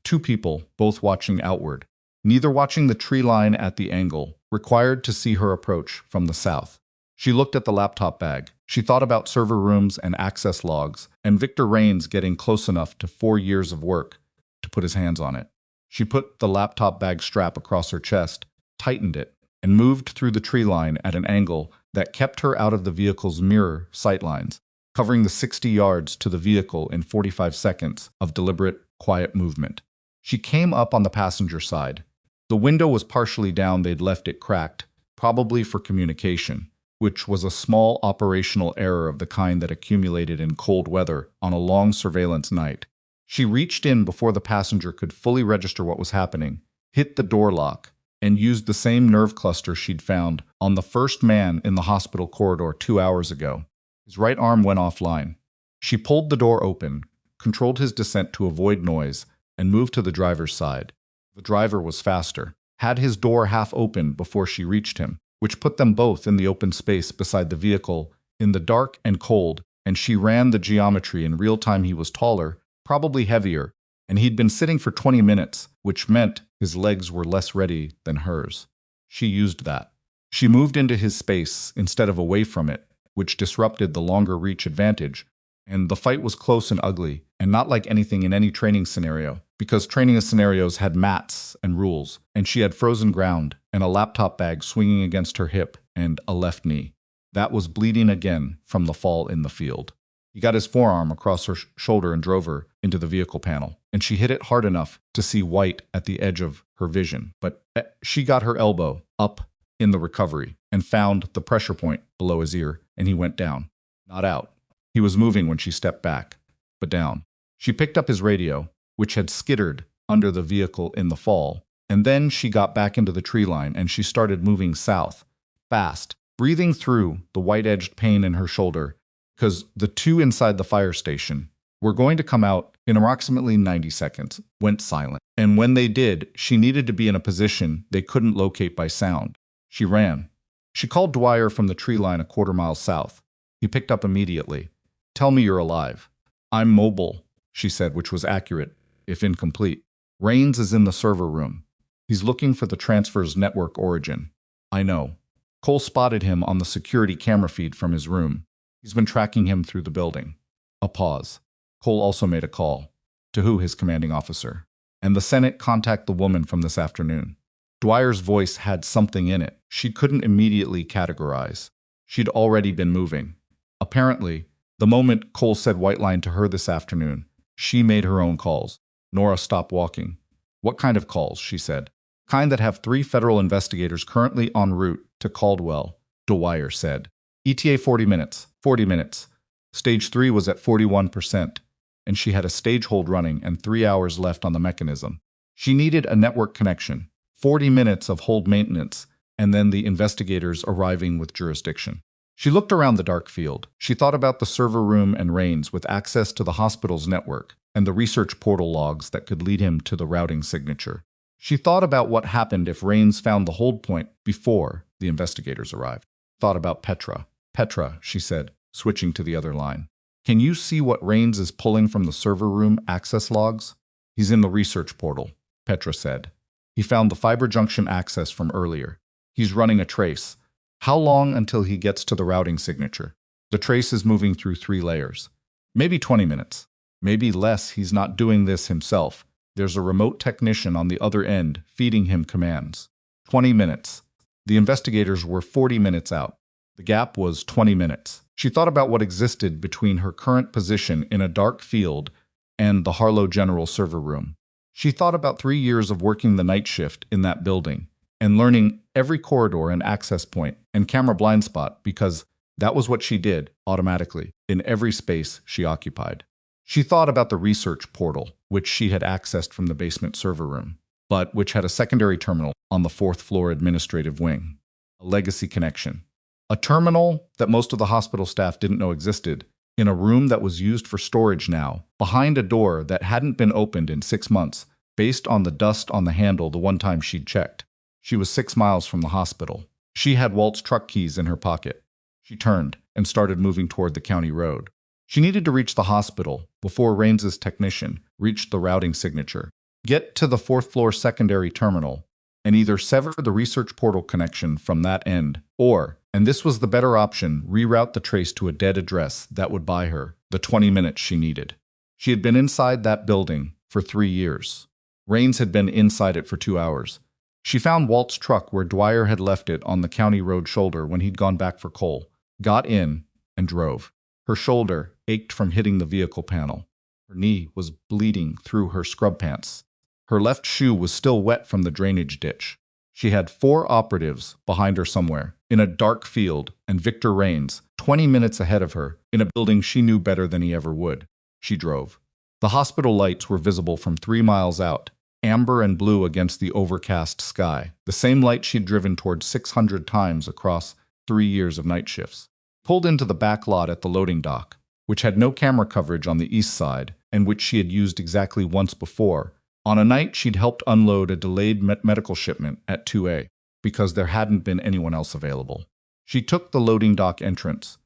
2 people, both watching outward, neither watching the tree line at the angle, required to see her approach from the south. She looked at the laptop bag. She thought about server rooms and access logs, and Victor Rains getting close enough to 4 years of work to put his hands on it. She put the laptop bag strap across her chest, tightened it, and moved through the tree line at an angle that kept her out of the vehicle's mirror sightlines, covering the 60 yards to the vehicle in 45 seconds of deliberate, quiet movement. She came up on the passenger side. The window was partially down. They'd left it cracked, probably for communication. which was a small operational error of the kind that accumulated in cold weather on a long surveillance night. She reached in before the passenger could fully register what was happening, hit the door lock, and used the same nerve cluster she'd found on the first man in the hospital corridor 2 hours ago. His right arm went offline. She pulled the door open, controlled his descent to avoid noise, and moved to the driver's side. The driver was faster, had his door half open before she reached him, which put them both in the open space beside the vehicle, in the dark and cold, and she ran the geometry in real time. He was taller, probably heavier, and he'd been sitting for 20 minutes, which meant his legs were less ready than hers. She used that. She moved into his space instead of away from it, which disrupted the longer reach advantage, and the fight was close and ugly, and not like anything in any training scenario, because training scenarios had mats and rules, and she had frozen ground and a laptop bag swinging against her hip and a left knee. That was bleeding again from the fall in the field. He got his forearm across her shoulder and drove her into the vehicle panel, and she hit it hard enough to see white at the edge of her vision. But she got her elbow up in the recovery and found the pressure point below his ear, and he went down. Not out. He was moving when she stepped back, but down. She picked up his radio, which had skittered under the vehicle in the fall, and then she got back into the tree line and she started moving south, fast, breathing through the white-edged pain in her shoulder, because the two inside the fire station were going to come out in approximately 90 seconds, went silent. And when they did, she needed to be in a position they couldn't locate by sound. She ran. She called Dwyer from the tree line a quarter-mile south. He picked up immediately. "Tell me you're alive." "I'm mobile," she said, which was accurate, if incomplete. "Rains is in the server room. He's looking for the transfer's network origin." "I know." Cole spotted him on the security camera feed from his room. He's been tracking him through the building. A pause. Cole also made a call. To who? His commanding officer. "And the Senate contact the woman from this afternoon." Dwyer's voice had something in it she couldn't immediately categorize. She'd already been moving. Apparently, the moment Cole said white line to her this afternoon, she made her own calls. Nora stopped walking. "What kind of calls?" she said. "Kind that have 3 federal investigators currently en route to Caldwell," Dwyer said. "ETA 40 minutes. 40 minutes. Stage 3 was at 41%, and she had a stage hold running and 3 hours left on the mechanism. She needed a network connection, 40 minutes of hold maintenance, and then the investigators arriving with jurisdiction." She looked around the dark field. She thought about the server room and Rains with access to the hospital's network and the research portal logs that could lead him to the routing signature. She thought about what happened if Rains found the hold point before the investigators arrived. Thought about Petra. "Petra," she said, switching to the other line. "Can you see what Rains is pulling from the server room access logs?" "He's in the research portal," Petra said. "He found the fiber junction access from earlier. He's running a trace. How long until he gets to the routing signature?" "The trace is moving through 3 layers. Maybe 20 minutes. Maybe less. He's not doing this himself. There's a remote technician on the other end feeding him commands." 20 minutes. The investigators were 40 minutes out. The gap was 20 minutes. She thought about what existed between her current position in a dark field and the Harlow General server room. She thought about 3 years of working the night shift in that building and learning every corridor and access point and camera blind spot, because that was what she did automatically in every space she occupied. She thought about the research portal, which she had accessed from the basement server room, but which had a secondary terminal on the 4th floor administrative wing. A legacy connection. A terminal that most of the hospital staff didn't know existed, in a room that was used for storage now, behind a door that hadn't been opened in 6 months, based on the dust on the handle the one time she'd checked. She was 6 miles from the hospital. She had Walt's truck keys in her pocket. She turned and started moving toward the county road. She needed to reach the hospital before Rains's technician reached the routing signature, get to the 4th floor secondary terminal, and either sever the research portal connection from that end, or, and this was the better option, reroute the trace to a dead address that would buy her the 20 minutes she needed. She had been inside that building for 3 years. Rains had been inside it for 2 hours. She found Walt's truck where Dwyer had left it on the county road shoulder when he'd gone back for coal, got in, and drove. Her shoulder ached from hitting the vehicle panel. Her knee was bleeding through her scrub pants. Her left shoe was still wet from the drainage ditch. She had 4 operatives behind her somewhere, in a dark field, and Victor Raines, 20 minutes ahead of her, in a building she knew better than he ever would. She drove. The hospital lights were visible from 3 miles out, amber and blue against the overcast sky, the same light she'd driven toward 600 times across 3 years of night shifts. Pulled into the back lot at the loading dock, which had no camera coverage on the east side, and which she had used exactly once before, on a night she'd helped unload a delayed medical shipment at 2A, because there hadn't been anyone else available. She took the loading dock entrance.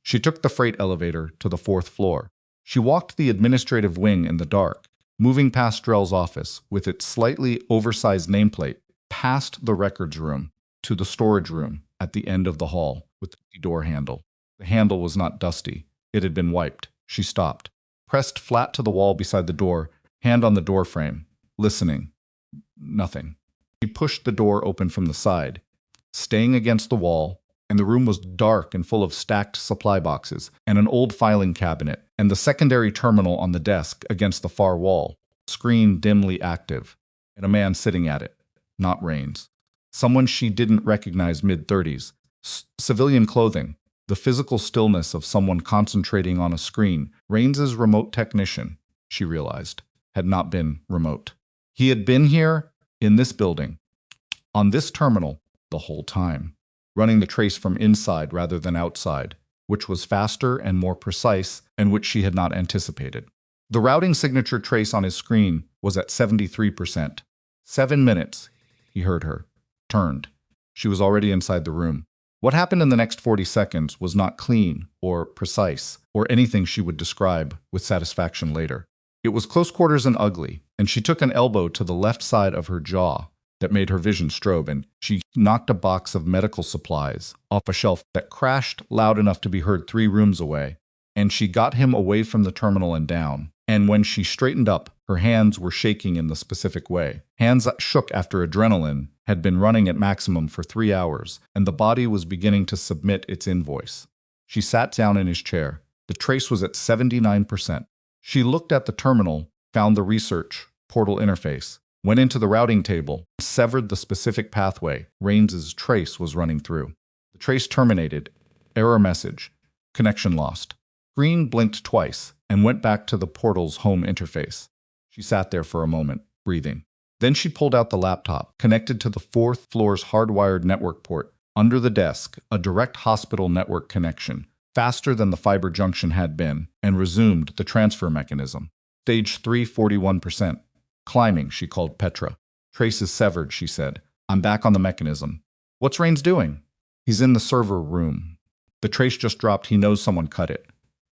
She took the freight elevator to the 4th floor. She walked the administrative wing in the dark, moving past Drell's office with its slightly oversized nameplate, past the records room, to the storage room at the end of the hall with the door handle. The handle was not dusty. It had been wiped. She stopped, pressed flat to the wall beside the door, hand on the door frame, listening. Nothing. She pushed the door open from the side, staying against the wall, and the room was dark and full of stacked supply boxes and an old filing cabinet and the secondary terminal on the desk against the far wall, screen dimly active, and a man sitting at it, not Raines. Someone she didn't recognize, mid-30s, civilian clothing, the physical stillness of someone concentrating on a screen. Raines's remote technician, she realized, had not been remote. He had been here, in this building, on this terminal, the whole time, running the trace from inside rather than outside, which was faster and more precise and which she had not anticipated. The routing signature trace on his screen was at 73%. 7 minutes, he heard her. Turned. She was already inside the room. What happened in the next 40 seconds was not clean or precise or anything she would describe with satisfaction later. It was close quarters and ugly, and she took an elbow to the left side of her jaw that made her vision strobe, and she knocked a box of medical supplies off a shelf that crashed loud enough to be heard 3 rooms away, and she got him away from the terminal and down. And when she straightened up, her hands were shaking in the specific way. Hands that shook after adrenaline had been running at maximum for 3 hours, and the body was beginning to submit its invoice. She sat down in his chair. The trace was at 79%. She looked at the terminal, found the research portal interface, went into the routing table, severed the specific pathway Raines's trace was running through. The trace terminated. Error message. Connection lost. Screen blinked twice and went back to the portal's home interface. She sat there for a moment, breathing. Then she pulled out the laptop, connected to the 4th floor's hardwired network port. Under the desk, a direct hospital network connection, faster than the fiber junction had been, and resumed the transfer mechanism. Stage 3, 41%. Climbing, she called Petra. Trace is severed, she said. I'm back on the mechanism. What's Raines doing? He's in the server room. The trace just dropped. He knows someone cut it.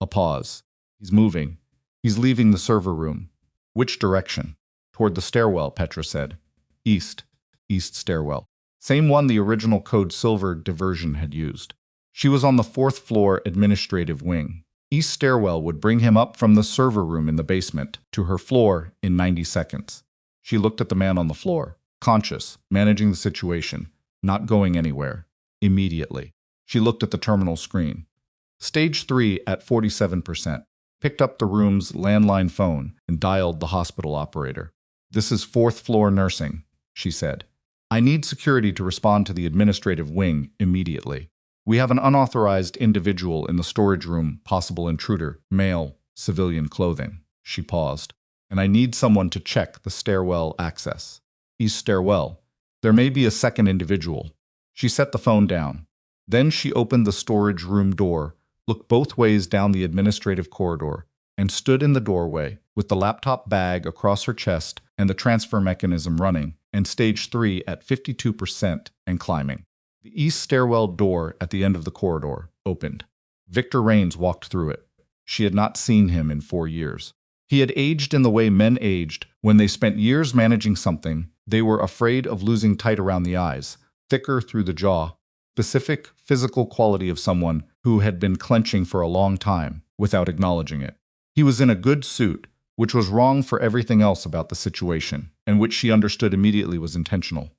A pause. He's moving. He's leaving the server room. Which direction? Toward the stairwell, Petra said. East. East stairwell. Same one the original Code Silver diversion had used. She was on the 4th floor administrative wing. East stairwell would bring him up from the server room in the basement to her floor in 90 seconds. She looked at the man on the floor, conscious, managing the situation, not going anywhere. Immediately. She looked at the terminal screen. Stage 3 at 47%. Picked up the room's landline phone and dialed the hospital operator. This is 4th floor nursing, she said. I need security to respond to the administrative wing immediately. We have an unauthorized individual in the storage room, possible intruder, male, civilian clothing. She paused. And I need someone to check the stairwell access. East stairwell. There may be a second individual. She set the phone down. Then she opened the storage room door, looked both ways down the administrative corridor, and stood in the doorway with the laptop bag across her chest and the transfer mechanism running, and stage 3 at 52% and climbing. The east stairwell door at the end of the corridor opened. Victor Raines walked through it. She had not seen him in 4 years. He had aged in the way men aged when they spent years managing something they were afraid of losing, tight around the eyes, thicker through the jaw, specific physical quality of someone who had been clenching for a long time without acknowledging it. He was in a good suit, which was wrong for everything else about the situation, and which she understood immediately was intentional.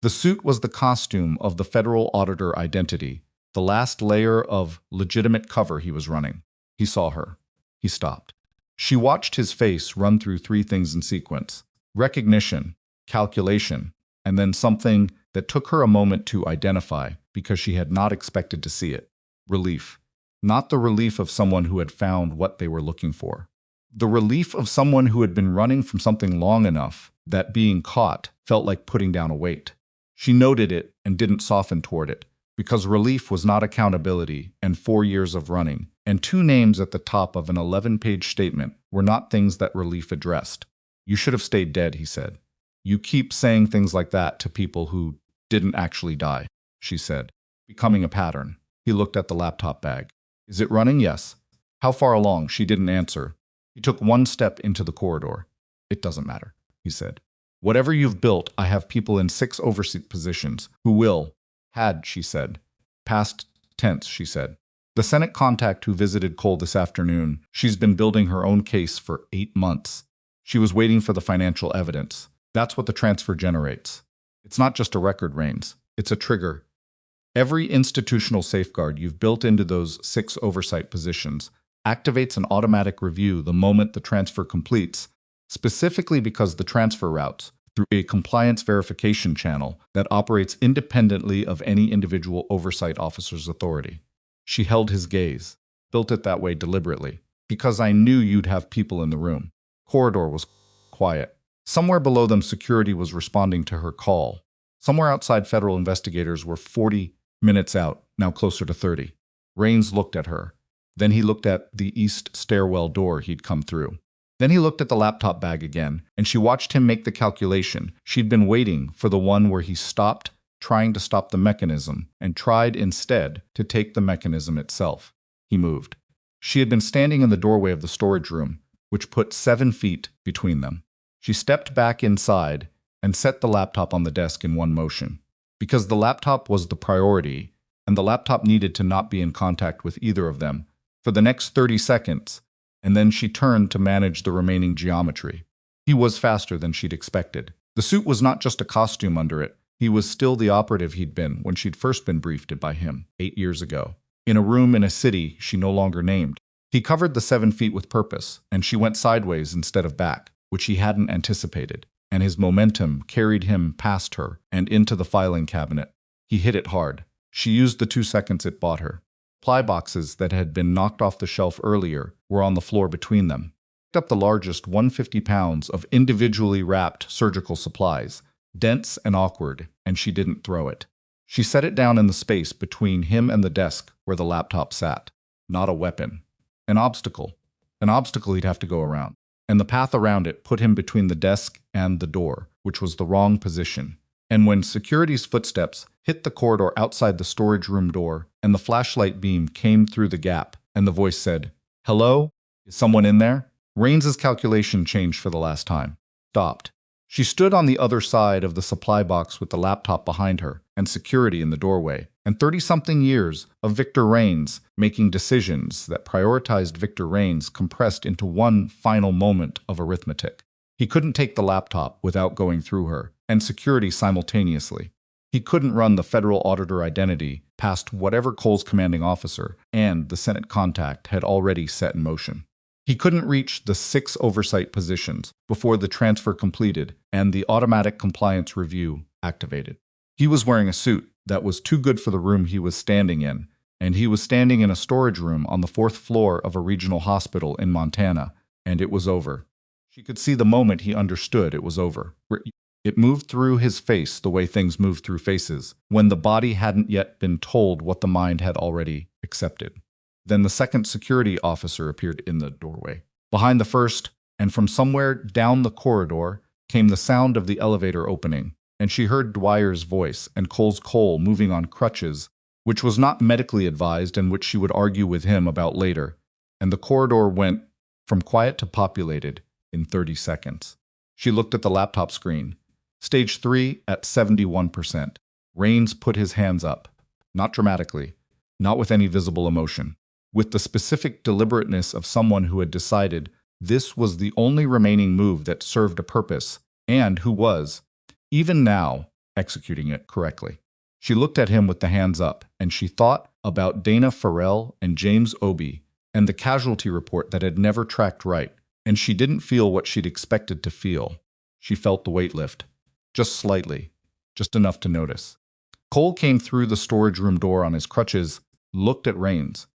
The suit was the costume of the federal auditor identity, the last layer of legitimate cover he was running. He saw her. He stopped. She watched his face run through 3 things in sequence: recognition, calculation, and then something that took her a moment to identify: because she had not expected to see it. Relief. Not the relief of someone who had found what they were looking for. The relief of someone who had been running from something long enough that being caught felt like putting down a weight. She noted it and didn't soften toward it, because relief was not accountability and 4 years of running, and 2 names at the top of an 11-page statement were not things that relief addressed. "You should have stayed dead," he said. "You keep saying things like that to people who didn't actually die," she said, becoming a pattern. He looked at the laptop bag. "Is it running?" "Yes." "How far along?" She didn't answer. He took 1 step into the corridor. "It doesn't matter," he said. "Whatever you've built, I have people in 6 oversight positions who will." "Had," she said. "Past tense," she said. "The Senate contact who visited Cole this afternoon, she's been building her own case for 8 months. She was waiting for the financial evidence. That's what the transfer generates. It's not just a record, Rains. It's a trigger. Every institutional safeguard you've built into those 6 oversight positions activates an automatic review the moment the transfer completes, specifically because the transfer routes through a compliance verification channel that operates independently of any individual oversight officer's authority." She held his gaze. "Built it that way deliberately, because I knew you'd have people in the room." Corridor was quiet. Somewhere below them, security was responding to her call. Somewhere outside, federal investigators were 40 minutes out, now closer to 30. Rains looked at her. Then he looked at the east stairwell door he'd come through. Then he looked at the laptop bag again, and she watched him make the calculation. She'd been waiting for the one where he stopped trying to stop the mechanism and tried instead to take the mechanism itself. He moved. She had been standing in the doorway of the storage room, which put 7 feet between them. She stepped back inside and set the laptop on the desk in one motion. Because the laptop was the priority, and the laptop needed to not be in contact with either of them for the next 30 seconds, and then she turned to manage the remaining geometry. He was faster than she'd expected. The suit was not just a costume under it. He was still the operative he'd been when she'd first been briefed by him 8 years ago, in a room in a city she no longer named. He covered the 7 feet with purpose, and she went sideways instead of back, which he hadn't anticipated, and his momentum carried him past her and into the filing cabinet. He hit it hard. She used the 2 seconds it bought her. Ply boxes that had been knocked off the shelf earlier were on the floor between them. Picked up the largest 150 pounds of individually wrapped surgical supplies, dense and awkward, and she didn't throw it. She set it down in the space between him and the desk where the laptop sat. Not a weapon. An obstacle. An obstacle he'd have to go around. And the path around it put him between the desk and the door, which was the wrong position. And when security's footsteps hit the corridor outside the storage room door, and the flashlight beam came through the gap, and the voice said, "Hello? Is someone in there?" Rains's calculation changed for the last time. Stopped. She stood on the other side of the supply box with the laptop behind her, and security in the doorway, and 30-something years of Victor Rains making decisions that prioritized Victor Rains compressed into one final moment of arithmetic. He couldn't take the laptop without going through her, and security simultaneously. He couldn't run the federal auditor identity past whatever Cole's commanding officer and the Senate contact had already set in motion. He couldn't reach the 6 oversight positions before the transfer completed and the automatic compliance review activated. He was wearing a suit that was too good for the room he was standing in, and he was standing in a storage room on the 4th floor of a regional hospital in Montana, and it was over. She could see the moment he understood it was over. It moved through his face the way things move through faces, when the body hadn't yet been told what the mind had already accepted. Then the second security officer appeared in the doorway, behind the first, and from somewhere down the corridor came the sound of the elevator opening, and she heard Dwyer's voice and Cole moving on crutches, which was not medically advised and which she would argue with him about later, and the corridor went from quiet to populated in 30 seconds. She looked at the laptop screen. Stage 3 at 71%. Rains put his hands up, not dramatically, not with any visible emotion, with the specific deliberateness of someone who had decided this was the only remaining move that served a purpose, and who was, even now, executing it correctly. She looked at him with the hands up, and she thought about Dana Farrell and James Obey and the casualty report that had never tracked right, and she didn't feel what she'd expected to feel. She felt the weight lift. Just slightly. Just enough to notice. Cole came through the storage room door on his crutches, looked at Rains,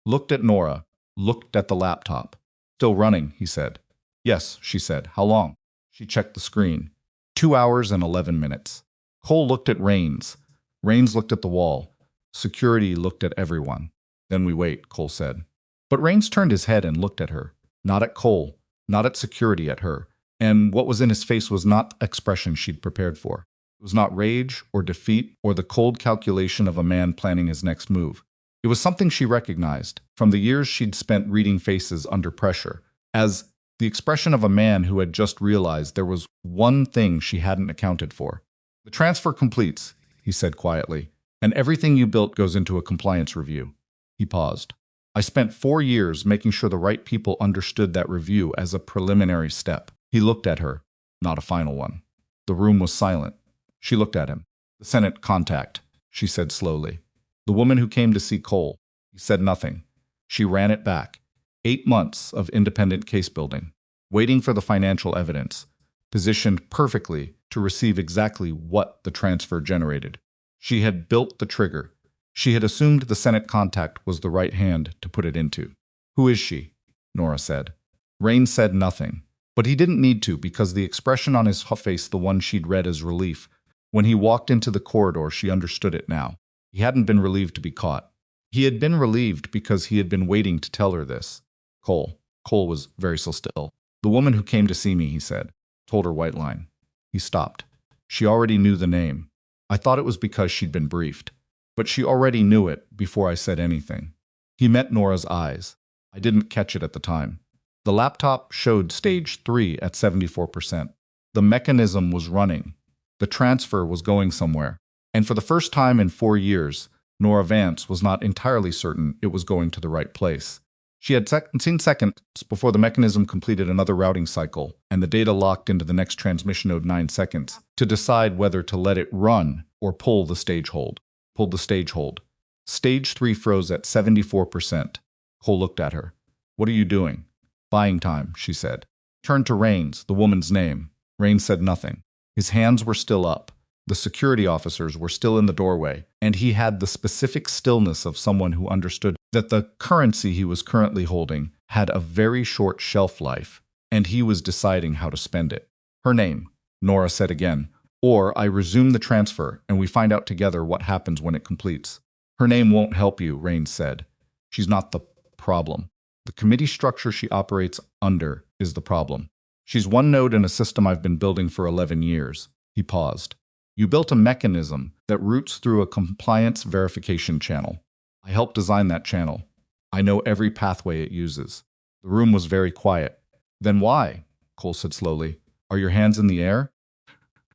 looked at Nora, looked at the laptop. Still running, he said. Yes, she said. How long? She checked the screen. 2 hours and 11 minutes. Cole looked at Rains. Rains looked at the wall. Security looked at everyone. Then we wait, Cole said. But Rains turned his head and looked at her. Not at Cole, not at security, at her. And what was in his face was not the expression she'd prepared for. It was not rage or defeat or the cold calculation of a man planning his next move. It was something she recognized from the years she'd spent reading faces under pressure, as the expression of a man who had just realized there was one thing she hadn't accounted for. The transfer completes, he said quietly, and everything you built goes into a compliance review. He paused. I spent 4 years making sure the right people understood that review as a preliminary step. He looked at her, not a final one. The room was silent. She looked at him. The Senate contact, she said slowly. The woman who came to see Cole. He said nothing. She ran it back. 8 months of independent case building, waiting for the financial evidence, positioned perfectly to receive exactly what the transfer generated. She had built the trigger. She had assumed the Senate contact was the right hand to put it into. Who is she? Nora said. Rain said nothing, but he didn't need to because the expression on his face, the one she'd read as relief, when he walked into the corridor, she understood it now. He hadn't been relieved to be caught. He had been relieved because he had been waiting to tell her this. Cole was very still. The woman who came to see me, he said, told her white line. He stopped. She already knew the name. I thought it was because she'd been briefed, but she already knew it before I said anything. He met Nora's eyes. I didn't catch it at the time. The laptop showed stage 3 at 74%. The mechanism was running. The transfer was going somewhere. And for the first time in 4 years, Nora Vance was not entirely certain it was going to the right place. She had seen seconds before the mechanism completed another routing cycle, and the data locked into the next transmission node 9 seconds, to decide whether to let it run or pull the stage hold. Pulled the stage hold. Stage 3 froze at 74%. Cole looked at her. What are you doing? Buying time, she said. Turned to Rains, the woman's name. Rains said nothing. His hands were still up. The security officers were still in the doorway, and he had the specific stillness of someone who understood that the currency he was currently holding had a very short shelf life, and he was deciding how to spend it. Her name, Nora said again, or I resume the transfer and we find out together what happens when it completes. Her name won't help you, Rains said. She's not the problem. The committee structure she operates under is the problem. She's one node in a system I've been building for 11 years. He paused. You built a mechanism that routes through a compliance verification channel. I helped design that channel. I know every pathway it uses. The room was very quiet. Then why? Cole said slowly. Are your hands in the air?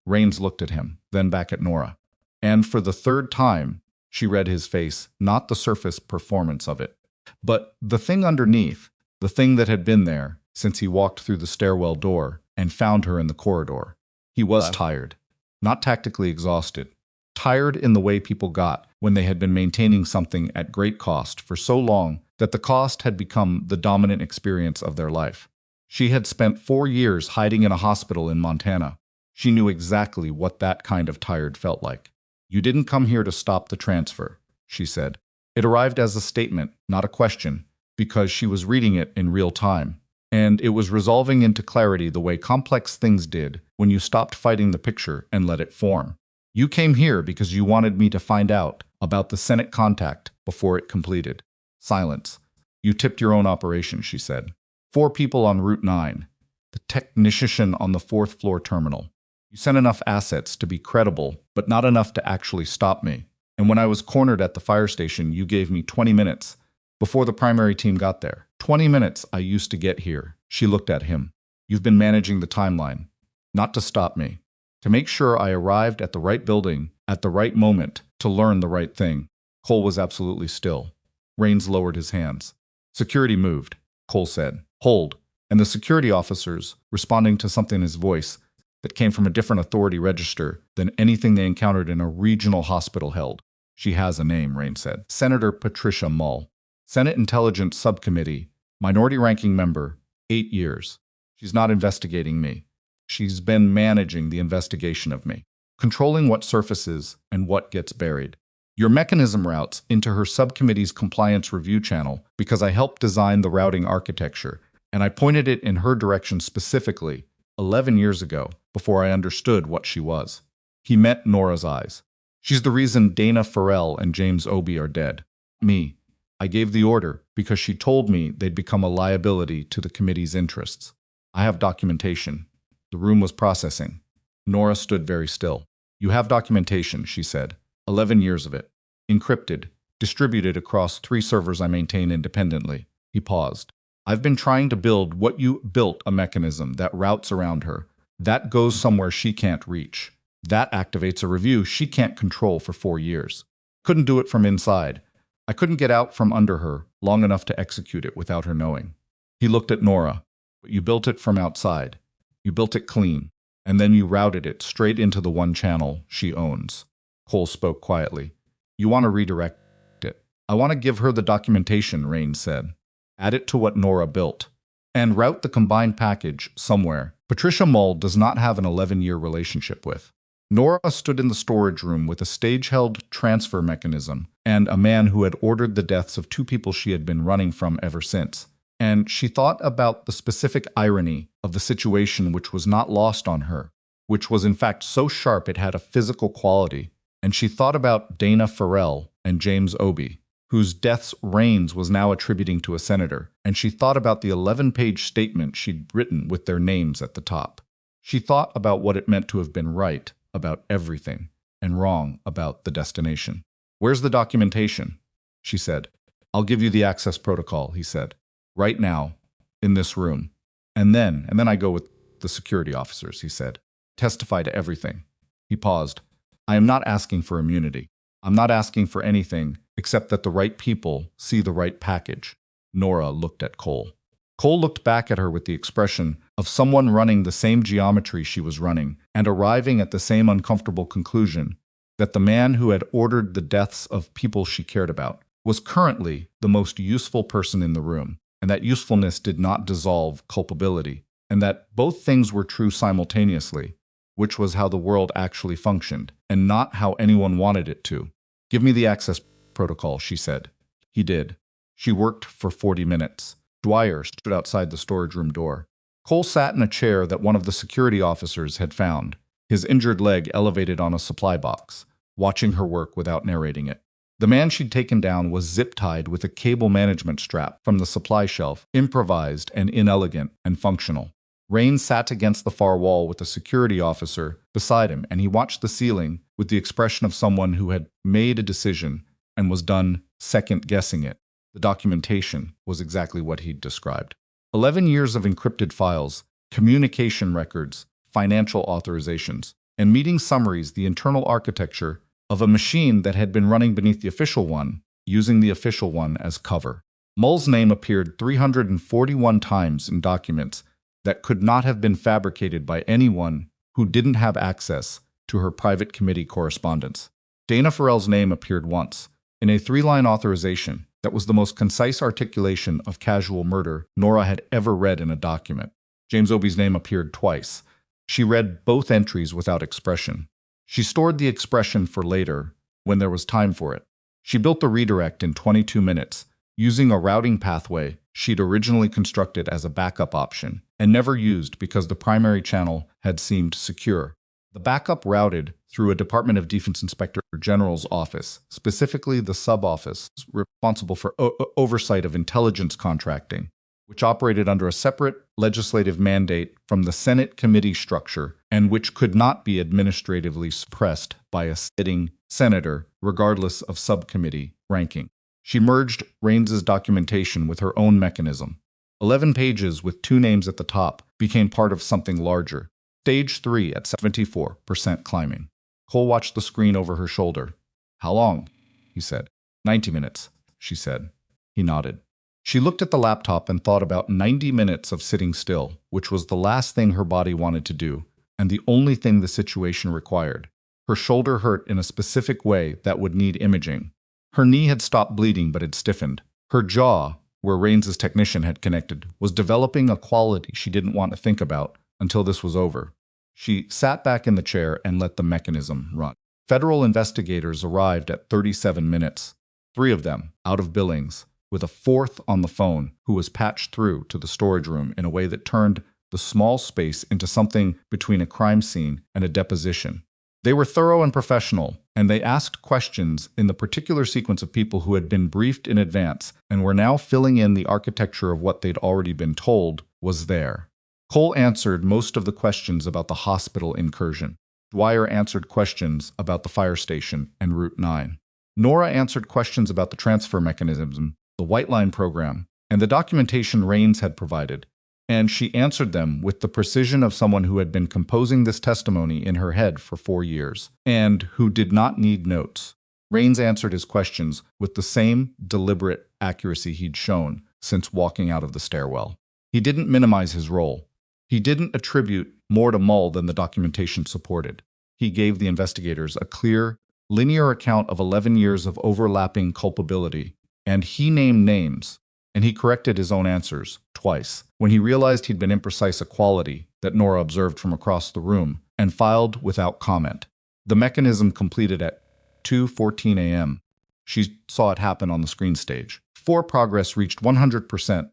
Rains looked at him, then back at Nora. And for the third time, she read his face, not the surface performance of it, but the thing underneath, the thing that had been there since he walked through the stairwell door and found her in the corridor. He was tired. Not tactically exhausted, tired in the way people got when they had been maintaining something at great cost for so long that the cost had become the dominant experience of their life. She had spent 4 years hiding in a hospital in Montana. She knew exactly what that kind of tired felt like. You didn't come here to stop the transfer, she said. It arrived as a statement, not a question, because she was reading it in real time. And it was resolving into clarity the way complex things did when you stopped fighting the picture and let it form. You came here because you wanted me to find out about the Senate contact before it completed. Silence. You tipped your own operation, she said. 4 people on Route 9. The technician on the 4th floor terminal. You sent enough assets to be credible, but not enough to actually stop me. And when I was cornered at the fire station, you gave me 20 minutes before the primary team got there. 20 minutes I used to get here. She looked at him. You've been managing the timeline. Not to stop me. To make sure I arrived at the right building, at the right moment, to learn the right thing. Cole was absolutely still. Rains lowered his hands. Security moved, Cole said. Hold. And the security officers, responding to something in his voice that came from a different authority register than anything they encountered in a regional hospital held. She has a name, Rains said. Senator Patricia Mull. Senate Intelligence Subcommittee, minority ranking member, 8 years. She's not investigating me. She's been managing the investigation of me. controlling what surfaces and what gets buried. Your mechanism routes into her subcommittee's compliance review channel because I helped design the routing architecture, and I pointed it in her direction specifically 11 years ago before I understood what she was. He met Nora's eyes. She's the reason Dana Farrell and James Obey are dead. Me. I gave the order because she told me they'd become a liability to the committee's interests. I have documentation. The room was processing. Nora stood very still. You have documentation, she said. 11 years of it. Encrypted. Distributed across 3 servers I maintain independently. He paused. I've been trying to build what you built, a mechanism that routes around her. That goes somewhere she can't reach. That activates a review she can't control for 4 years. Couldn't do it from inside. I couldn't get out from under her long enough to execute it without her knowing. He looked at Nora. But you built it from outside. You built it clean. And then you routed it straight into the one channel she owns. Cole spoke quietly. You want to redirect it. I want to give her the documentation, Rain said. Add it to what Nora built. And route the combined package somewhere Patricia Mull does not have an 11-year relationship with. Nora stood in the storage room with a stage-held transfer mechanism and a man who had ordered the deaths of 2 people she had been running from ever since. And she thought about the specific irony of the situation, which was not lost on her, which was in fact so sharp it had a physical quality. And she thought about Dana Farrell and James Obey, whose deaths Rains was now attributing to a senator, and she thought about the 11-page statement she'd written with their names at the top. She thought about what it meant to have been right about everything and wrong about the destination. Where's the documentation? She said. I'll give you the access protocol, he said. Right now, in this room. And then I go with the security officers, he said. Testify to everything. He paused. I am not asking for immunity. I'm not asking for anything except that the right people see the right package. Nora looked at Cole. Cole looked back at her with the expression of someone running the same geometry she was running and arriving at the same uncomfortable conclusion that the man who had ordered the deaths of people she cared about was currently the most useful person in the room, and that usefulness did not dissolve culpability, and that both things were true simultaneously, which was how the world actually functioned, and not how anyone wanted it to. Give me the access protocol, she said. He did. She worked for 40 minutes. Dwyer stood outside the storage room door. Cole sat in a chair that one of the security officers had found, his injured leg elevated on a supply box, watching her work without narrating it. The man she'd taken down was zip-tied with a cable management strap from the supply shelf, improvised and inelegant and functional. Rain sat against the far wall with a security officer beside him, and he watched the ceiling with the expression of someone who had made a decision and was done second-guessing it. The documentation was exactly what he'd described. 11 years of encrypted files, communication records, financial authorizations, and meeting summaries, the internal architecture of a machine that had been running beneath the official one, using the official one as cover. Mull's name appeared 341 times in documents that could not have been fabricated by anyone who didn't have access to her private committee correspondence. Dana Farrell's name appeared once, in a 3-line authorization that was the most concise articulation of casual murder Nora had ever read in a document. James Obey's name appeared twice. She read both entries without expression. She stored the expression for later, when there was time for it. She built the redirect in 22 minutes, using a routing pathway she'd originally constructed as a backup option, and never used because the primary channel had seemed secure. The backup routed through a Department of Defense Inspector General's office, specifically the sub-office responsible for oversight of intelligence contracting, which operated under a separate legislative mandate from the Senate committee structure and which could not be administratively suppressed by a sitting senator, regardless of subcommittee ranking. She merged Rains's documentation with her own mechanism. 11 pages with 2 names at the top became part of something larger. Stage 3 at 74% climbing. Cole watched the screen over her shoulder. How long? He said. 90 minutes, she said. He nodded. She looked at the laptop and thought about 90 minutes of sitting still, which was the last thing her body wanted to do, and the only thing the situation required. Her shoulder hurt in a specific way that would need imaging. Her knee had stopped bleeding but had stiffened. Her jaw, where Rains's technician had connected, was developing a quality she didn't want to think about until this was over. She sat back in the chair and let the mechanism run. Federal investigators arrived at 37 minutes, 3 of them out of Billings, with a 4th on the phone who was patched through to the storage room in a way that turned the small space into something between a crime scene and a deposition. They were thorough and professional, and they asked questions in the particular sequence of people who had been briefed in advance and were now filling in the architecture of what they'd already been told was there. Cole answered most of the questions about the hospital incursion. Dwyer answered questions about the fire station and Route 9. Nora answered questions about the transfer mechanism, the White Line program, and the documentation Raines had provided, and she answered them with the precision of someone who had been composing this testimony in her head for 4 years, and who did not need notes. Raines answered his questions with the same deliberate accuracy he'd shown since walking out of the stairwell. He didn't minimize his role. He didn't attribute more to Mull than the documentation supported. He gave the investigators a clear, linear account of 11 years of overlapping culpability, and he named names, and he corrected his own answers twice when he realized he'd been imprecise, a quality that Nora observed from across the room, and filed without comment. The mechanism completed at 2:14 a.m. She saw it happen on the screen stage. 4 progress reached 100%.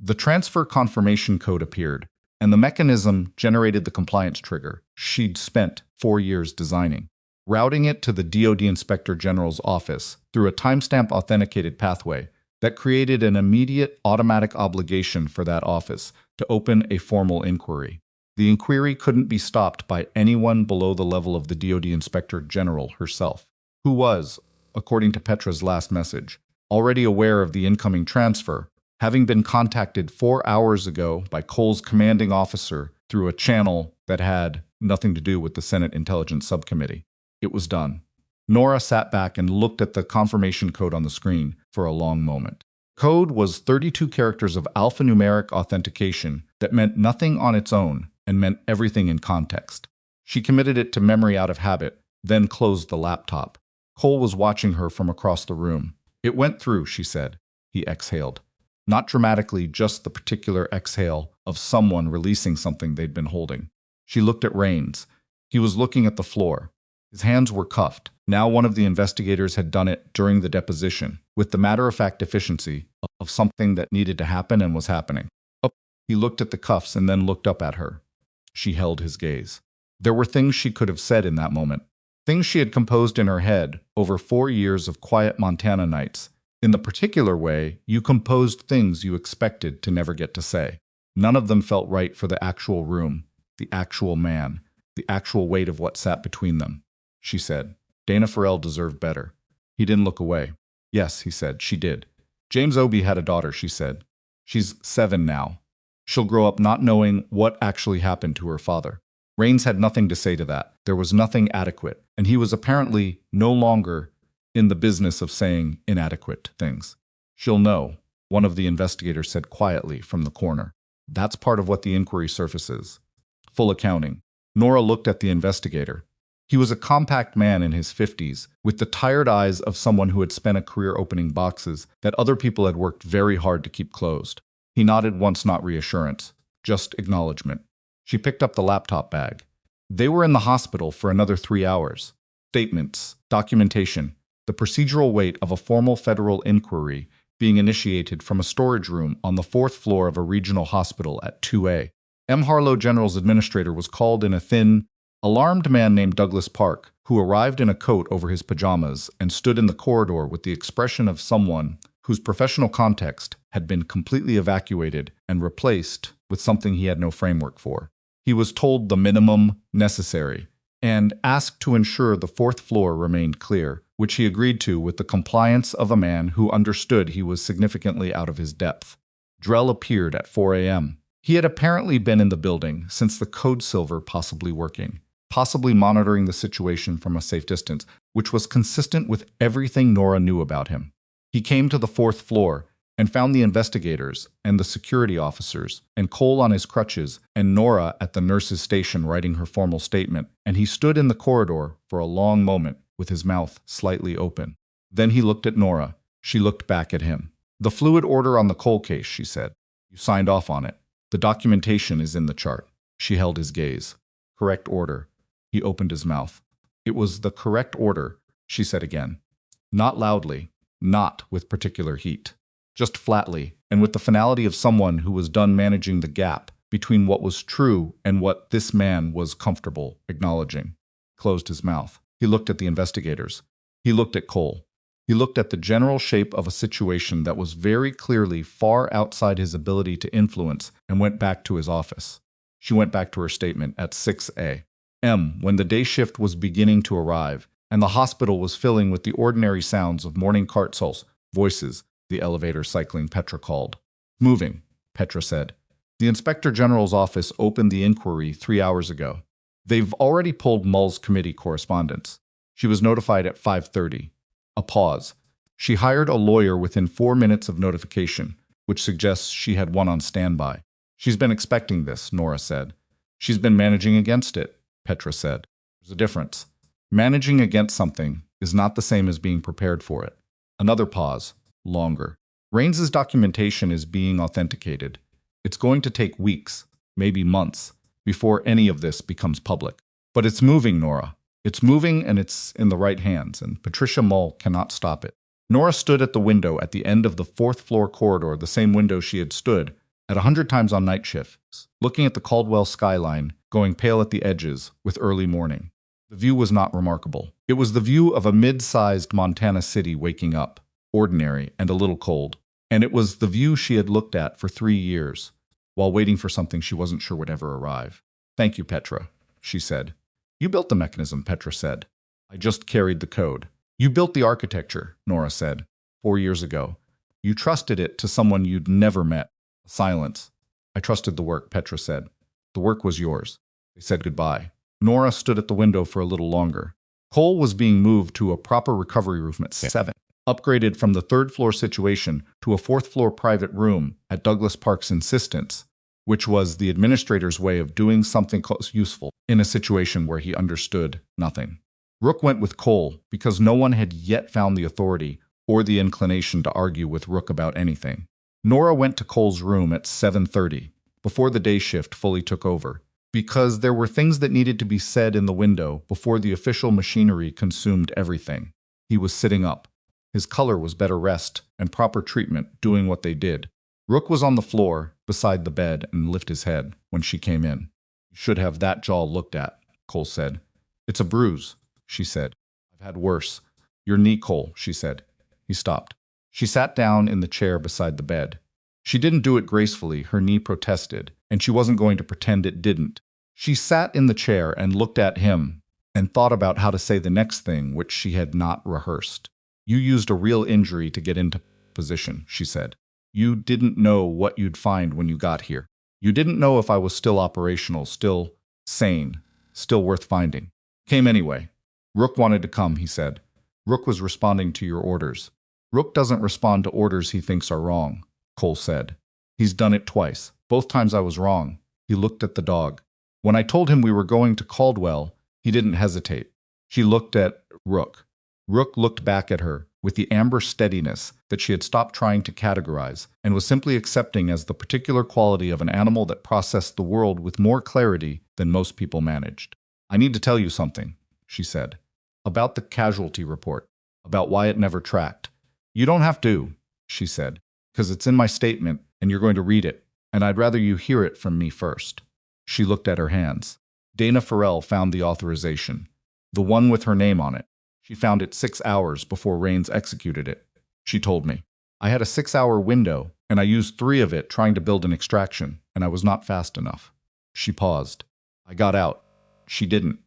The transfer confirmation code appeared, and the mechanism generated the compliance trigger she'd spent 4 years designing, routing it to the DoD Inspector General's office through a timestamp authenticated pathway that created an immediate automatic obligation for that office to open a formal inquiry. The inquiry couldn't be stopped by anyone below the level of the DoD Inspector General herself, who was, according to Petra's last message, already aware of the incoming transfer, having been contacted 4 hours ago by Cole's commanding officer through a channel that had nothing to do with the Senate Intelligence Subcommittee. It was done. Nora sat back and looked at the confirmation code on the screen for a long moment. Code was 32 characters of alphanumeric authentication that meant nothing on its own and meant everything in context. She committed it to memory out of habit, then closed the laptop. Cole was watching her from across the room. "It went through," she said. He exhaled. Not dramatically, just the particular exhale of someone releasing something they'd been holding. She looked at Raines. He was looking at the floor. His hands were cuffed. Now one of the investigators had done it during the deposition, with the matter-of-fact efficiency of something that needed to happen and was happening. He looked at the cuffs and then looked up at her. She held his gaze. There were things she could have said in that moment, things she had composed in her head over 4 years of quiet Montana nights. In the particular way, you composed things you expected to never get to say. None of them felt right for the actual room, the actual man, the actual weight of what sat between them. She said, "Dana Farrell deserved better." He didn't look away. "Yes," he said, "she did. James Obey had a daughter," she said. "She's 7 now. She'll grow up not knowing what actually happened to her father." Raines had nothing to say to that. There was nothing adequate, and he was apparently no longer in the business of saying inadequate things. "She'll know," one of the investigators said quietly from the corner. "That's part of what the inquiry surfaces. Full accounting." Nora looked at the investigator. He was a compact man in his 50s, with the tired eyes of someone who had spent a career opening boxes that other people had worked very hard to keep closed. He nodded once, not reassurance, just acknowledgement. She picked up the laptop bag. They were in the hospital for another 3 hours. Statements, documentation, the procedural weight of a formal federal inquiry being initiated from a storage room on the 4th floor of a regional hospital at 2 a.m. Harlow General's administrator was called in, a thin, alarmed man named Douglas Park, who arrived in a coat over his pajamas and stood in the corridor with the expression of someone whose professional context had been completely evacuated and replaced with something he had no framework for. He was told the minimum necessary and asked to ensure the 4th floor remained clear, which he agreed to with the compliance of a man who understood he was significantly out of his depth. Drell appeared at 4 a.m. He had apparently been in the building since the code silver, possibly working, possibly monitoring the situation from a safe distance, which was consistent with everything Nora knew about him. He came to the 4th floor and found the investigators and the security officers, and Cole on his crutches, and Nora at the nurse's station writing her formal statement, and he stood in the corridor for a long moment with his mouth slightly open. Then he looked at Nora. She looked back at him. "The fluid order on the Cole case," she said. "You signed off on it. The documentation is in the chart." She held his gaze. Correct order. He opened his mouth. It was the correct order, she said again. Not loudly, not with particular heat. Just flatly, and with the finality of someone who was done managing the gap between what was true and what this man was comfortable acknowledging. He closed his mouth. He looked at the investigators. He looked at Cole. He looked at the general shape of a situation that was very clearly far outside his ability to influence and went back to his office. She went back to her statement at 6 a.m. when the day shift was beginning to arrive and the hospital was filling with the ordinary sounds of morning cart souls, voices, the elevator cycling, Petra called. Moving, Petra said. The Inspector General's office opened the inquiry 3 hours ago. They've already pulled Mull's committee correspondence. She was notified at 5:30. A pause. She hired a lawyer within 4 minutes of notification, which suggests she had one on standby. She's been expecting this, Nora said. She's been managing against it, Petra said. There's a difference. Managing against something is not the same as being prepared for it. Another pause. Longer. Raines's documentation is being authenticated. It's going to take weeks, maybe months, before any of this becomes public. But it's moving, Nora. It's moving and it's in the right hands, and Patricia Mull cannot stop it. Nora stood at the window at the end of the 4th floor corridor, the same window she had stood at 100 times on night shifts, looking at the Caldwell skyline, going pale at the edges with early morning. The view was not remarkable. It was the view of a mid-sized Montana city waking up, ordinary and a little cold. And it was the view she had looked at for 3 years, while waiting for something she wasn't sure would ever arrive. Thank you, Petra, she said. You built the mechanism, Petra said. I just carried the code. You built the architecture, Nora said, 4 years ago. You trusted it to someone you'd never met. Silence. I trusted the work, Petra said. The work was yours. They said goodbye. Nora stood at the window for a little longer. Cole was being moved to a proper recovery room at 7, upgraded from the 3rd floor situation to a 4th floor private room at Douglas Park's insistence, which was the administrator's way of doing something useful in a situation where he understood nothing. Rook went with Cole because no one had yet found the authority or the inclination to argue with Rook about anything. Nora went to Cole's room at 7:30, before the day shift fully took over, because there were things that needed to be said in the window before the official machinery consumed everything. He was sitting up. His color was better rest and proper treatment doing what they did. Rook was on the floor beside the bed and lifted his head when she came in. You should have that jaw looked at, Cole said. It's a bruise, she said. I've had worse. Your knee, Cole, she said. He stopped. She sat down in the chair beside the bed. She didn't do it gracefully, her knee protested, and she wasn't going to pretend it didn't. She sat in the chair and looked at him and thought about how to say the next thing which she had not rehearsed. You used a real injury to get into position, she said. You didn't know what you'd find when you got here. You didn't know if I was still operational, still sane, still worth finding. Came anyway. Rook wanted to come, he said. Rook was responding to your orders. Rook doesn't respond to orders he thinks are wrong, Cole said. He's done it twice. Both times I was wrong. He looked at the dog. When I told him we were going to Caldwell, he didn't hesitate. She looked at Rook. Rook looked back at her with the amber steadiness that she had stopped trying to categorize and was simply accepting as the particular quality of an animal that processed the world with more clarity than most people managed. I need to tell you something, she said, about the casualty report, about why it never tracked. You don't have to, she said, because it's in my statement and you're going to read it, and I'd rather you hear it from me first. She looked at her hands. Dana Farrell found the authorization, the one with her name on it. She found it 6 hours before Raines executed it. She told me. I had a 6-hour window, and I used 3 of it trying to build an extraction, and I was not fast enough. She paused. I got out. She didn't.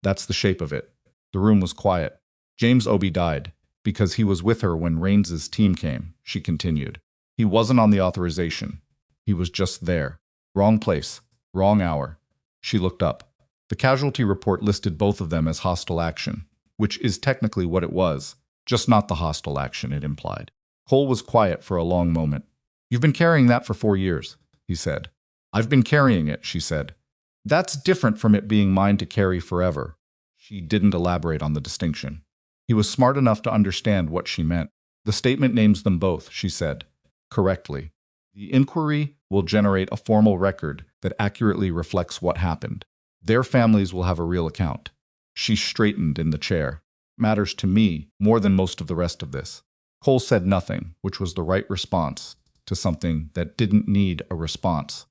That's the shape of it. The room was quiet. James Obie died, because he was with her when Raines's team came, she continued. He wasn't on the authorization. He was just there. Wrong place. Wrong hour. She looked up. The casualty report listed both of them as hostile action, which is technically what it was, just not the hostile action it implied. Cole was quiet for a long moment. You've been carrying that for 4 years, he said. I've been carrying it, she said. That's different from it being mine to carry forever. She didn't elaborate on the distinction. He was smart enough to understand what she meant. The statement names them both, she said, correctly. The inquiry will generate a formal record that accurately reflects what happened. Their families will have a real account. She straightened in the chair. Matters to me more than most of the rest of this. Cole said nothing, which was the right response to something that didn't need a response.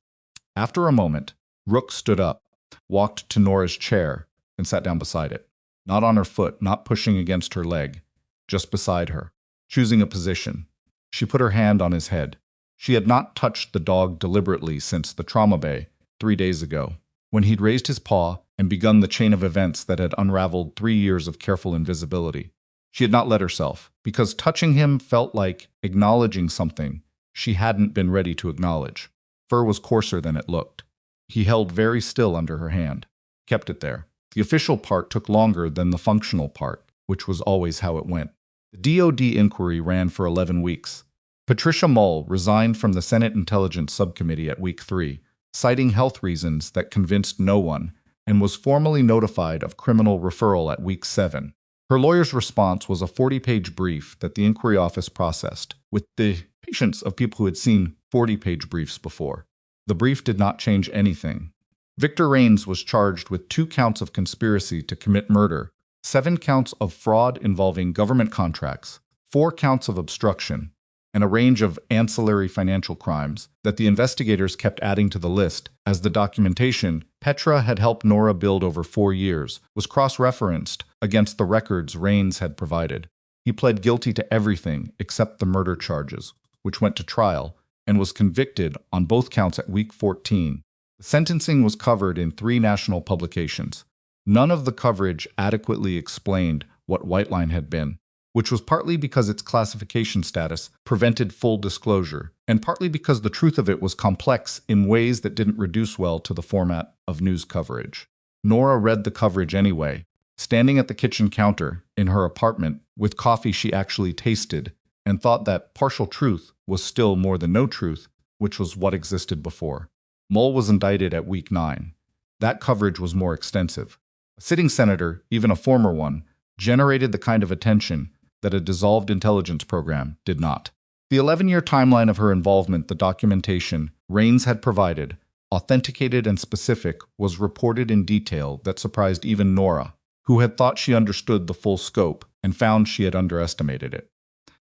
After a moment, Rook stood up, walked to Nora's chair, and sat down beside it. Not on her foot, not pushing against her leg, just beside her, choosing a position. She put her hand on his head. She had not touched the dog deliberately since the trauma bay 3 days ago, when he'd raised his paw and begun the chain of events that had unraveled 3 years of careful invisibility. She had not let herself, because touching him felt like acknowledging something she hadn't been ready to acknowledge. Fur was coarser than it looked. He held very still under her hand, kept it there. The official part took longer than the functional part, which was always how it went. The DoD inquiry ran for 11 weeks. Patricia Mull resigned from the Senate Intelligence Subcommittee at week 3, citing health reasons that convinced no one, and was formally notified of criminal referral at week 7. Her lawyer's response was a 40-page brief that the inquiry office processed, with the patience of people who had seen 40-page briefs before. The brief did not change anything. Victor Raines was charged with 2 counts of conspiracy to commit murder, 7 counts of fraud involving government contracts, 4 counts of obstruction, and a range of ancillary financial crimes that the investigators kept adding to the list as the documentation Petra had helped Nora build over 4 years was cross-referenced against the records Raines had provided. He pled guilty to everything except the murder charges, which went to trial, and was convicted on both counts at week 14. The sentencing was covered in 3 national publications. None of the coverage adequately explained what White Line had been, which was partly because its classification status prevented full disclosure, and partly because the truth of it was complex in ways that didn't reduce well to the format of news coverage. Nora read the coverage anyway, standing at the kitchen counter in her apartment with coffee she actually tasted, and thought that partial truth was still more than no truth, which was what existed before. Mull was indicted at week 9. That coverage was more extensive. A sitting senator, even a former one, generated the kind of attention that a dissolved intelligence program did not. The 11-year timeline of her involvement, the documentation Raines had provided, authenticated and specific, was reported in detail that surprised even Nora, who had thought she understood the full scope and found she had underestimated it.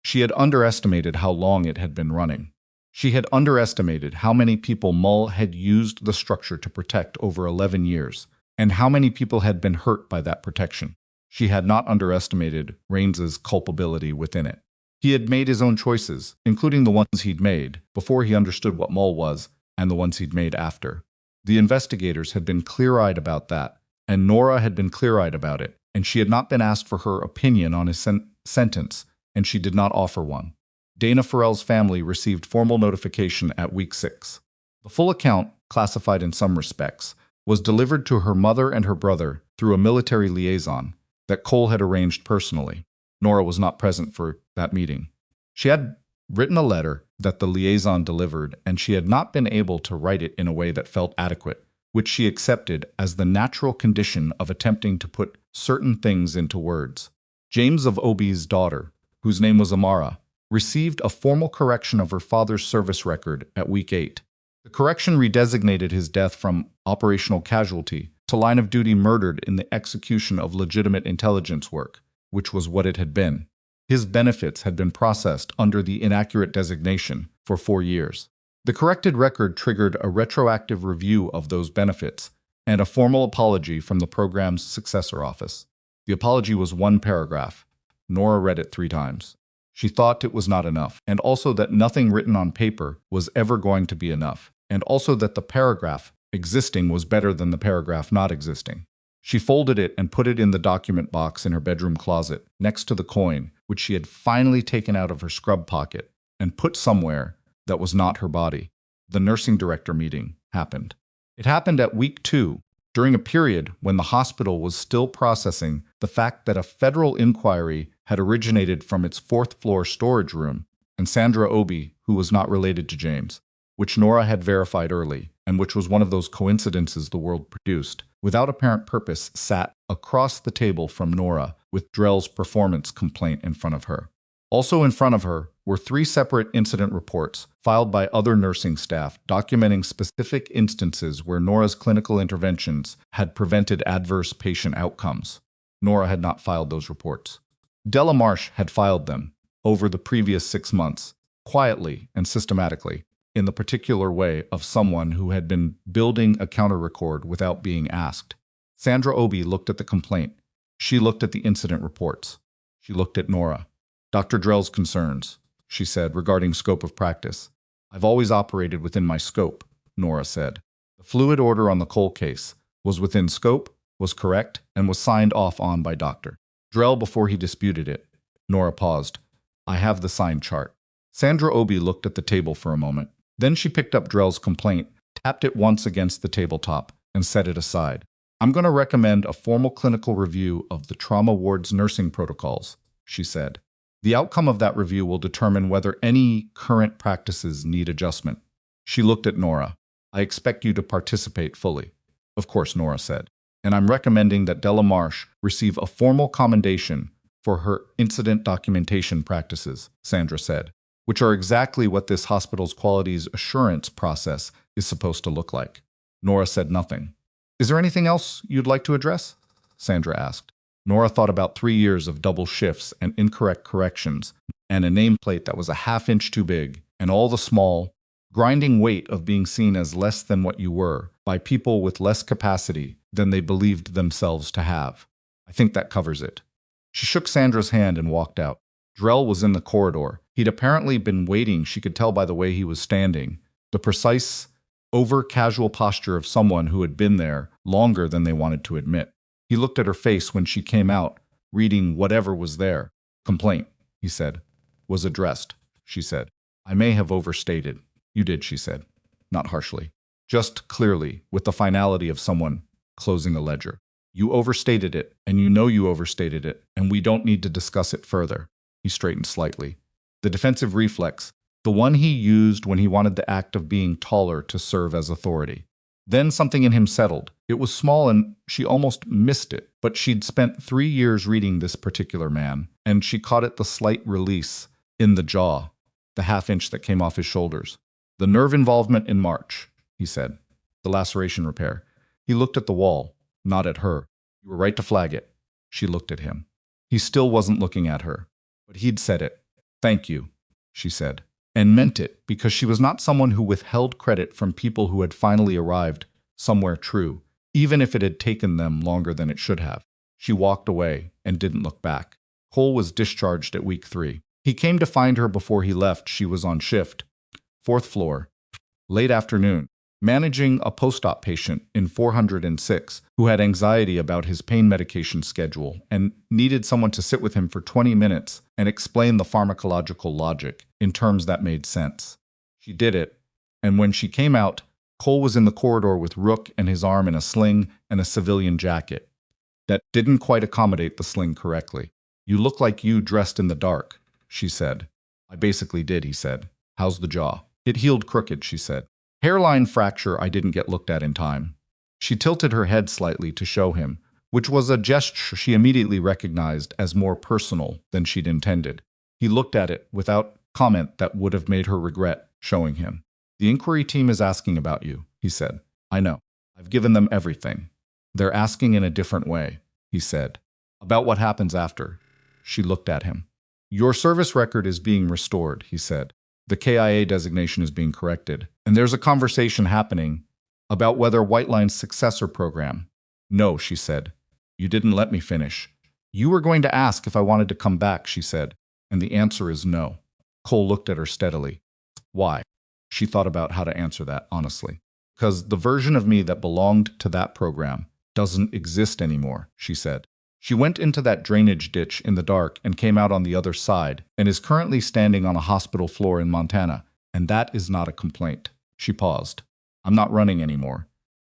She had underestimated how long it had been running. She had underestimated how many people Mull had used the structure to protect over 11 years, and how many people had been hurt by that protection. She had not underestimated Raines's culpability within it. He had made his own choices, including the ones he'd made before he understood what Mull was, and the ones he'd made after. The investigators had been clear-eyed about that, and Nora had been clear-eyed about it, and she had not been asked for her opinion on his sentence, and she did not offer one. Dana Farrell's family received formal notification at week 6. The full account, classified in some respects, was delivered to her mother and her brother through a military liaison that Cole had arranged personally. Nora was not present for that meeting. She had written a letter that the liaison delivered, and she had not been able to write it in a way that felt adequate, which she accepted as the natural condition of attempting to put certain things into words. James of Obi's daughter, whose name was Amara, received a formal correction of her father's service record at week 8. The correction redesignated his death from operational casualty to line of duty murdered in the execution of legitimate intelligence work, which was what it had been. His benefits had been processed under the inaccurate designation for 4 years. The corrected record triggered a retroactive review of those benefits and a formal apology from the program's successor office. The apology was 1 paragraph. Nora read it 3 times. She thought it was not enough, and also that nothing written on paper was ever going to be enough, and also that the paragraph existing was better than the paragraph not existing. She folded it and put it in the document box in her bedroom closet, next to the coin, which she had finally taken out of her scrub pocket and put somewhere that was not her body. The nursing director meeting happened. It happened at week 2, during a period when the hospital was still processing the fact that a federal inquiry had originated from its 4th-floor storage room, and Sandra Obi, who was not related to James, which Nora had verified early, and which was one of those coincidences the world produced, without apparent purpose, sat across the table from Nora with Drell's performance complaint in front of her. Also in front of her were 3 separate incident reports filed by other nursing staff documenting specific instances where Nora's clinical interventions had prevented adverse patient outcomes. Nora had not filed those reports. Delamarche had filed them over the previous 6 months, quietly and systematically, in the particular way of someone who had been building a counter-record without being asked. Sandra Obi looked at the complaint. She looked at the incident reports. She looked at Nora. Dr. Drell's concerns, she said, regarding scope of practice. I've always operated within my scope, Nora said. The fluid order on the Cole case was within scope, was correct, and was signed off on by Dr. Drell before he disputed it. Nora paused. I have the signed chart. Sandra Obi looked at the table for a moment. Then she picked up Drell's complaint, tapped it once against the tabletop, and set it aside. I'm going to recommend a formal clinical review of the trauma ward's nursing protocols, she said. The outcome of that review will determine whether any current practices need adjustment. She looked at Nora. I expect you to participate fully. Of course, Nora said. And I'm recommending that Delamarche receive a formal commendation for her incident documentation practices, Sandra said, which are exactly what this hospital's qualities assurance process is supposed to look like. Nora said nothing. Is there anything else you'd like to address? Sandra asked. Nora thought about 3 years of double shifts and incorrect corrections, and a nameplate that was a half-inch too big, and all the small, grinding weight of being seen as less than what you were by people with less capacity than they believed themselves to have. I think that covers it. She shook Sandra's hand and walked out. Drell was in the corridor. He'd apparently been waiting, she could tell by the way he was standing, the precise, over-casual posture of someone who had been there longer than they wanted to admit. He looked at her face when she came out, reading whatever was there. Complaint, he said. Was addressed, she said. I may have overstated. You did, she said. Not harshly. Just clearly, with the finality of someone closing a ledger. You overstated it, and you know you overstated it, and we don't need to discuss it further. He straightened slightly. The defensive reflex, the one he used when he wanted the act of being taller to serve as authority. Then something in him settled. It was small and she almost missed it, but she'd spent 3 years reading this particular man, and she caught it the slight release in the jaw, the half-inch that came off his shoulders. The nerve involvement in March, he said. The laceration repair. He looked at the wall, not at her. You were right to flag it. She looked at him. He still wasn't looking at her, but he'd said it. Thank you, she said. And meant it, because she was not someone who withheld credit from people who had finally arrived somewhere true, even if it had taken them longer than it should have. She walked away and didn't look back. Cole was discharged at week 3. He came to find her before he left. She was on shift, 4th floor, late afternoon, managing a post-op patient in 406 who had anxiety about his pain medication schedule and needed someone to sit with him for 20 minutes and explain the pharmacological logic in terms that made sense. She did it, and when she came out, Cole was in the corridor with Rook and his arm in a sling and a civilian jacket that didn't quite accommodate the sling correctly. You look like you dressed in the dark, she said. I basically did, he said. How's the jaw? It healed crooked, she said. Hairline fracture I didn't get looked at in time. She tilted her head slightly to show him, which was a gesture she immediately recognized as more personal than she'd intended. He looked at it without comment that would have made her regret showing him. The inquiry team is asking about you, he said. I know. I've given them everything. They're asking in a different way, he said. About what happens after. She looked at him. Your service record is being restored, he said. The KIA designation is being corrected, and there's a conversation happening about whether White Line's successor program. No, she said. You didn't let me finish. You were going to ask if I wanted to come back, she said, and the answer is no. Cole looked at her steadily. Why? She thought about how to answer that, honestly. Because the version of me that belonged to that program doesn't exist anymore, she said. She went into that drainage ditch in the dark and came out on the other side and is currently standing on a hospital floor in Montana, and that is not a complaint. She paused. I'm not running anymore,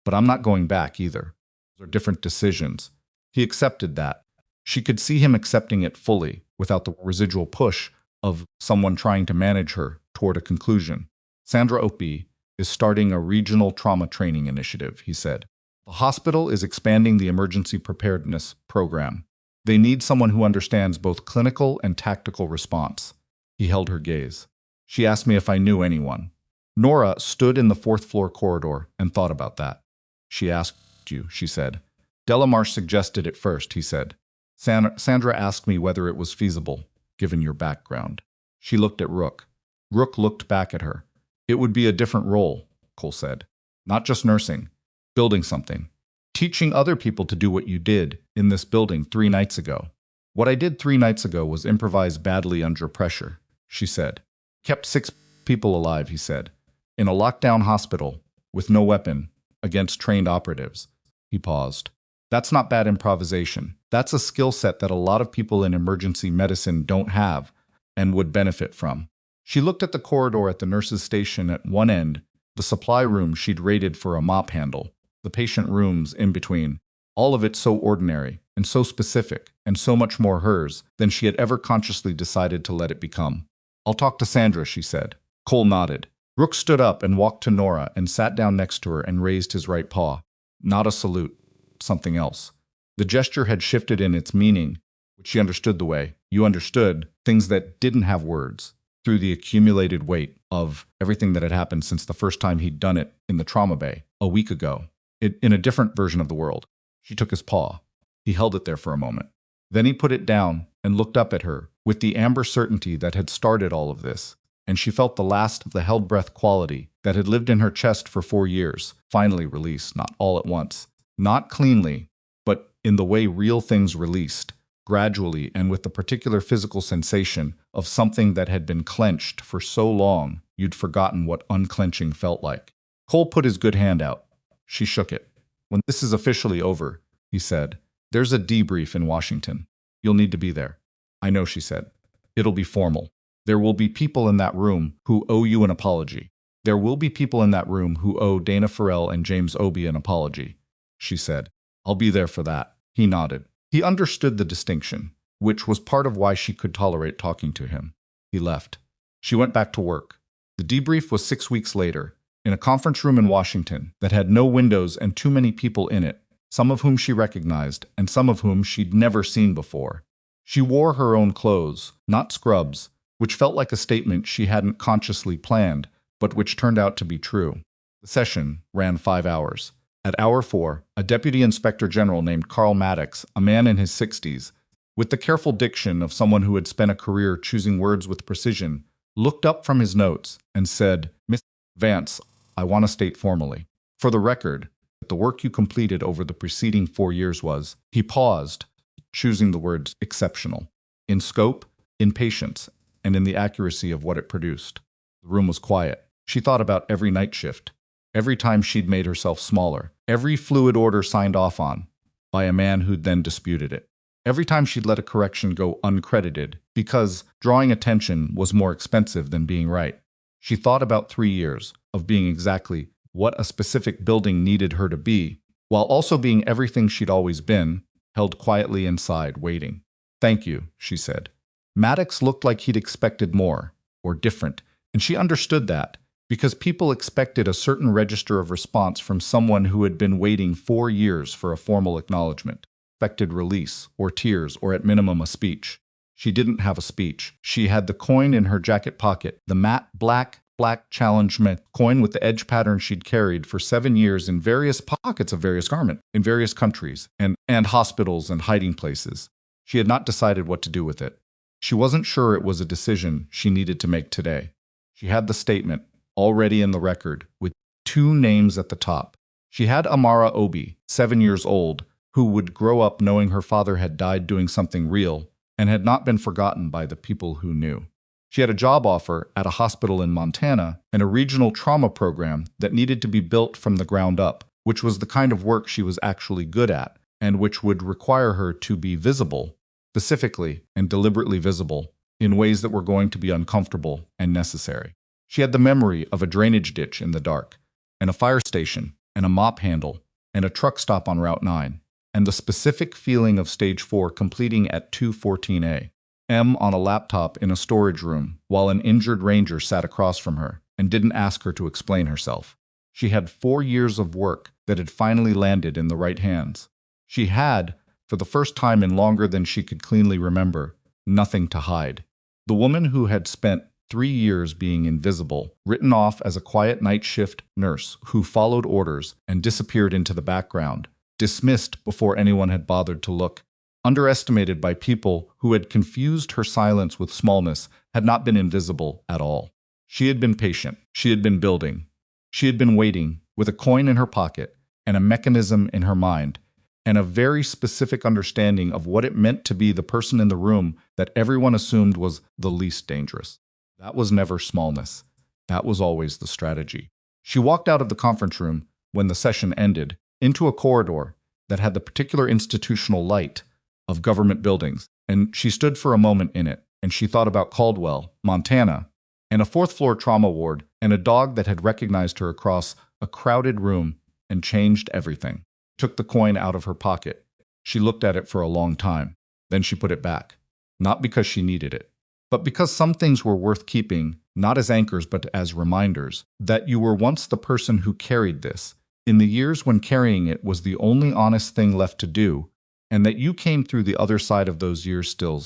but I'm not going back either. Those are different decisions. He accepted that. She could see him accepting it fully without the residual push of someone trying to manage her toward a conclusion. Sandra Opie is starting a regional trauma training initiative, he said. The hospital is expanding the emergency preparedness program. They need someone who understands both clinical and tactical response. He held her gaze. She asked me if I knew anyone. Nora stood in the fourth-floor corridor and thought about that. She asked you, she said. Delamarche suggested it first, he said. Sandra asked me whether it was feasible, given your background. She looked at Rook. Rook looked back at her. It would be a different role, Cole said. Not just nursing. Building something. Teaching other people to do what you did in this building 3 nights ago. What I did 3 nights ago was improvise badly under pressure, she said. Kept 6 people alive, he said. In a lockdown hospital, with no weapon, against trained operatives. He paused. That's not bad improvisation. That's a skill set that a lot of people in emergency medicine don't have and would benefit from. She looked at the corridor at the nurse's station at one end, the supply room she'd raided for a mop handle, the patient rooms in between, all of it so ordinary and so specific and so much more hers than she had ever consciously decided to let it become. I'll talk to Sandra, she said. Cole nodded. Rook stood up and walked to Nora and sat down next to her and raised his right paw. Not a salute, something else. The gesture had shifted in its meaning, which she understood the way you understood things that didn't have words, through the accumulated weight of everything that had happened since the first time he'd done it in the trauma bay, a week ago, in a different version of the world. She took his paw. He held it there for a moment. Then he put it down and looked up at her with the amber certainty that had started all of this, and she felt the last of the held breath quality that had lived in her chest for 4 years, finally released, not all at once, not cleanly, but in the way real things released, gradually and with the particular physical sensation of something that had been clenched for so long you'd forgotten what unclenching felt like. Cole put his good hand out. She shook it. When this is officially over, he said, there's a debrief in Washington. You'll need to be there. I know, she said. It'll be formal. There will be people in that room who owe you an apology. There will be people in that room who owe Dana Farrell and James Obie an apology, she said. I'll be there for that. He nodded. He understood the distinction, which was part of why she could tolerate talking to him. He left. She went back to work. The debrief was 6 weeks later, in a conference room in Washington that had no windows and too many people in it, some of whom she recognized and some of whom she'd never seen before. She wore her own clothes, not scrubs, which felt like a statement she hadn't consciously planned, but which turned out to be true. The session ran 5 hours. At hour 4, a deputy inspector general named Carl Maddox, a man in his 60s, with the careful diction of someone who had spent a career choosing words with precision, looked up from his notes and said, Miss Vance, I want to state formally, for the record, that the work you completed over the preceding 4 years was, he paused, choosing the words exceptional, in scope, in patience, and in the accuracy of what it produced. The room was quiet. She thought about every night shift, every time she'd made herself smaller, every fluid order signed off on by a man who'd then disputed it, every time she'd let a correction go uncredited because drawing attention was more expensive than being right. She thought about 3 years of being exactly what a specific building needed her to be, while also being everything she'd always been, held quietly inside, waiting. Thank you, she said. Maddox looked like he'd expected more, or different, and she understood that, because people expected a certain register of response from someone who had been waiting 4 years for a formal acknowledgement, expected release, or tears, or at minimum a speech. She didn't have a speech. She had the coin in her jacket pocket, the matte black challengement coin with the edge pattern she'd carried for 7 years in various pockets of various garments, in various countries, and hospitals and hiding places. She had not decided what to do with it. She wasn't sure it was a decision she needed to make today. She had the statement, already in the record, with 2 names at the top. She had Amara Obie, 7 years old, who would grow up knowing her father had died doing something real and had not been forgotten by the people who knew. She had a job offer at a hospital in Montana and a regional trauma program that needed to be built from the ground up, which was the kind of work she was actually good at and which would require her to be visible, specifically and deliberately visible, in ways that were going to be uncomfortable and necessary. She had the memory of a drainage ditch in the dark, and a fire station, and a mop handle, and a truck stop on Route 9, and the specific feeling of Stage 4 completing at 2:14 a.m. on a laptop in a storage room while an injured ranger sat across from her and didn't ask her to explain herself. She had 4 years of work that had finally landed in the right hands. She had, for the first time in longer than she could cleanly remember, nothing to hide. The woman who had spent 3 years being invisible, written off as a quiet night shift nurse who followed orders and disappeared into the background, dismissed before anyone had bothered to look, underestimated by people who had confused her silence with smallness, had not been invisible at all. She had been patient. She had been building. She had been waiting, with a coin in her pocket and a mechanism in her mind, and a very specific understanding of what it meant to be the person in the room that everyone assumed was the least dangerous. That was never smallness. That was always the strategy. She walked out of the conference room, when the session ended, into a corridor that had the particular institutional light of government buildings, and she stood for a moment in it, and she thought about Caldwell, Montana, and a fourth-floor trauma ward, and a dog that had recognized her across a crowded room and changed everything. Took the coin out of her pocket. She looked at it for a long time. Then she put it back. Not because she needed it, but because some things were worth keeping, not as anchors but as reminders, that you were once the person who carried this, in the years when carrying it was the only honest thing left to do, and that you came through the other side of those years still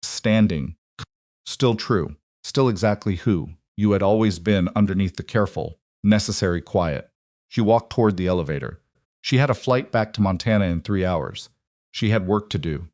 standing, still true, still exactly who you had always been underneath the careful, necessary quiet. She walked toward the elevator. She had a flight back to Montana in 3 hours. She had work to do.